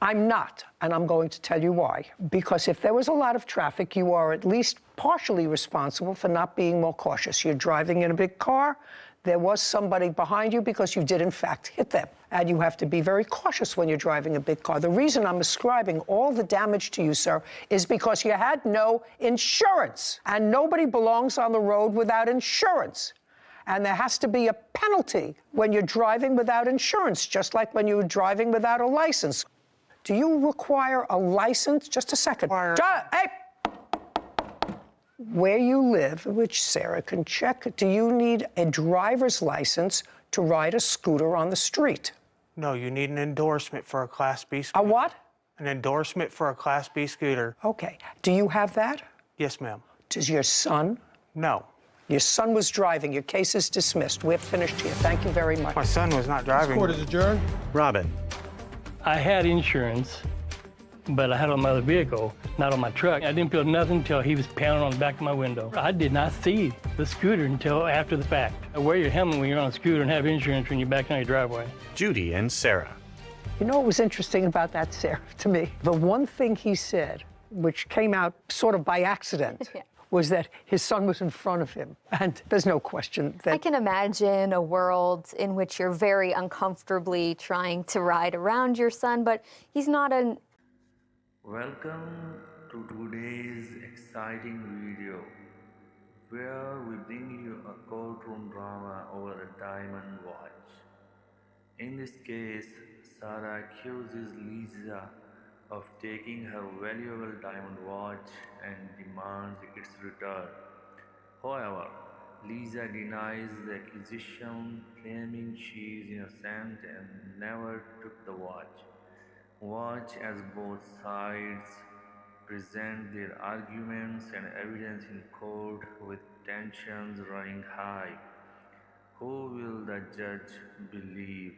I'm not, and I'm going to tell you why. Because if there was a lot of traffic, you are at least partially responsible for not being more cautious. You're driving in a big car. There was somebody behind you because you did, in fact, hit them. And you have to be very cautious when you're driving a big car. The reason I'm ascribing all the damage to you, sir, is because you had no insurance. And nobody belongs on the road without insurance. And there has to be a penalty when you're driving without insurance, just like when you're driving without a license. Do you require a license? Just a second. Hey! Where you live, which Sarah can check, do you need a driver's license to ride a scooter on the street? No, you need an endorsement for a Class B scooter. A what? An endorsement for a Class B scooter. Okay. Do you have that? Yes, ma'am. Does your son? No. Your son was driving. Your case is dismissed. We're finished here. Thank you very much. My son was not driving. Court is adjourned. Robin. I had insurance, but I had it on my other vehicle, not on my truck. I didn't feel nothing until he was pounding on the back of my window. I did not see the scooter until after the fact. Wear your helmet when you're on a scooter and have insurance when you're back on your driveway. Judy and Sarah. You know what was interesting about that, Sarah, to me? The one thing he said, which came out sort of by accident, was that his son was in front of him. And there's no question that... I can imagine a world in which you're very uncomfortably trying to ride around your son, but he's not an... Welcome to today's exciting video, where we bring you a courtroom drama over a diamond watch. In this case, Sarah accuses Lisa of taking her valuable diamond watch and demands its return. However, Lisa denies the accusation, claiming she is innocent and never took the watch. Watch as both sides present their arguments and evidence in court with tensions running high. Who will the judge believe,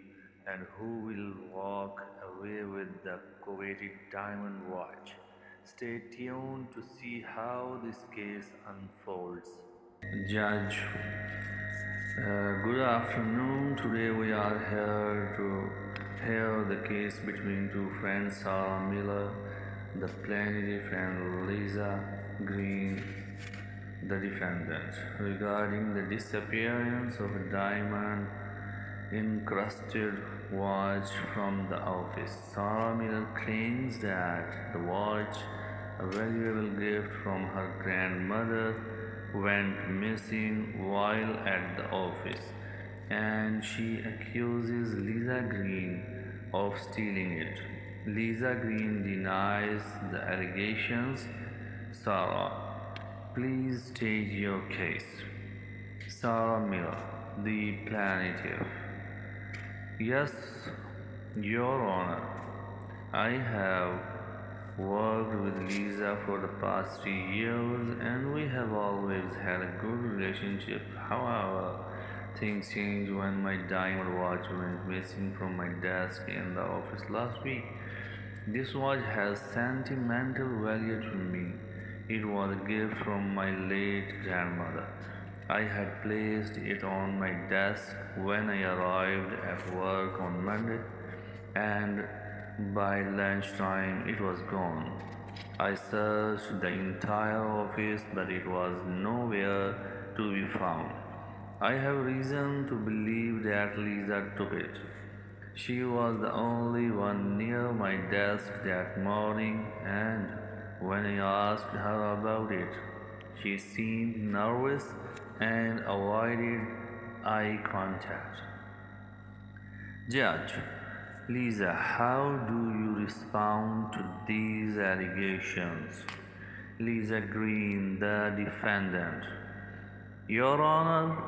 and who will walk away with the coveted diamond watch? Stay tuned to see how this case unfolds. Judge, good afternoon. Today we are here to hear the case between two friends, Sarah Miller, the plaintiff, and Lisa Green, the defendant, regarding the disappearance of a diamond encrusted watch from the office. Sarah Miller claims that the watch, a valuable gift from her grandmother, went missing while at the office, and she accuses Lisa Green of stealing it. Lisa Green denies the allegations. Sarah, please state your case. Sarah Miller, the plaintiff. Yes, Your Honor, I have worked with Lisa for the past 3 years and we have always had a good relationship. However, things changed when my diamond watch went missing from my desk in the office last week. This watch has sentimental value to me. It was a gift from my late grandmother. I had placed it on my desk when I arrived at work on Monday, and by lunchtime it was gone. I searched the entire office, but it was nowhere to be found. I have reason to believe that Lisa took it. She was the only one near my desk that morning, and when I asked her about it, she seemed nervous and avoided eye contact. Judge, Lisa, how do you respond to these allegations? Lisa Green, the defendant. Your Honor,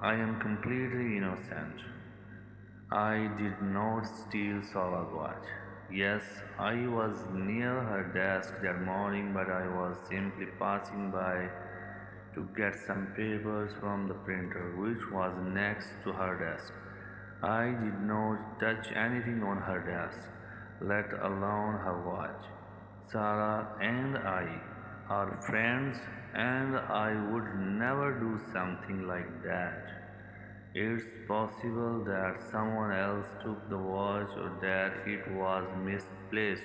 I am completely innocent. I did not steal Sarah's watch. Yes, I was near her desk that morning, but I was simply passing by to get some papers from the printer, which was next to her desk. I did not touch anything on her desk, let alone her watch. Sarah and I are friends, and I would never do something like that. It's possible that someone else took the watch or that it was misplaced.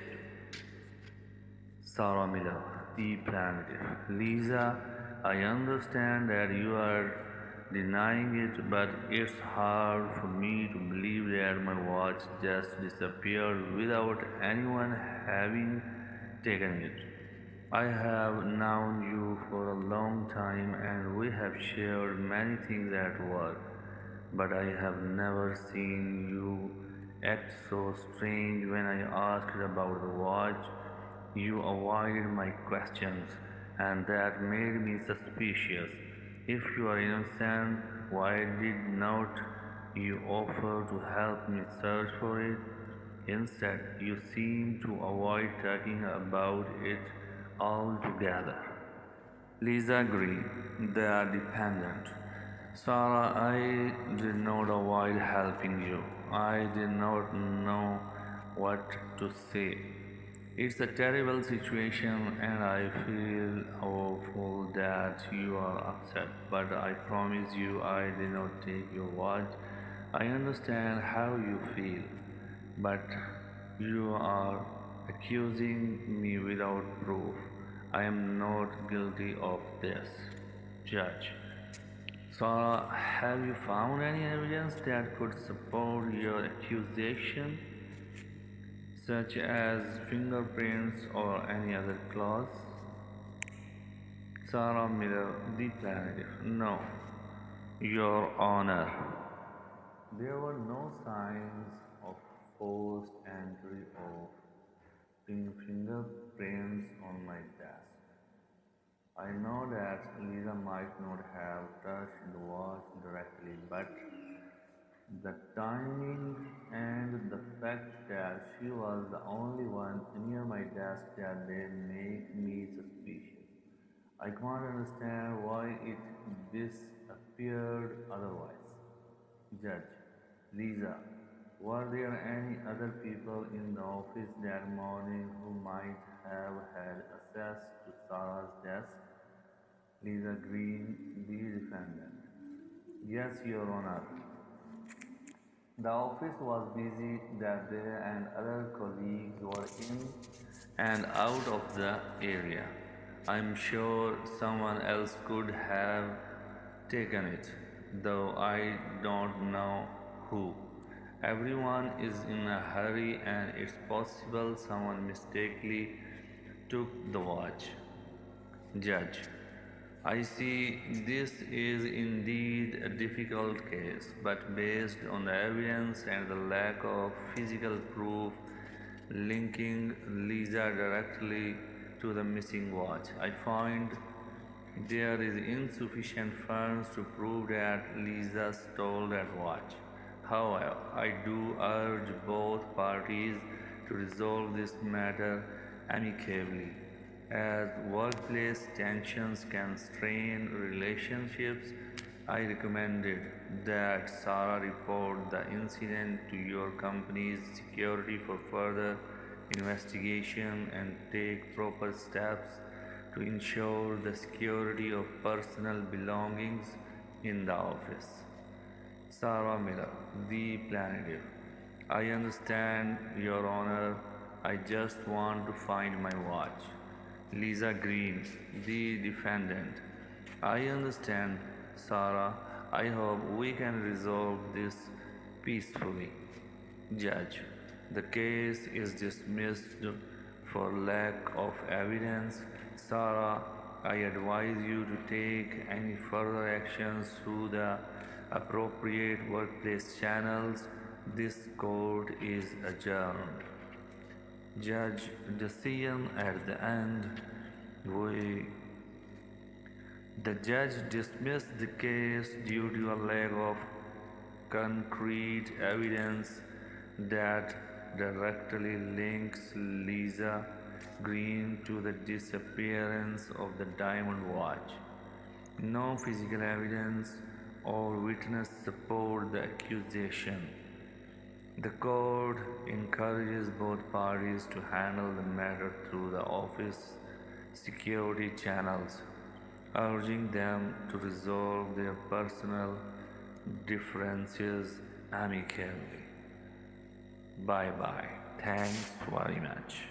Sarah Miller, the plaintiff. Lisa, I understand that you are denying it, but it's hard for me to believe that my watch just disappeared without anyone having taken it. I have known you for a long time and we have shared many things at work, but I have never seen you act so strange when I asked about the watch. You avoided my questions, and that made me suspicious. If you are innocent, why did not you offer to help me search for it? Instead, you seem to avoid talking about it altogether. Lisa Green, they are dependent. Sarah, I did not avoid helping you. I did not know what to say. It's a terrible situation and I feel awful that you are upset, but I promise you I did not take your word. I understand how you feel, but you are accusing me without proof. I am not guilty of this. Judge. Sarah, have you found any evidence that could support your accusation, such as fingerprints or any other clause? Sarah Miller, the plaintiff. No, Your Honor. There were no signs of forced entry or fingerprints on my desk. I know that Lisa might not have touched the watch directly, but the timing and the fact that she was the only one near my desk that day make me suspicious. I can't understand why it disappeared otherwise. Judge. Lisa, were there any other people in the office that morning who might have had access to Sarah's desk? Lisa Green, the defendant. Yes, Your Honor. The office was busy that day and other colleagues were in and out of the area. I'm sure someone else could have taken it, though I don't know who. Everyone is in a hurry and it's possible someone mistakenly took the watch. Judge. I see this is indeed a difficult case, but based on the evidence and the lack of physical proof linking Lisa directly to the missing watch, I find there is insufficient funds to prove that Lisa stole that watch. However, I do urge both parties to resolve this matter amicably, as workplace tensions can strain relationships. I recommended that Sarah report the incident to your company's security for further investigation and take proper steps to ensure the security of personal belongings in the office. Sarah Miller, the plaintiff. I understand, Your Honor. I just want to find my watch. Lisa Green, the defendant. I understand, Sarah. I hope we can resolve this peacefully. Judge, the case is dismissed for lack of evidence. Sarah, I advise you to take any further actions through the appropriate workplace channels. This court is adjourned. Judge, decision at the end. The judge dismissed the case due to a lack of concrete evidence that directly links Lisa Green to the disappearance of the diamond watch. No physical evidence or witness support the accusation. The court encourages both parties to handle the matter through the office security channels, urging them to resolve their personal differences amicably. Bye-bye. Thanks very much.